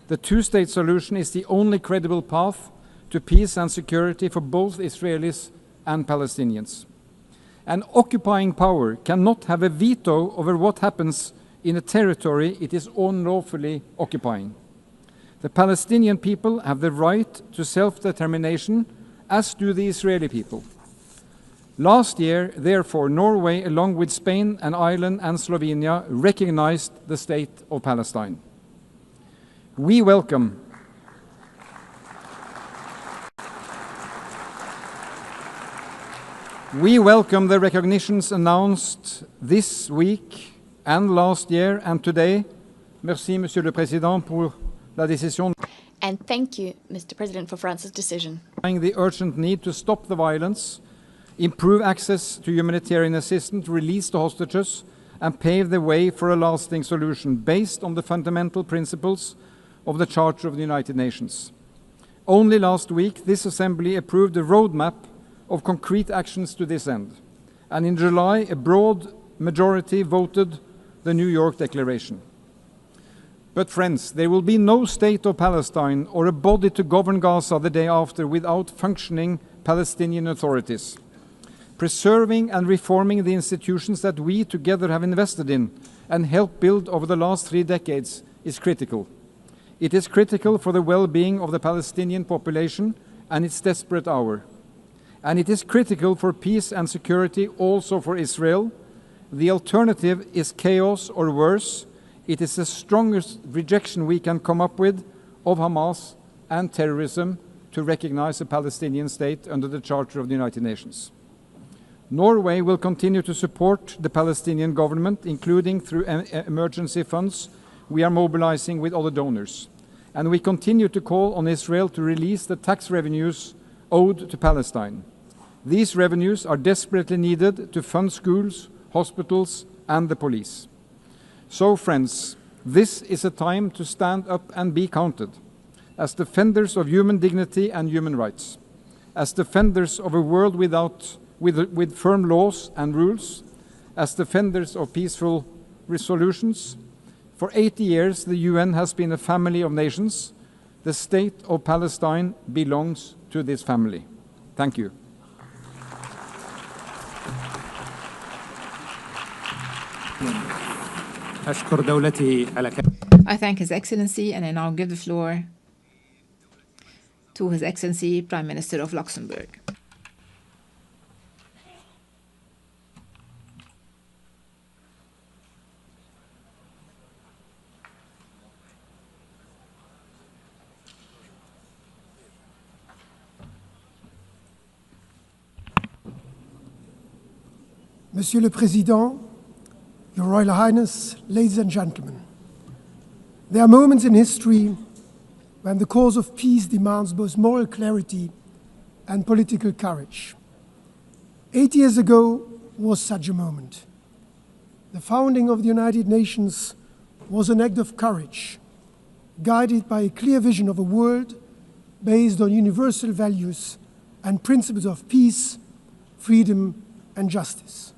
T: The two-state solution is the only credible path to peace and security for both Israelis and Palestinians. An occupying power cannot have a veto over what happens in a territory it is unlawfully occupying. The Palestinian people have the right to self-determination, as do the Israeli people. Last year, therefore, Norway, along with Spain and Ireland and Slovenia, recognized the State of Palestine. We welcome the recognitions announced this week and last year and today. Merci, Monsieur le Président, pour la décision.
C: And thank you, Mr. President, for France's decision.
T: The urgent need to stop the violence, improve access to humanitarian assistance, release the hostages, and pave the way for a lasting solution based on the fundamental principles of the Charter of the United Nations. Only last week, this Assembly approved a roadmap of concrete actions to this end. And in July, a broad majority voted the New York Declaration. But friends, there will be no State of Palestine or a body to govern Gaza the day after without functioning Palestinian authorities. Preserving and reforming the institutions that we together have invested in and helped build over the last 3 decades
O: is critical. It is critical for the well-being of the Palestinian population and its desperate hour. And it is critical for peace and security also for Israel. The alternative is chaos or worse. It is the strongest rejection we can come up with of Hamas and terrorism to recognize a Palestinian state under the Charter of the United Nations. Norway will continue to support the Palestinian government, including through emergency funds we are mobilizing with other donors. And we continue to call on Israel to release the tax revenues owed to Palestine. These revenues are desperately needed to fund schools, hospitals, and the police. So, friends, this is a time to stand up and be counted. As defenders of human dignity and human rights, as defenders of a world with firm laws and rules, as defenders of peaceful resolutions. For 80 years, the UN has been a family of nations. The state of Palestine belongs to this family. Thank you.
Q: I thank His Excellency, and I now give the floor to His Excellency Prime Minister of Luxembourg.
F: Monsieur le Président, Your Royal Highness, ladies and gentlemen, there are moments in history when the cause of peace demands both moral clarity and political courage. 8 years ago was such a moment. The founding of the United Nations was an act of courage, guided by a clear vision of a world based on universal values and principles of peace, freedom, and justice.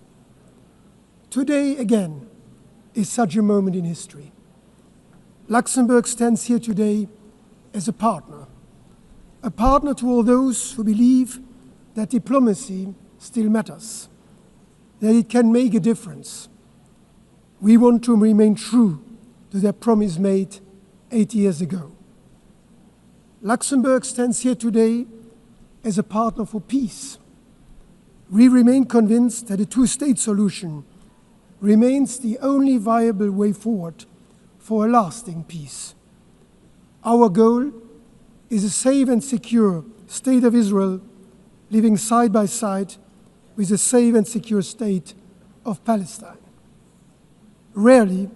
F: Today, again, is such a moment in history. Luxembourg stands here today as a partner to all those who believe that diplomacy still matters, that it can make a difference. We want to remain true to their promise made 8 years ago. Luxembourg stands here today as a partner for peace. We remain convinced that a two-state solution remains the only viable way forward for a lasting peace. Our goal is a safe and secure state of Israel living side by side with a safe and secure state of Palestine. Rarely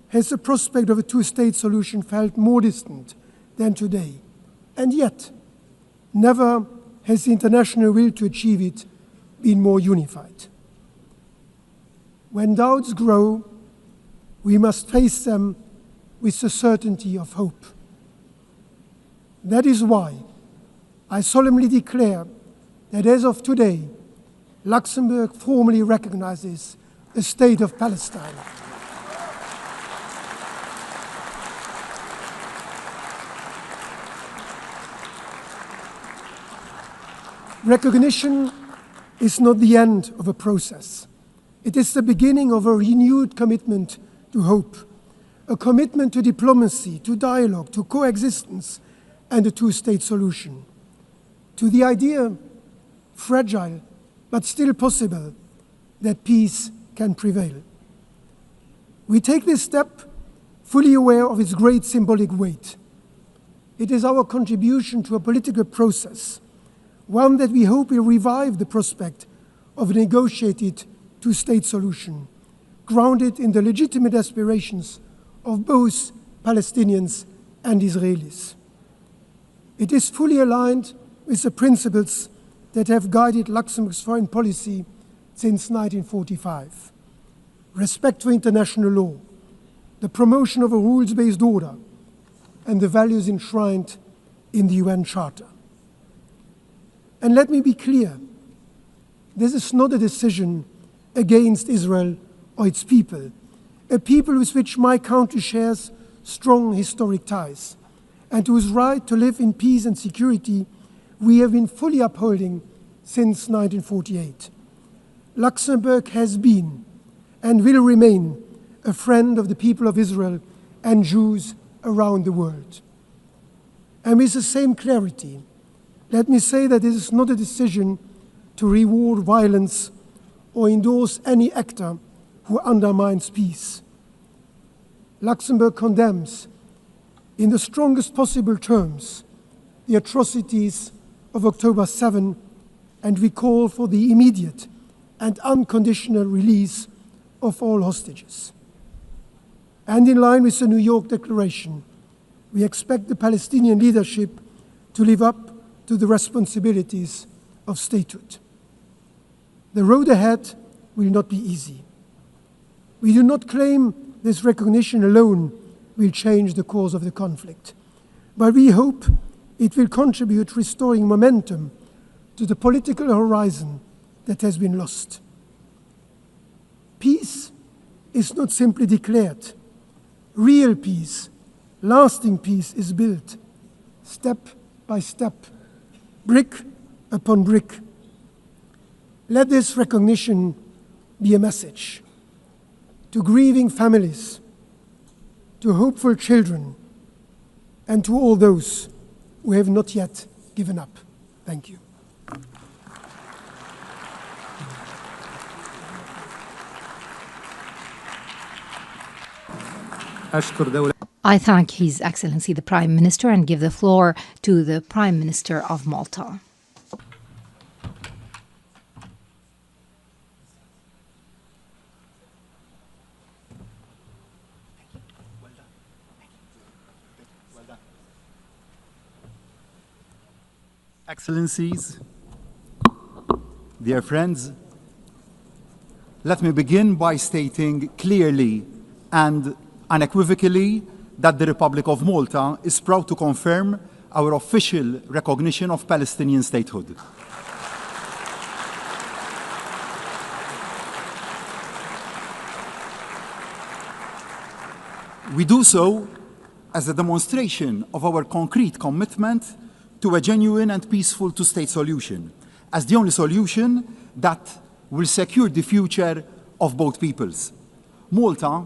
F: has the prospect of a two-state solution felt more distant than today, and yet never has the international will to achieve it been more unified. When doubts grow, we must face them with the certainty of hope. That is why I solemnly declare that as of today, Luxembourg formally recognizes the state of Palestine. Recognition is not the end of a process. It is the beginning of a renewed commitment to hope, a commitment to diplomacy, to dialogue, to coexistence, and a two-state solution, to the idea, fragile but still possible, that peace can prevail. We take this step fully aware of its great symbolic weight. It is our contribution to a political process, one that we hope will revive the prospect of a negotiated two-state solution, grounded in the legitimate aspirations of both Palestinians and Israelis. It is fully aligned with the principles that have guided Luxembourg's foreign policy since 1945. Respect for international law, the promotion of a rules-based order, and the values enshrined in the UN Charter. And let me be clear, this is not a decision against Israel or its people, a people with which my country shares strong historic ties, and whose right to live in peace and security we have been fully upholding since 1948. Luxembourg has been and will remain a friend of the people of Israel and Jews around the world. And with the same clarity, let me say that it is not a decision to reward violence or endorse any actor who undermines peace. Luxembourg condemns, in the strongest possible terms, the atrocities of October 7, and we call for the immediate and unconditional release of all hostages. And in line with the New York Declaration, we expect the Palestinian leadership to live up to the responsibilities of statehood. The road ahead will not be easy. We do not claim this recognition alone will change the course of the conflict, but we hope it will contribute to restoring momentum to the political horizon that has been lost. Peace is not simply declared. Real peace, lasting peace is built step by step, brick upon brick. Let this recognition be a message to grieving families, to hopeful children, and to all those who have not yet given up. Thank you.
H: I thank His Excellency the Prime Minister and give the floor to the Prime Minister of Malta.
G: Excellencies, dear friends, let me begin by stating clearly and unequivocally that the Republic of Malta is proud to confirm our official recognition of Palestinian statehood. We do so as a demonstration of our concrete commitment to a genuine and peaceful two-state solution, as the only solution that will secure the future of both peoples. Malta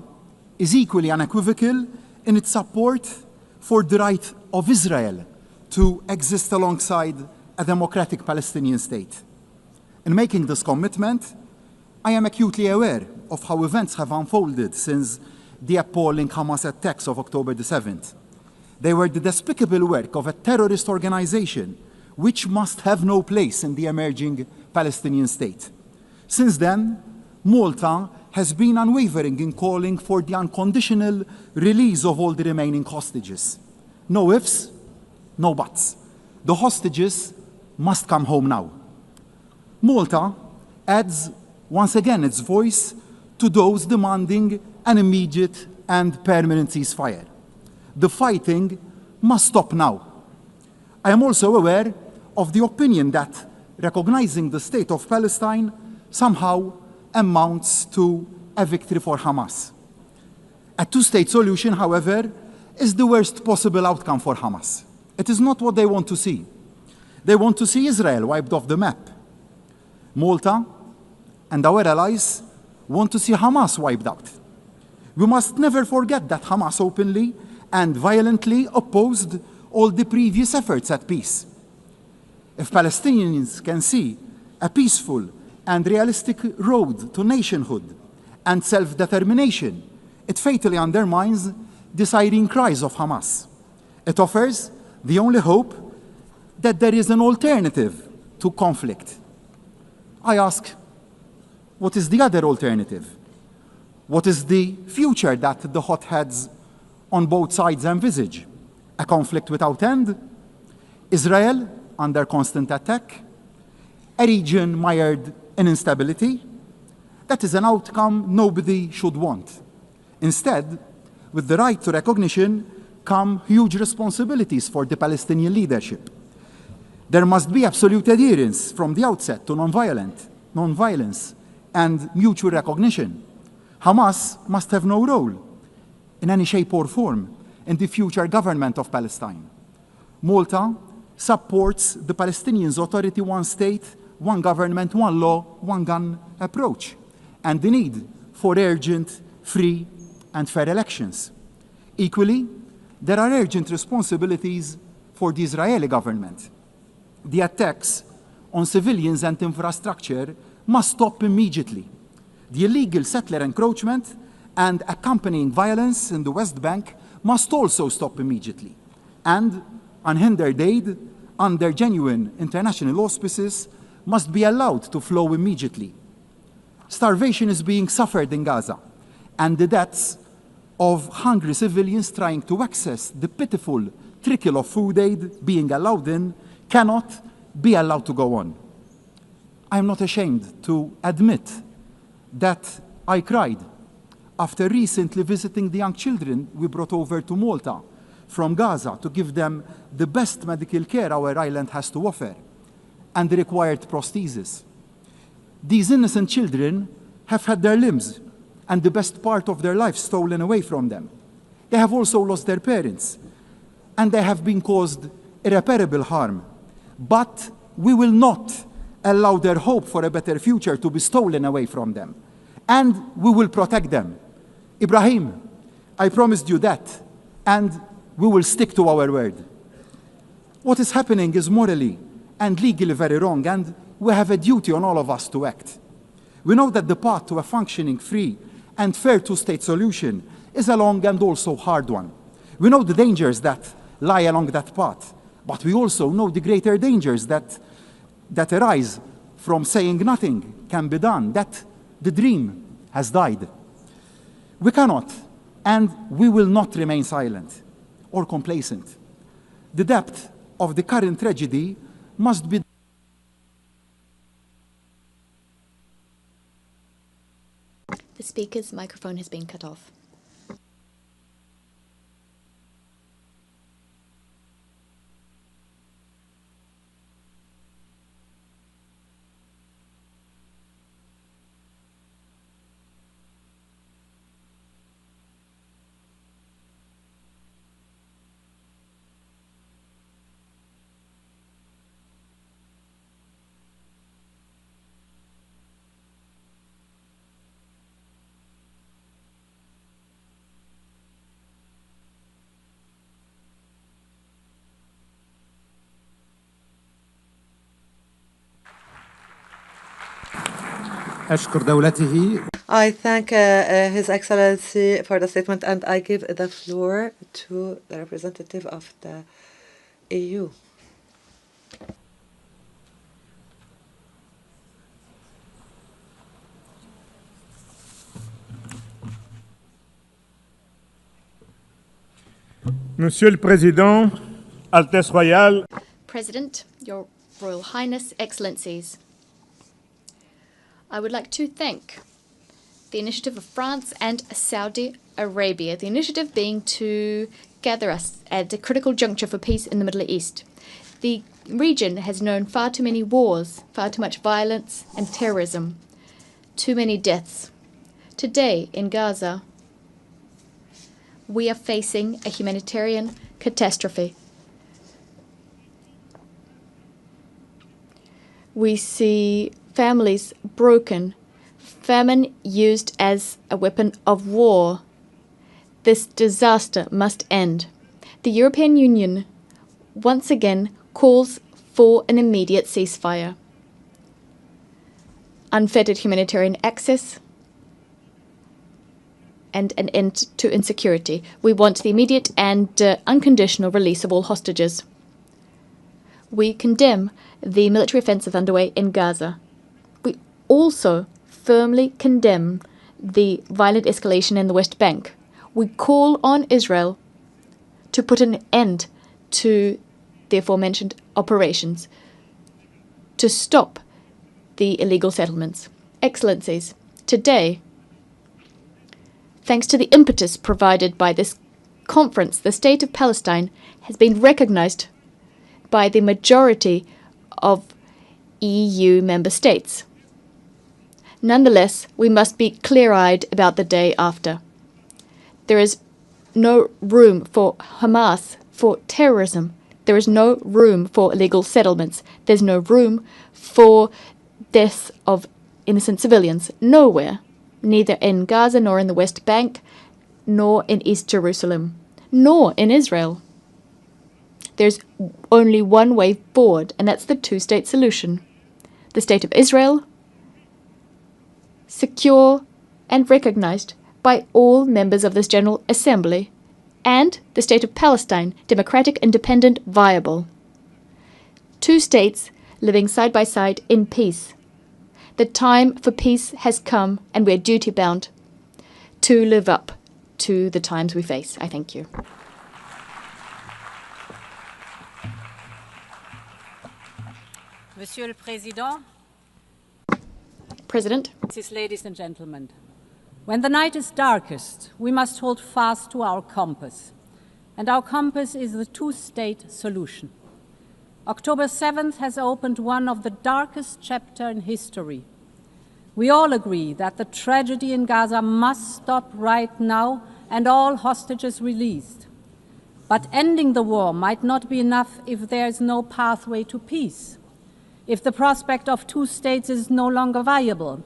G: is equally unequivocal in its support for the right of Israel to exist alongside a democratic Palestinian state. In making this commitment, I am acutely aware of how events have unfolded since the appalling Hamas attacks of October the 7th. They were the despicable work of a terrorist organization which must have no place in the emerging Palestinian state. Since then, Malta has been unwavering in calling for the unconditional release of all the remaining hostages. No ifs, no buts. The hostages must come home now. Malta adds once again its voice to those demanding an immediate and permanent ceasefire. The fighting must stop now. I am also aware of the opinion that recognizing the state of Palestine somehow amounts to a victory for Hamas. A two-state solution, however, is the worst possible outcome for Hamas. It is not what they want to see. They want to see Israel wiped off the map. Malta and our allies want to see Hamas wiped out. We must never forget that Hamas openly and violently opposed all the previous efforts at peace. If Palestinians can see a peaceful and realistic road to nationhood and self-determination, it fatally undermines the siren cries of Hamas. It offers the only hope that there is an alternative to conflict. I ask, what is the other alternative? What is the future that the hotheads on both sides envisage? A conflict without end? Israel under constant attack? A region mired in instability? That is an outcome nobody should want. Instead, with the right to recognition come huge responsibilities for the Palestinian leadership. There must be absolute adherence from the outset to non-violence, and mutual recognition. Hamas must have no role in any shape or form in the future government of Palestine. Malta supports the Palestinians' authority, one state, one government, one law, one gun approach, and the need for urgent, free, and fair elections. Equally, there are urgent responsibilities for the Israeli government. The attacks on civilians and infrastructure must stop immediately. The illegal settler encroachment and accompanying violence in the West Bank must also stop immediately. And unhindered aid under genuine international auspices must be allowed to flow immediately. Starvation is being suffered in Gaza, and the deaths of hungry civilians trying to access the pitiful trickle of food aid being allowed in cannot be allowed to go on. I am not ashamed to admit that I cried after recently visiting the young children we brought over to Malta from Gaza to give them the best medical care our island has to offer and the required prosthesis. These innocent children have had their limbs and the best part of their life stolen away from them. They have also lost their parents, and they have been caused irreparable harm. But we will not allow their hope for a better future to be stolen away from them. And we will protect them. Ibrahim, I promised you that, and we will stick to our word. What is happening is morally and legally very wrong, and we have a duty on all of us to act. We know that the path to a functioning, free, and fair two-state solution is a long and also hard one. We know the dangers that lie along that path, but we also know the greater dangers that arise from saying nothing can be done, that the dream has died. We cannot and we will not remain silent or complacent. The depth of the current tragedy must be
C: The speaker's microphone has been cut off.
N: أشكر دولته.
D: I thank His Excellency for the statement, and I give the floor to the representative of the EU.
I: Monsieur le Président, Altesse Royale,
C: President, Your Royal Highness, Excellencies, I would like to thank the initiative of France and Saudi Arabia, the initiative being to gather us at a critical juncture for peace in the Middle East. The region has known far too many wars, far too much violence and terrorism, too many deaths. Today in Gaza, we are facing a humanitarian catastrophe. We see families broken, famine used as a weapon of war. This disaster must end. The European Union once again calls for an immediate ceasefire, unfettered humanitarian access, and an end to insecurity. We want the immediate and unconditional release of all hostages. We condemn the military offensive underway in Gaza. We also firmly condemn the violent escalation in the West Bank. We call on Israel to put an end to the aforementioned operations, to stop the illegal settlements. Excellencies, today, thanks to the impetus provided by this conference, the State of Palestine has been recognized by the majority of EU member states. Nonetheless, we must be clear-eyed about the day after. There is no room for Hamas, for terrorism. There is no room for illegal settlements. There's no room for deaths of innocent civilians. Nowhere, neither in Gaza nor in the West Bank, nor in East Jerusalem. nor in Israel. There's only one way forward, and that's the two-state solution. The State of Israel, secure and recognized by all members of this General Assembly, and the State of Palestine, democratic, independent, viable. Two states living side by side in peace. The time for peace has come, and we're duty-bound to live up to the times we face. I thank you.
K: Monsieur le Président,
C: President,
K: ladies and gentlemen, when the night is darkest, we must hold fast to our compass. And our compass is the two-state solution. October 7th has opened one of the darkest chapters in history. We all agree that the tragedy in Gaza must stop right now and all hostages released. But ending the war might not be enough if there is no pathway to peace, if the prospect of two states is no longer viable.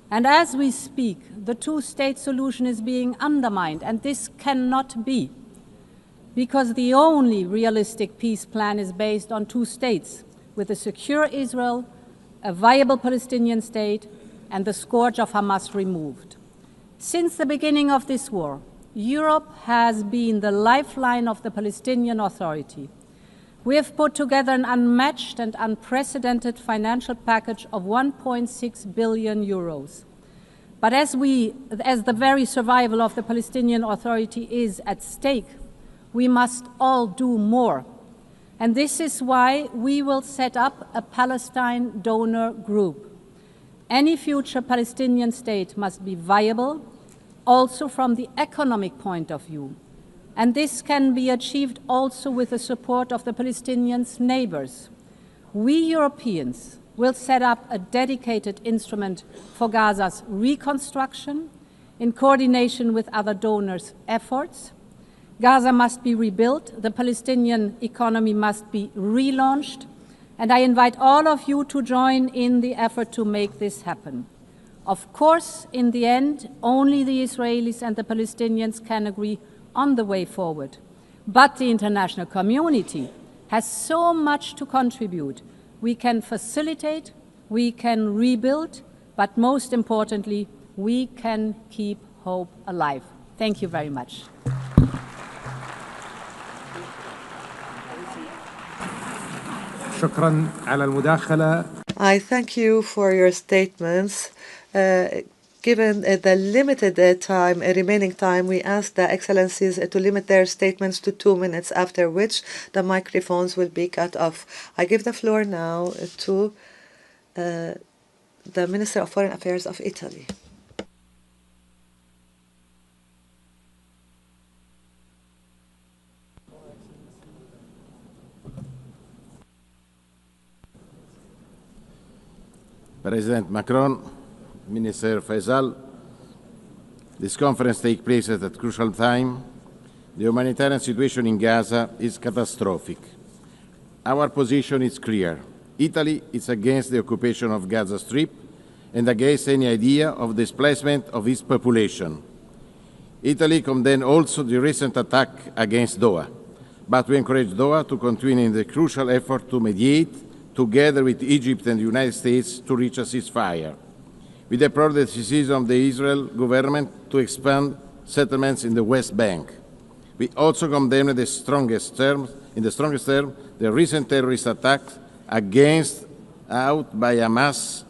K: And as we speak, the two-state solution is being undermined, and this cannot be, because the only realistic peace plan is based on two states, with a secure Israel, a viable Palestinian state, and the scourge of Hamas removed. Since the beginning of this war, Europe has been the lifeline of the Palestinian Authority. We have put together an unmatched and unprecedented financial package of 1.6 billion euros. But as the very survival of the Palestinian Authority is at stake, we must all do more. And this is why we will set up a Palestine donor group. Any future Palestinian state must be viable, also from the economic point of view. And this can be achieved also with the support of the Palestinians' neighbors. We Europeans will set up a dedicated instrument for Gaza's reconstruction in coordination with other donors' efforts. Gaza must be rebuilt, the Palestinian economy must be relaunched, and I invite all of you to join in the effort to make this happen. Of course, in the end, only the Israelis and the Palestinians can agree on the way forward. But the international community has so much to contribute. We can facilitate, we can rebuild, but most importantly, we can keep hope alive. Thank you very much.
N: شكرا على المداخلة.
D: I thank you for your statements. Given the limited remaining time, we ask the Excellencies to limit their statements to 2 minutes, after which the microphones will be cut off. I give the floor now to the Minister of Foreign Affairs of Italy.
V: President Macron, Minister Faisal, this conference takes place at a crucial time. The humanitarian situation in Gaza is catastrophic. Our position is clear. Italy is against the occupation of Gaza Strip and against any idea of displacement of its population. Italy condemns also the recent attack against Doha, but we encourage Doha to continue in the crucial effort to mediate together with Egypt and the United States to reach a ceasefire. We deplore the decision of the Israel government to expand settlements in the West Bank. We also condemn in the strongest terms, the recent terrorist attacks carried by Hamas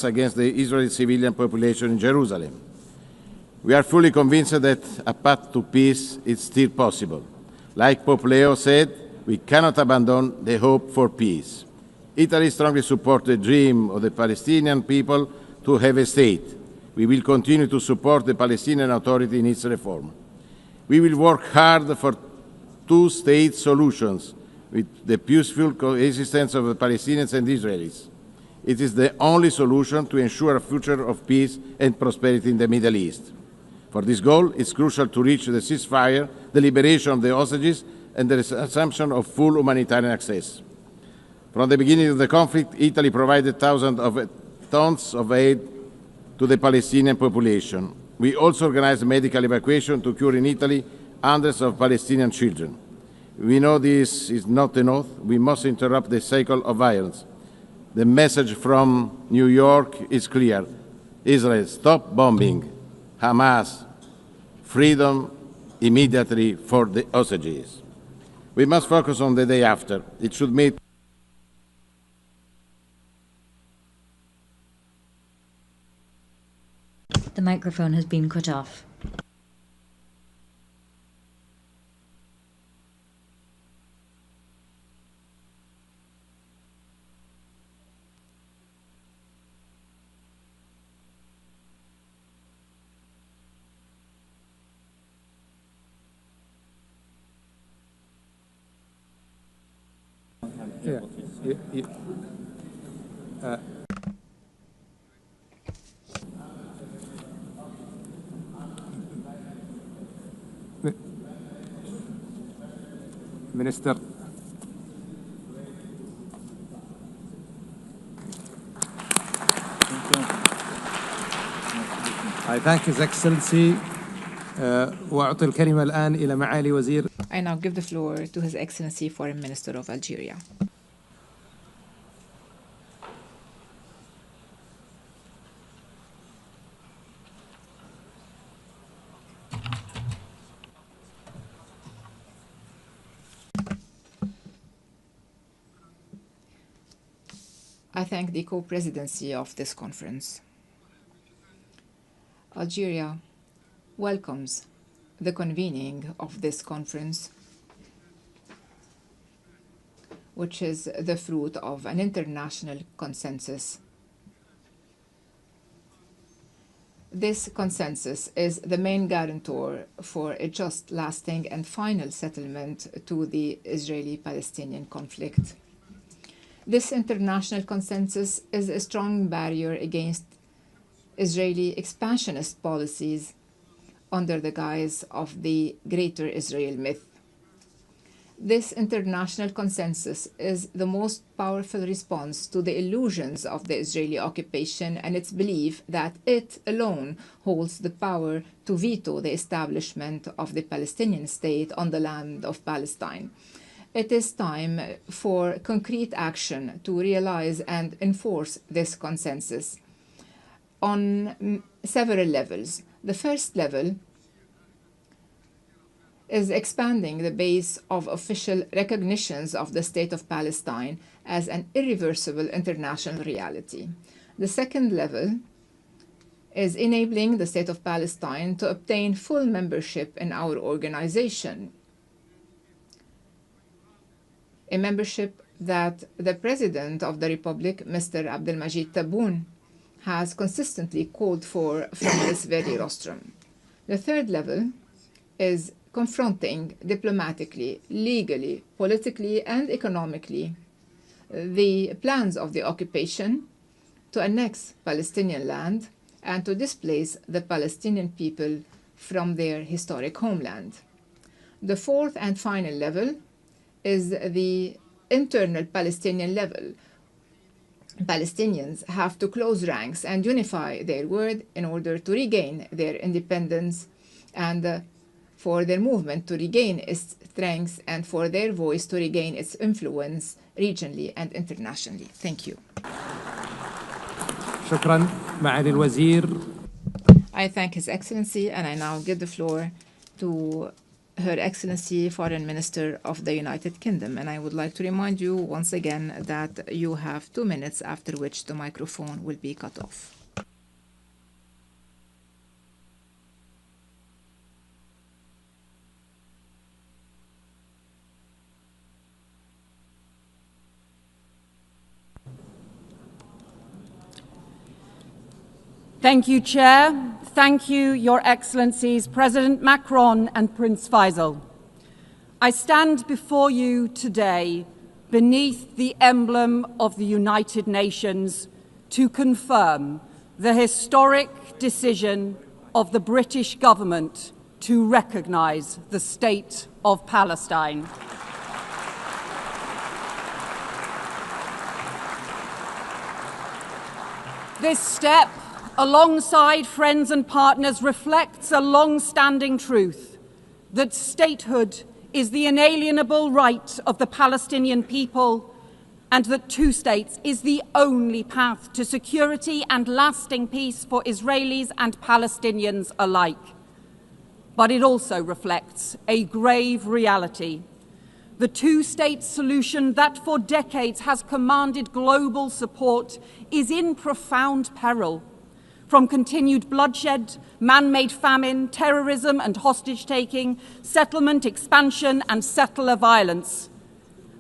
V: against the Israeli civilian population in Jerusalem. We are fully convinced that a path to peace is still possible. Like Pope Leo said, we cannot abandon the hope for peace. Italy strongly supports the dream of the Palestinian people to have a state. We will continue to support the Palestinian Authority in its reform. We will work hard for two-state solutions with the peaceful coexistence of the Palestinians and Israelis. It is the only solution to ensure a future of peace and prosperity in the Middle East. For this goal, it's crucial to reach the ceasefire, the liberation of the hostages, and the assumption of full humanitarian access. From the beginning of the conflict, Italy provided thousands of tons of aid to the Palestinian population. We also organized medical evacuation to cure in Italy hundreds of Palestinian children. We know this is not enough. We must interrupt the cycle of violence. The message from New York is clear. Israel, stop bombing. Hamas, freedom immediately for the hostages. We must focus on the day after. It should meet
B: The microphone has been cut off.
N: Minister. I thank His Excellency. وأعطي الكلمة الآن إلى معالي وزير.
Q: I now give the floor to His Excellency Foreign Minister of Algeria. I thank the co-presidency of this conference. Algeria welcomes the convening of this conference, which is the fruit of an international consensus. This consensus is the main guarantor for a just, lasting, and final settlement to the Israeli-Palestinian conflict. This international consensus is a strong barrier against Israeli expansionist policies under the guise of the Greater Israel myth. This international consensus is the most powerful response to the illusions of the Israeli occupation and its belief that it alone holds the power to veto the establishment of the Palestinian state on the land of Palestine. It is time for concrete action to realize and enforce this consensus on several levels. The first level is expanding the base of official recognitions of the State of Palestine as an irreversible international reality. The second level is enabling the State of Palestine to obtain full membership in our organization, a membership that the President of the Republic, Mr. Abdelmajid Tebboune, has consistently called for from this very rostrum. The third level is confronting diplomatically, legally, politically, and economically the plans of the occupation to annex Palestinian land and to displace the Palestinian people from their historic homeland. The fourth and final level is the internal Palestinian level. Palestinians have to close ranks and unify their word in order to regain their independence and for their movement to regain its strength and for their voice to regain its influence regionally and internationally. Thank you.
N: شكرا معالي الوزير.
Q: I thank His Excellency and I now give the floor to Her Excellency Foreign Minister of the United Kingdom, and I would like to remind you once again that you have 2 minutes after which the microphone will be cut off.
K: Thank you, Chair. Thank you, Your Excellencies, President Macron and Prince Faisal. I stand before you today beneath the emblem of the United Nations to confirm the historic decision of the British government to recognise the State of Palestine. This step, alongside friends and partners, reflects a long-standing truth. that statehood is the inalienable right of the Palestinian people and that two states is the only path to security and lasting peace for Israelis and Palestinians alike. But it also reflects a grave reality. The two-state solution that for decades has commanded global support is in profound peril. From continued bloodshed, man-made famine, terrorism and hostage-taking, settlement expansion and settler violence.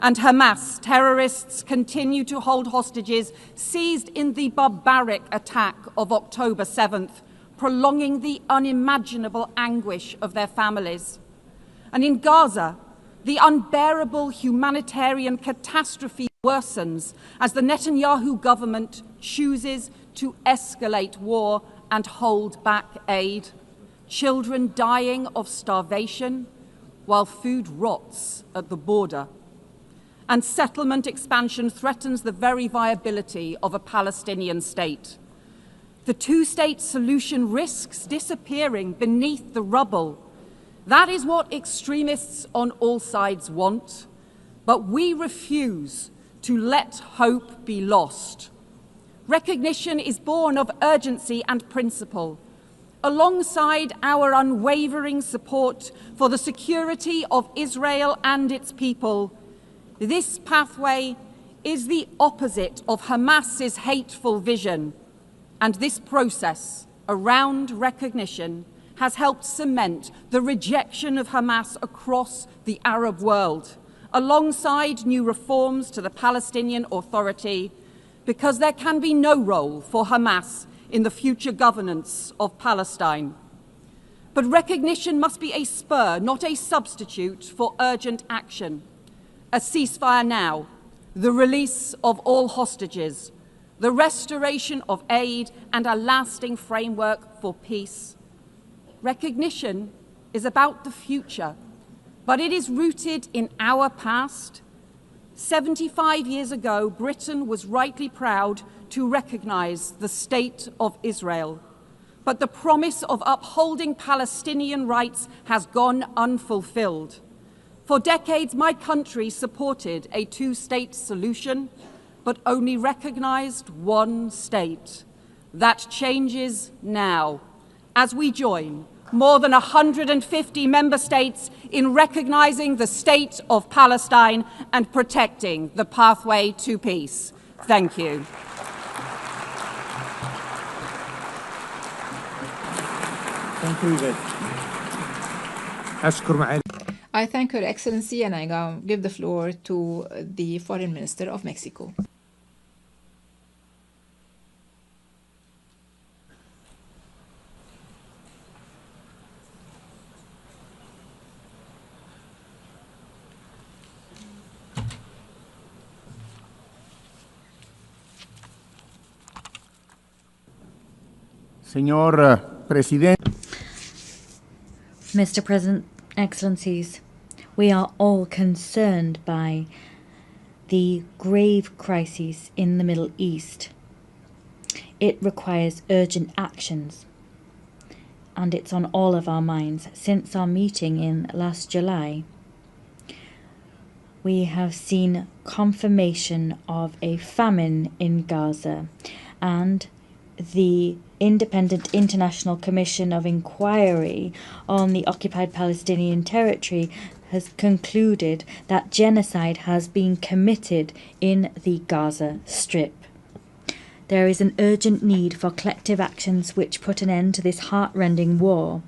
K: And Hamas terrorists continue to hold hostages seized in the barbaric attack of October 7th, prolonging the unimaginable anguish of their families. And in Gaza, the unbearable humanitarian catastrophe worsens as the Netanyahu government chooses to escalate war and hold back aid. Children dying of starvation while food rots at the border. And settlement expansion threatens the very viability of a Palestinian state. The two-state solution risks disappearing beneath the rubble. That is what extremists on all sides want, but we refuse to let hope be lost. Recognition is born of urgency and principle, alongside our unwavering support for the security of Israel and its people. This pathway is the opposite of Hamas's hateful vision, and this process around recognition has helped cement the rejection of Hamas across the Arab world, alongside new reforms to the Palestinian Authority, because there can be no role for Hamas in the future governance of Palestine. But recognition must be a spur, not a substitute for urgent action. A ceasefire now, the release of all hostages, the restoration of aid and a lasting framework for peace. Recognition is about the future, but it is rooted in our past. 75 years ago, Britain was rightly proud to recognize the State of Israel, but the promise of upholding Palestinian rights has gone unfulfilled. For decades, my country supported a two-state solution, but only recognized one state. That changes now, as we join more than 150 member states in recognizing the state of Palestine and protecting the pathway to peace. Thank you.
A: Thank you, Yvette.
Q: I thank Her Excellency, and I now give the floor to the Foreign Minister of Mexico.
J: Señor Presidente.
B: Mr. President, Excellencies, we are all concerned by the grave crises in the Middle East. It requires urgent actions, and it's on all of our minds. Since our meeting in last July, we have seen confirmation of a famine in Gaza, and the Independent International Commission of Inquiry on the Occupied Palestinian Territory has concluded that genocide has been committed in the Gaza Strip. There is an urgent need for collective actions which put an end to this heart-rending war.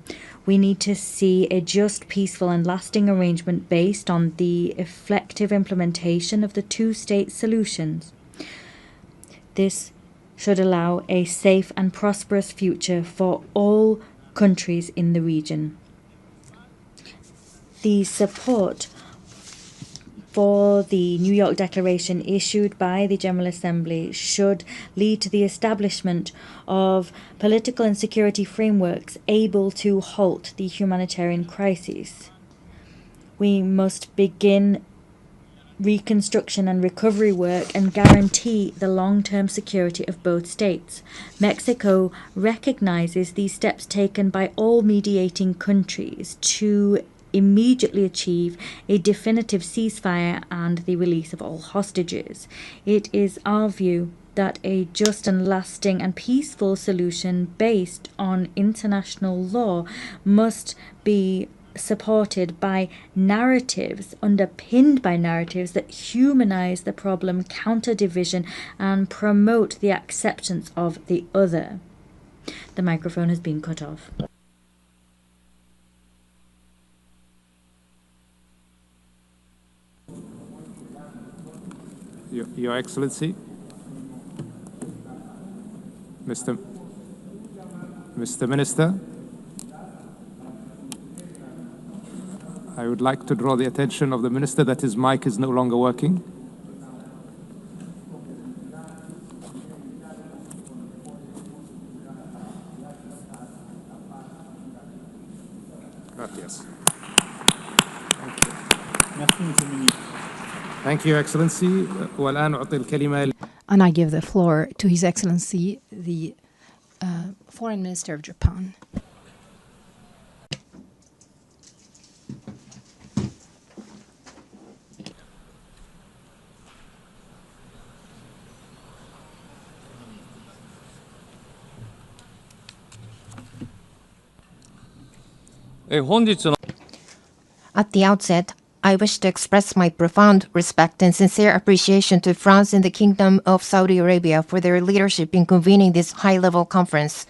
B: We need to see a just, peaceful and lasting arrangement based on the effective implementation of the two-state solutions. This should allow a safe and prosperous future for all countries in the region. The support for the New York Declaration issued by the General Assembly should lead to the establishment of political and security frameworks able to halt the humanitarian crises. We must begin reconstruction and recovery work and guarantee the long-term security of both states. Mexico recognizes these steps taken by all mediating countries to immediately achieve a definitive ceasefire and the release of all hostages. It is our view that a just and lasting and peaceful solution based on international law must be supported by narratives, underpinned by narratives that humanize the problem, counter division, and promote the acceptance of the other. The microphone has been cut off.
N: Your Excellency, Mr. Minister, I would like to draw the attention of the Minister that his mic is no longer working. Gracias. Thank you, Your Excellency. والآن أعطي الكلمة.
H: And I give the floor to His Excellency, the Foreign Minister of Japan.
J: At the outset, I wish to express my profound respect and sincere appreciation to France and the Kingdom of Saudi Arabia for their leadership in convening this high-level conference.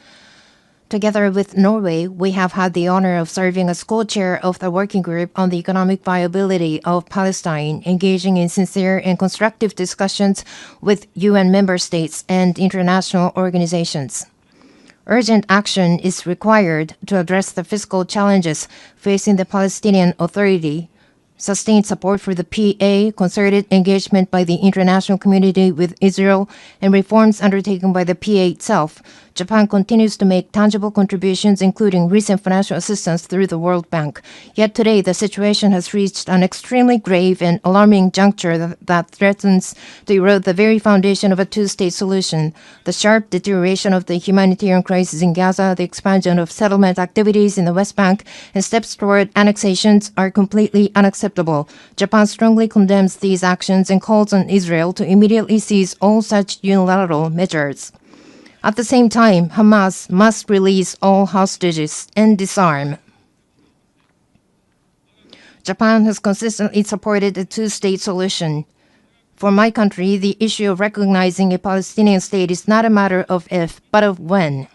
J: Together with Norway, we have had the honor of serving as co-chair of the working group on the economic viability of Palestine, engaging in sincere and constructive discussions with UN member states and international organizations. Urgent action is required to address the fiscal challenges facing the Palestinian Authority, sustained support for the PA, concerted engagement by the international community with Israel, and reforms undertaken by the PA itself. Japan continues to make tangible contributions, including recent financial assistance through the World Bank. Yet today, the situation has reached an extremely grave and alarming juncture that threatens to erode the very foundation of a two-state solution. The sharp deterioration of the humanitarian crisis in Gaza, the expansion of settlement activities in the West Bank, and steps toward annexations are completely unacceptable. Japan strongly condemns these actions and calls on Israel to immediately cease all such unilateral measures. At the same time, Hamas must release all hostages and disarm. Japan has consistently supported a two-state solution. For my country, the issue of recognizing a Palestinian state is not a matter of if, but of when.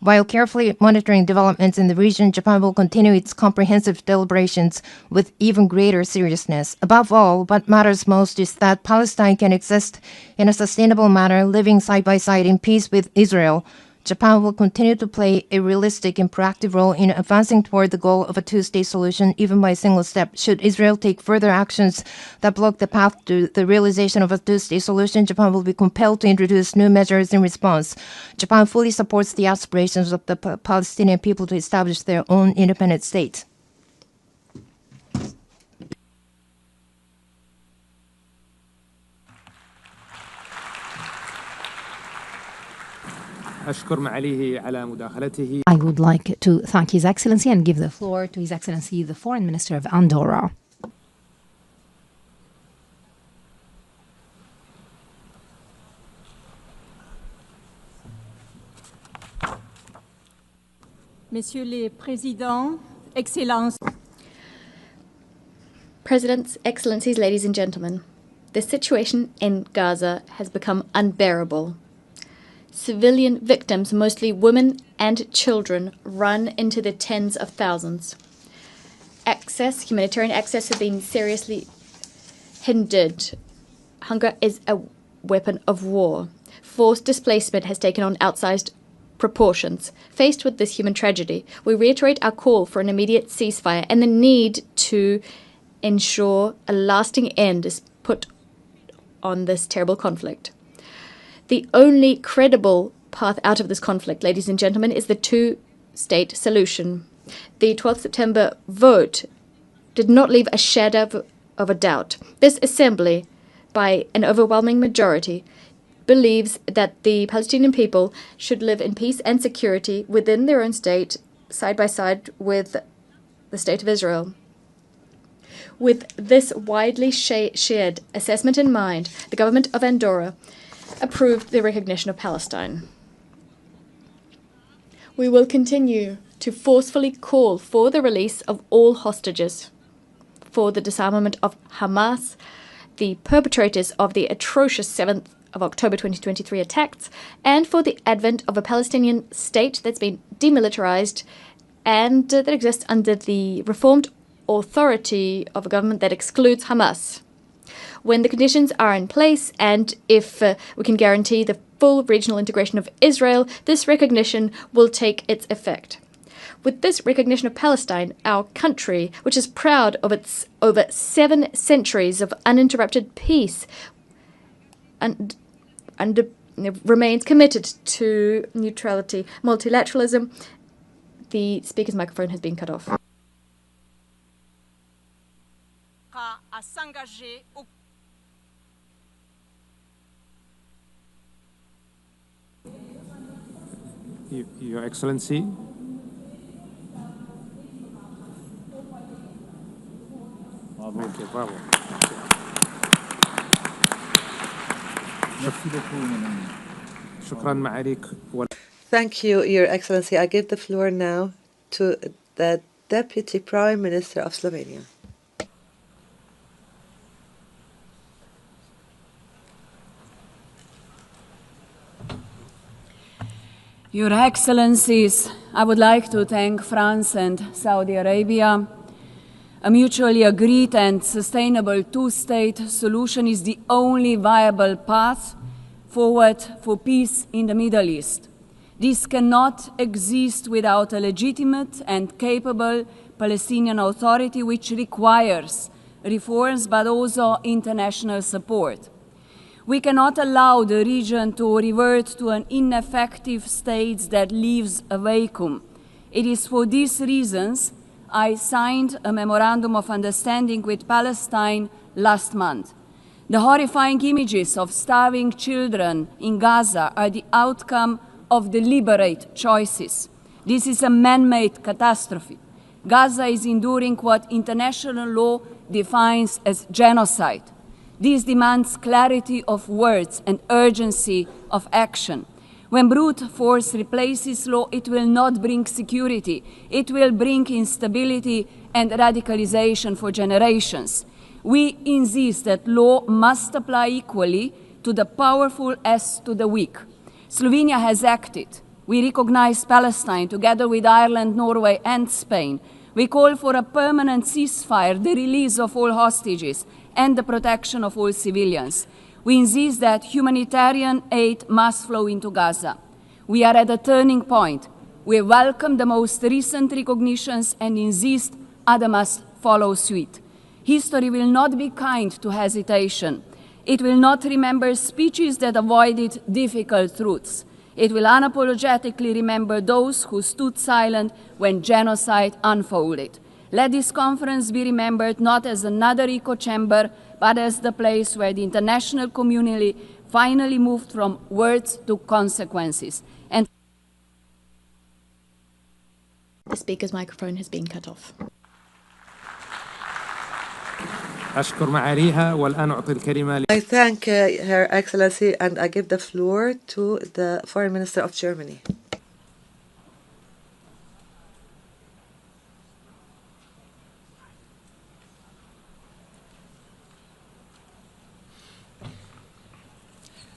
J: While carefully monitoring developments in the region, Japan will continue its comprehensive deliberations with even greater seriousness. Above all, what matters most is that Palestine can exist in a sustainable manner, living side by side in peace with Israel. Japan will continue to play a realistic and proactive role in advancing toward the goal of a two-state solution, even by a single step. Should Israel take further actions that block the path to the realization of a two-state solution, Japan will be compelled to introduce new measures in response. Japan fully supports the aspirations of the Palestinian people to establish their own independent state.
H: I would like to thank His Excellency and give the floor to His Excellency, the Foreign Minister of Andorra.
K: Messieurs les Présidents, Excellences.
C: Presidents, Excellencies, ladies and gentlemen, the situation in Gaza has become unbearable. Civilian victims, mostly women and children, run into the tens of thousands. Humanitarian access has been seriously hindered. Hunger is a weapon of war. Forced displacement has taken on outsized proportions. Faced with this human tragedy, we reiterate our call for an immediate ceasefire and the need to ensure a lasting end is put on this terrible conflict. The only credible path out of this conflict, ladies and gentlemen, is the two-state solution. The 12th September vote did not leave a shadow of a doubt. This assembly, by an overwhelming majority, believes that the Palestinian people should live in peace and security within their own state, side by side with the State of Israel. With this widely shared assessment in mind, the government of Andorra approved the recognition of Palestine. We will continue to forcefully call for the release of all hostages, for the disarmament of Hamas, the perpetrators of the atrocious 7th of October 2023 attacks, and for the advent of a Palestinian state that's been demilitarized and that exists under the reformed authority of a government that excludes Hamas. When the conditions are in place and if we can guarantee the full regional integration of Israel, this recognition will take its effect. With this recognition of Palestine, our country, which is proud of its over 7 centuries of uninterrupted peace and remains committed to neutrality, multilateralism. The speaker's microphone has been cut off.
N: Your Excellency, okay, bravo.
D: Thank you, Your Excellency. I give the floor now to the Deputy Prime Minister of Slovenia.
K: Your Excellencies, I would like to thank France and Saudi Arabia. A mutually agreed and sustainable two-state solution is the only viable path forward for peace in the Middle East. This cannot exist without a legitimate and capable Palestinian Authority, which requires reforms but also international support. We cannot allow the region to revert to an ineffective state that leaves a vacuum. It is for these reasons I signed a memorandum of understanding with Palestine last month. The horrifying images of starving children in Gaza are the outcome of deliberate choices. This is a man-made catastrophe. Gaza is enduring what international law defines as genocide. This demands clarity of words and urgency of action. When brute force replaces law, it will not bring security. It will bring instability and radicalization for generations. We insist that law must apply equally to the powerful as to the weak. Slovenia has acted. We recognize Palestine together with Ireland, Norway, and Spain. We call for a permanent ceasefire, the release of all hostages, and the protection of all civilians. We insist that humanitarian aid must flow into Gaza. We are at a turning point. We welcome the most recent recognitions and insist others must follow suit. History will not be kind to hesitation. It will not remember speeches that avoided difficult truths. It will unapologetically remember those who stood silent when genocide unfolded. Let this conference be remembered not as another echo chamber, but as the place where the international community finally moved from words to consequences. And
C: the speaker's microphone has been cut off.
N: I
D: thank Her Excellency and I give the floor to the Foreign Minister of Germany.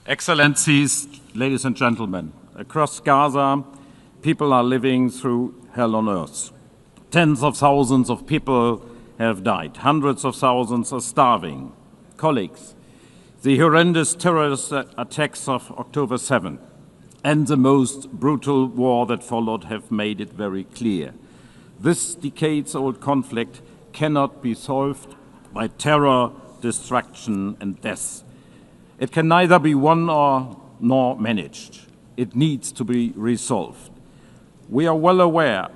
L: Excellencies, ladies and gentlemen, across Gaza, people are living through hell on earth. Tens of thousands of people have died. Hundreds of thousands are starving. Colleagues, the horrendous terrorist attacks of October 7 and the most brutal war that followed have made it very clear. This decades-old conflict cannot be solved by terror, destruction, and death. It can neither be won nor managed. It needs to be resolved. We are well aware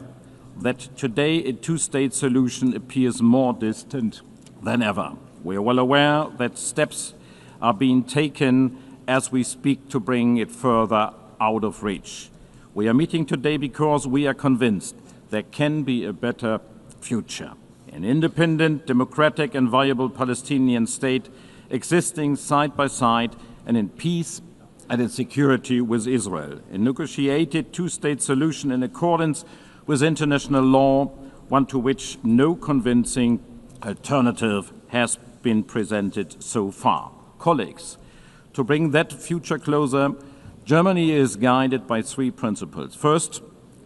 L: that today a two-state solution appears more distant than ever. We are well aware that steps are being taken as we speak to bring it further out of reach. We are meeting today because we are convinced there can be a better future. An independent, democratic and viable Palestinian state existing side by side and in peace and in security with Israel. A negotiated two-state solution in accordance with international law, one to which no convincing alternative has been presented so far. Colleagues, to bring that future closer, Germany is guided by three principles. First,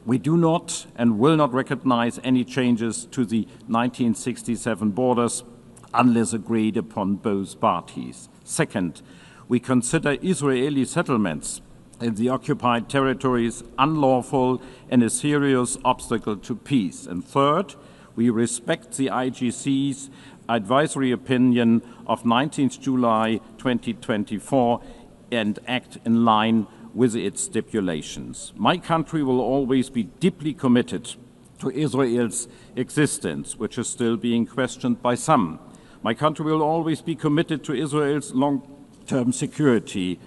L: we do not and will not recognize any changes to the 1967 borders unless agreed upon both parties. Second, we consider Israeli settlements in the occupied territories unlawful and a serious obstacle to peace. And third, we respect the IGC's advisory opinion of 19th July 2024 and act in line with its stipulations. My country will always be deeply committed to Israel's existence, which is still being questioned by some. My country will always be committed to Israel's long-term security.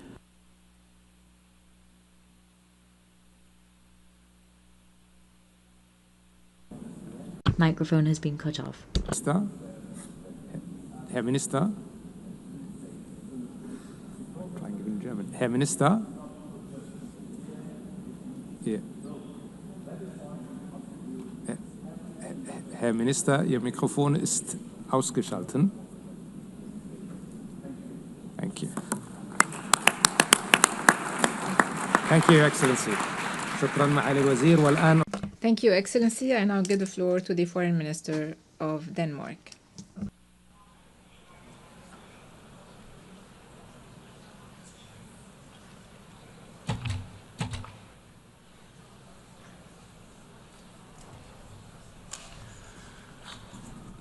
B: Microphone has been cut off.
N: Herr Minister. Herr Minister. Herr Minister, Ihr Mikrofon ist ausgeschaltet. Thank you. Thank you, Your Excellency. شكرا معالي الوزير. والآن
Q: Thank you, Excellency. I now give the floor to the Foreign Minister of Denmark.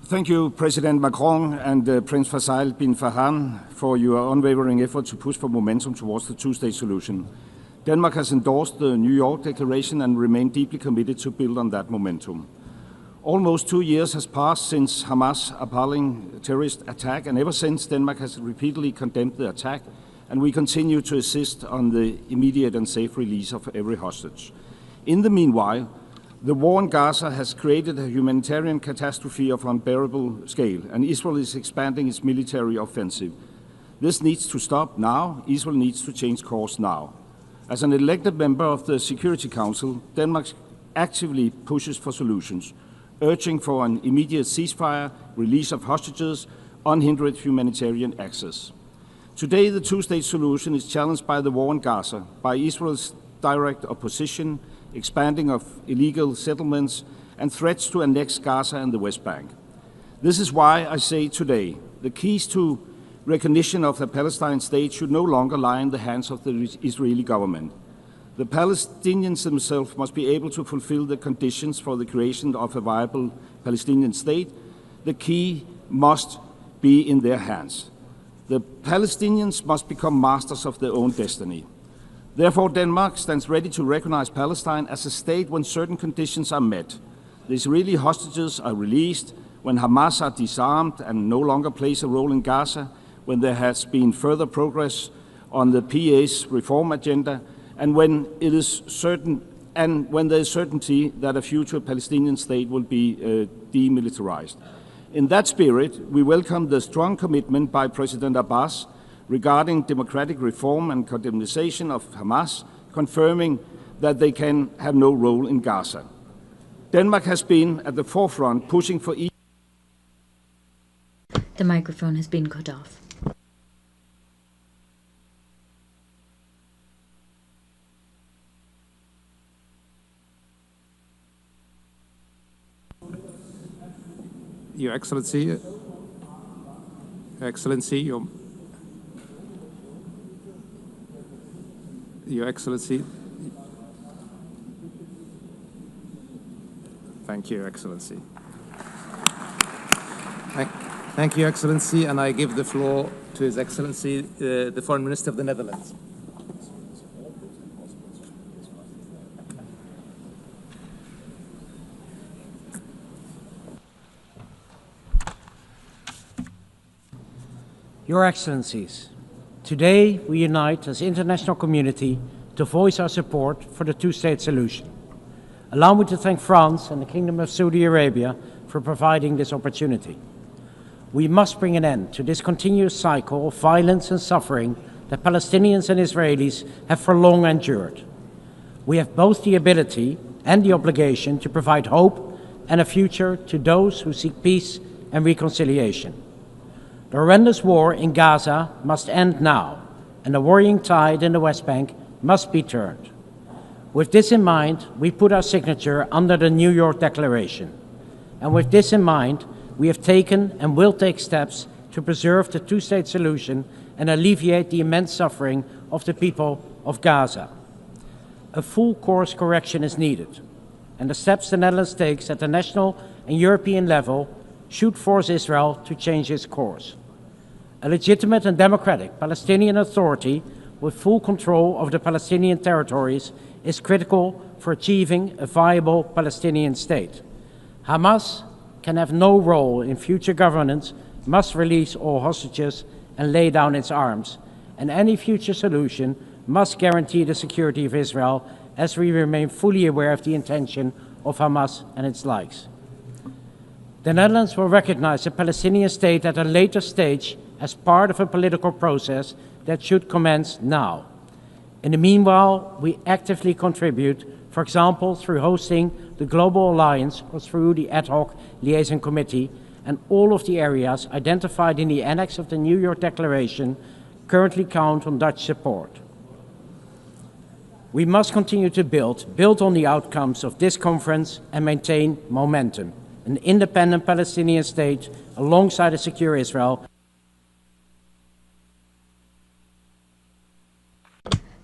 M: Thank you, President Macron and Prince Faisal bin Farhan, for your unwavering effort to push for momentum towards the two-state solution. Denmark has endorsed the New York Declaration and remained deeply committed to build on that momentum. Almost 2 years has passed since Hamas' appalling terrorist attack, and ever since Denmark has repeatedly condemned the attack, and we continue to insist on the immediate and safe release of every hostage. In the meanwhile, the war in Gaza has created a humanitarian catastrophe of unbearable scale, and Israel is expanding its military offensive. This needs to stop now. Israel needs to change course now. As an elected member of the Security Council, Denmark actively pushes for solutions, urging for an immediate ceasefire, release of hostages, unhindered humanitarian access. Today, the two-state solution is challenged by the war in Gaza, by Israel's direct opposition, expanding of illegal settlements, and threats to annex Gaza and the West Bank. This is why I say today, the keys to recognition of the Palestine state should no longer lie in the hands of the Israeli government. The Palestinians themselves must be able to fulfill the conditions for the creation of a viable Palestinian state. The key must be in their hands. The Palestinians must become masters of their own destiny. Therefore, Denmark stands ready to recognize Palestine as a state when certain conditions are met. The Israeli hostages are released, when Hamas are disarmed and no longer plays a role in Gaza, when there has been further progress on the PA's reform agenda, and when it is certain, and when there is certainty that a future Palestinian state will be demilitarized. In that spirit, we welcome the strong commitment by President Abbas regarding democratic reform and condemnation of Hamas, confirming that they can have no role in Gaza. Denmark has been at the forefront pushing for
B: The microphone has been cut off.
N: Your Excellency, Your Excellency. Thank you, Your Excellency. Thank you, Your Excellency, and I give the floor to His Excellency, the Foreign Minister of the Netherlands.
P: Your Excellencies, today we unite as international community to voice our support for the two-state solution. Allow me to thank France and the Kingdom of Saudi Arabia for providing this opportunity. We must bring an end to this continuous cycle of violence and suffering that Palestinians and Israelis have for long endured. We have both the ability and the obligation to provide hope and a future to those who seek peace and reconciliation. The horrendous war in Gaza must end now, and the worrying tide in the West Bank must be turned. With this in mind, we put our signature under the New York Declaration. And with this in mind, we have taken and will take steps to preserve the two-state solution and alleviate the immense suffering of the people of Gaza. A full course correction is needed, and the steps the Netherlands takes at the national and European level should force Israel to change its course. A legitimate and democratic Palestinian Authority with full control of the Palestinian territories is critical for achieving a viable Palestinian state. Hamas can have no role in future governance, must release all hostages and lay down its arms, and any future solution must guarantee the security of Israel, as we remain fully aware of the intention of Hamas and its likes. The Netherlands will recognize the Palestinian state at a later stage as part of a political process that should commence now. In the meanwhile, we actively contribute, for example, through hosting the Global Alliance or through the Ad Hoc Liaison Committee, and all of the areas identified in the annex of the New York Declaration currently count on Dutch support. We must continue to build on the outcomes of this conference and maintain momentum. An independent Palestinian state alongside a secure Israel.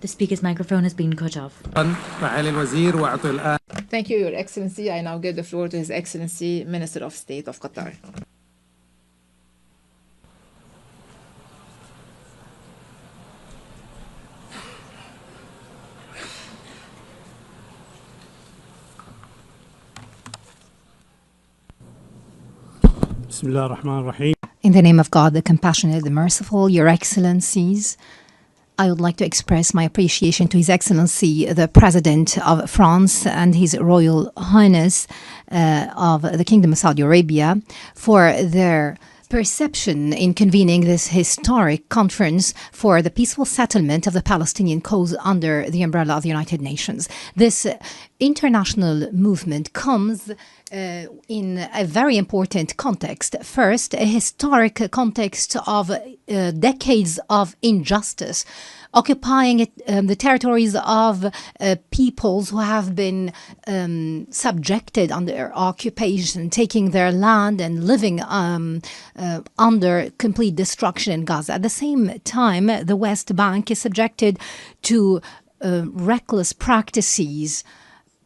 B: The speaker's microphone has been cut off.
Q: Thank you, Your Excellency. I now give the floor to His Excellency, Minister of State of Qatar.
H: In the name of God, the compassionate, the merciful, Your Excellencies, I would like to express my appreciation to His Excellency, the President of France, and His Royal Highness of the Kingdom of Saudi Arabia for their perception in convening this historic conference for the peaceful settlement of the Palestinian cause under the umbrella of the United Nations. This international movement comes in a very important context. First, a historic context of decades of injustice, occupying the territories of peoples who have been subjected under occupation, taking their land and living under complete destruction in Gaza. At the same time, the West Bank is subjected to reckless practices,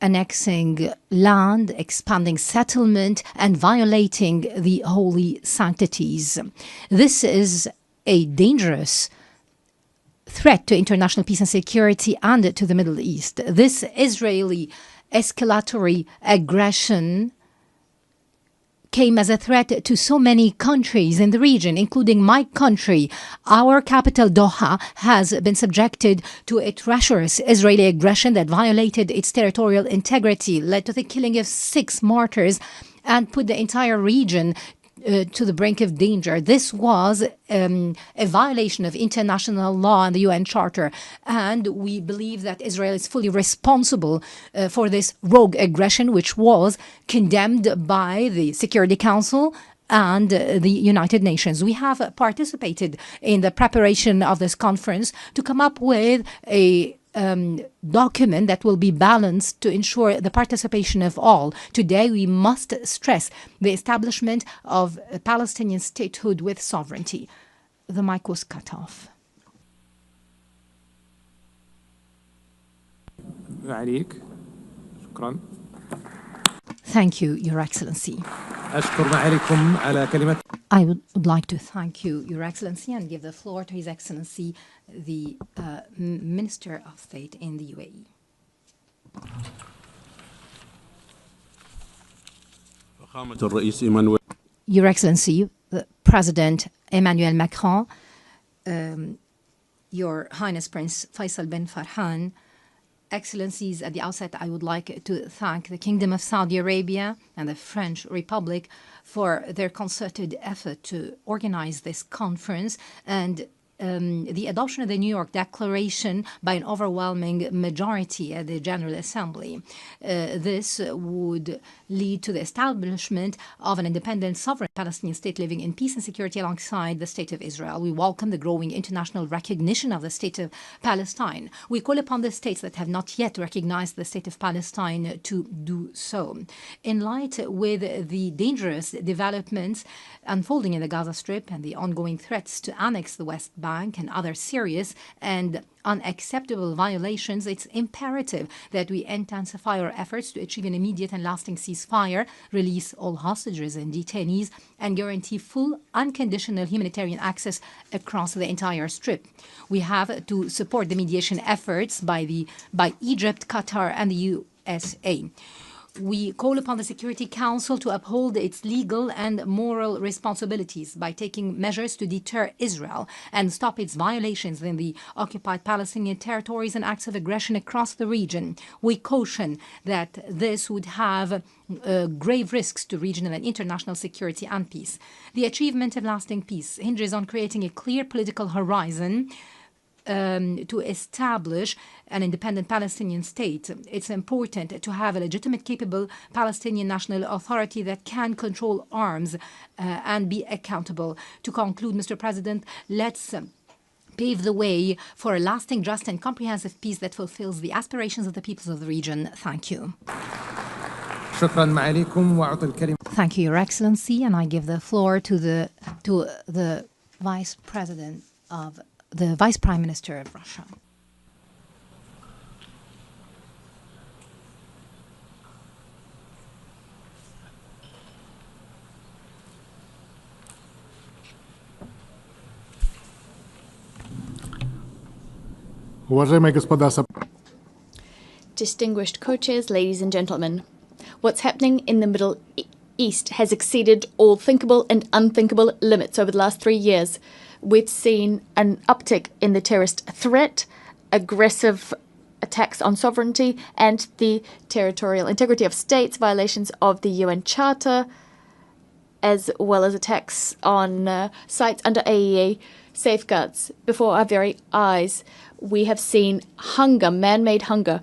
H: annexing land, expanding settlement, and violating the holy sanctities. This is a dangerous threat to international peace and security and to the Middle East. This Israeli escalatory aggression came as a threat to so many countries in the region, including my country. Our capital, Doha, has been subjected to a treacherous Israeli aggression that violated its territorial integrity, led to the killing of 6 martyrs, and put the entire region to the brink of danger. This was a violation of international law and the UN Charter, and we believe that Israel is fully responsible for this rogue aggression, which was condemned by the Security Council and the United Nations. We have participated in the preparation of this conference to come up with a document that will be balanced to ensure the participation of all. Today, we must stress the establishment of a Palestinian statehood with sovereignty. The mic was cut off. Thank you, Your Excellency. I would like to thank you, Your Excellency, and give the floor to His Excellency, the Minister of State in the UAE. Your Excellency, President Emmanuel Macron, Your Highness Prince Faisal bin Farhan, Excellencies, at the outset, I would like to thank the Kingdom of Saudi Arabia and the French Republic for their concerted effort to organize this conference and the adoption of the New York Declaration by an overwhelming majority at the General Assembly. This would lead to the establishment of an independent, sovereign Palestinian state living in peace and security alongside the State of Israel. We welcome the growing international recognition of the State of Palestine. We call upon the states that have not yet recognized the State of Palestine to do so. In light with the dangerous developments unfolding in the Gaza Strip and the ongoing threats to annex the West Bank and other serious and unacceptable violations, it's imperative that we intensify our efforts to achieve an immediate and lasting ceasefire, release all hostages and detainees, and guarantee full, unconditional humanitarian access across the entire Strip. We have to support the mediation efforts by Egypt, Qatar, and the USA. We call upon the Security Council to uphold its legal and moral responsibilities by taking measures to deter Israel and stop its violations in the occupied Palestinian territories and acts of aggression across the region. We caution that this would have grave risks to regional and international security and peace. The achievement of lasting peace hinges on creating a clear political horizon to establish an independent Palestinian state. It's important to have a legitimate, capable Palestinian national authority that can control arms and be accountable. To conclude, Mr. President, let's pave the way for a lasting, just, and comprehensive peace that fulfills the aspirations of the peoples of the region. Thank you. Thank you, Your Excellency, and I give the floor to the Vice President of the Vice Prime Minister of Russia.
C: Distinguished co-chairs, ladies and gentlemen, what's happening in the Middle East has exceeded all thinkable and unthinkable limits over the last 3 years. We've seen an uptick in the terrorist threat, aggressive attacks on sovereignty and the territorial integrity of states, violations of the UN Charter, as well as attacks on sites under AEA safeguards. Before our very eyes, we have seen hunger, man-made hunger.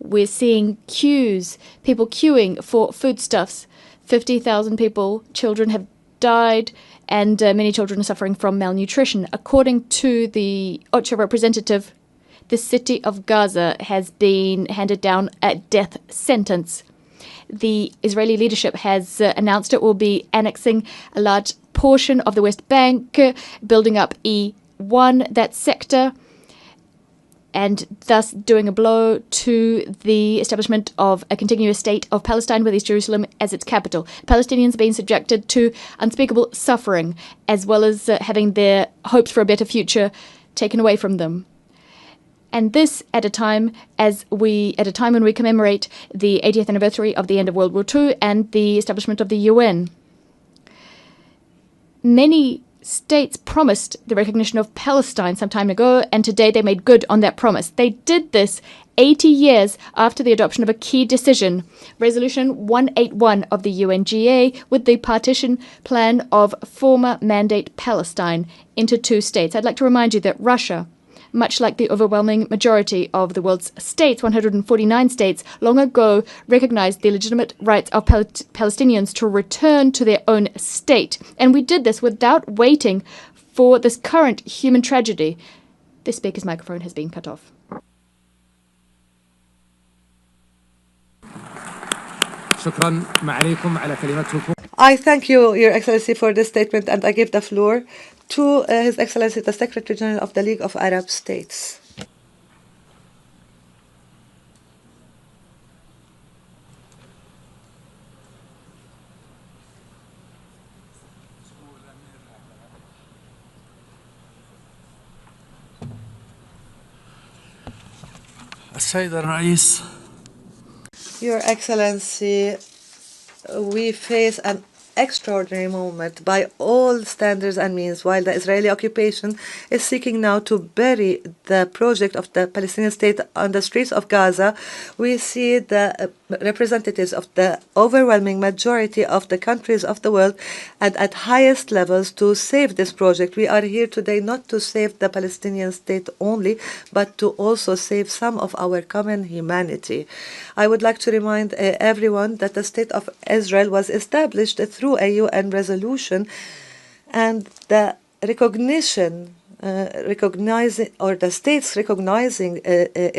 C: We're seeing queues, people queuing for foodstuffs. 50,000 people, children have died, and many children are suffering from malnutrition. According to the OCHA representative, the city of Gaza has been handed down a death sentence. The Israeli leadership has announced it will be annexing a large portion of the West Bank, building up E1, that sector, and thus doing a blow to the establishment of a continuous state of Palestine with East Jerusalem as its capital. Palestinians are being subjected to unspeakable suffering, as well as having their hopes for a better future taken away from them. And this at a time when we commemorate the 80th anniversary of the end of World War II and the establishment of the UN. Many states promised the recognition of Palestine some time ago, and today they made good on that promise. They did this 80 years after the adoption of a key decision, Resolution 181 of the UNGA, with the partition plan of former Mandate Palestine into 2 states. I'd like to remind you that Russia, much like the overwhelming majority of the world's states, 149 states, long ago recognized the legitimate rights of Palestinians to return to their own state. And we did this without waiting for this current human tragedy. The speaker's microphone has been cut off.
D: I thank you, Your Excellency, for this statement, and I give the floor to His Excellency, the Secretary General of the League of Arab States. Your Excellency, we face an extraordinary moment by all standards and means, while the Israeli occupation is seeking now to bury the project of the Palestinian state on the streets of Gaza. We see the representatives of the overwhelming majority of the countries of the world and at highest levels to save this project. We are here today not to save the Palestinian state only, but to also save some of our common humanity. I would like to remind everyone that the State of Israel was established through a UN resolution, and the the states recognizing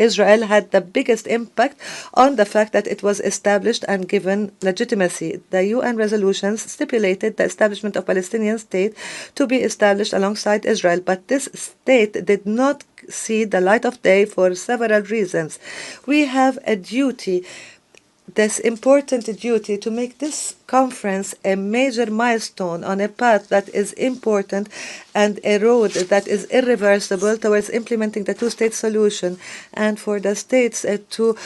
D: Israel had the biggest impact on the fact that it was established and given legitimacy. The UN resolutions stipulated the establishment of Palestinian state to be established alongside Israel, but this state did not see the light of day for several reasons. We have a duty, this important duty, to make this conference a major milestone on a path that is important and a road that is irreversible towards implementing the two-state solution, and for the states to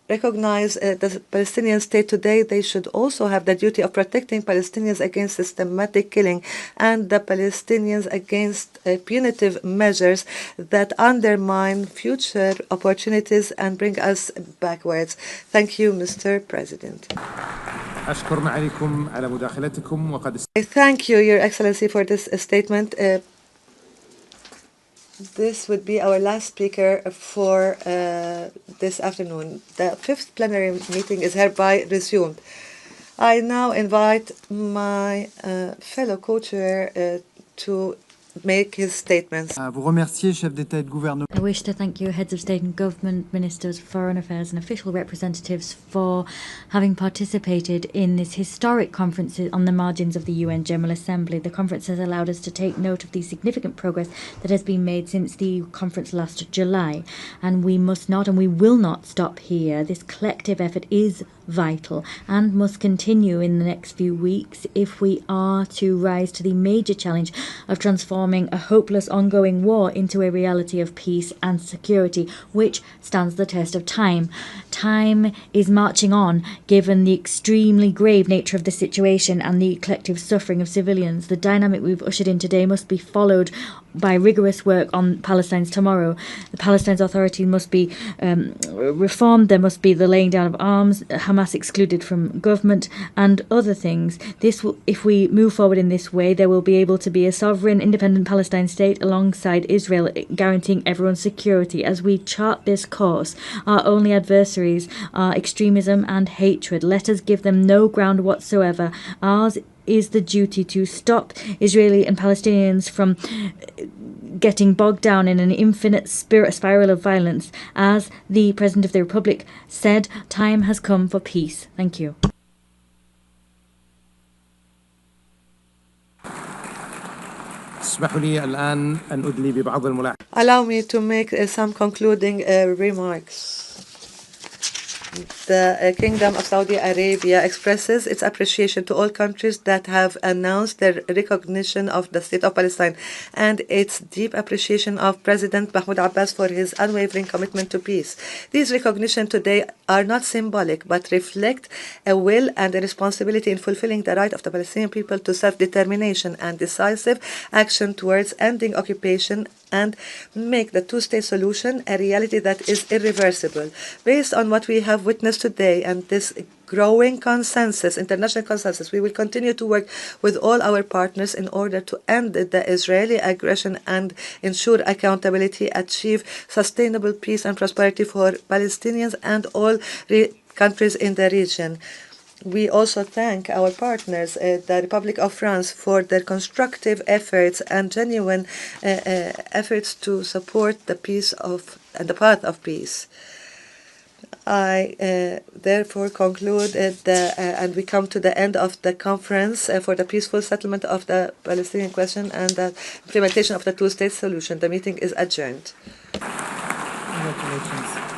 D: recognize the Palestinian state today. They should also have the duty of protecting Palestinians against systematic killing and the Palestinians against punitive measures that undermine future opportunities and bring us backwards. Thank you, Mr. President.
N: أشكر معاليكم على مداخلتكم وقد
D: Thank you, Your Excellency, for this statement. This would be our last speaker for this afternoon. The fifth plenary meeting is hereby resumed. I now invite my fellow co-chair to make his statements.
A: Vous remercier, chef d'État et de gouvernement.
B: I wish to thank you, heads of state and government, ministers, foreign affairs and official representatives, for having participated in this historic conference on the margins of the UN General Assembly. The conference has allowed us to take note of the significant progress that has been made since the conference last July, and we must not and we will not stop here. This collective effort is vital and must continue in the next few weeks if we are to rise to the major challenge of transforming a hopeless ongoing war into a reality of peace and security which stands the test of time. Time is marching on given the extremely grave nature of the situation and the collective suffering of civilians. The dynamic we've ushered in today must be followed by rigorous work on Palestine's tomorrow. The Palestine Authority must be reformed. There must be the laying down of arms, Hamas excluded from government, and other things. This will, if we move forward in this way, there will be able to be a sovereign, independent Palestine state alongside Israel, guaranteeing everyone's security. As we chart this course, our only adversaries are extremism and hatred. Let us give them no ground whatsoever. Ours is the duty to stop Israeli and Palestinians from getting bogged down in an infinite spiral of violence. As the President of the Republic said, time has come for peace. Thank you.
D: Allow me to make some concluding remarks. The Kingdom of Saudi Arabia expresses its appreciation to all countries that have announced their recognition of the State of Palestine and its deep appreciation of President Mahmoud Abbas for his unwavering commitment to peace. These recognitions today are not symbolic but reflect a will and a responsibility in fulfilling the right of the Palestinian people to self-determination and decisive action towards ending occupation and make the two-state solution a reality that is irreversible. Based on what we have witnessed today and this growing consensus, international consensus, we will continue to work with all our partners in order to end the Israeli aggression and ensure accountability, achieve sustainable peace and prosperity for Palestinians and all countries in the region. We also thank our partners, the Republic of France, for their constructive efforts and genuine efforts to support the peace and the path of peace. I therefore conclude and we come to the end of the conference for the peaceful settlement of the Palestinian question and the implementation of the two-state solution. The meeting is adjourned.
A: Congratulations.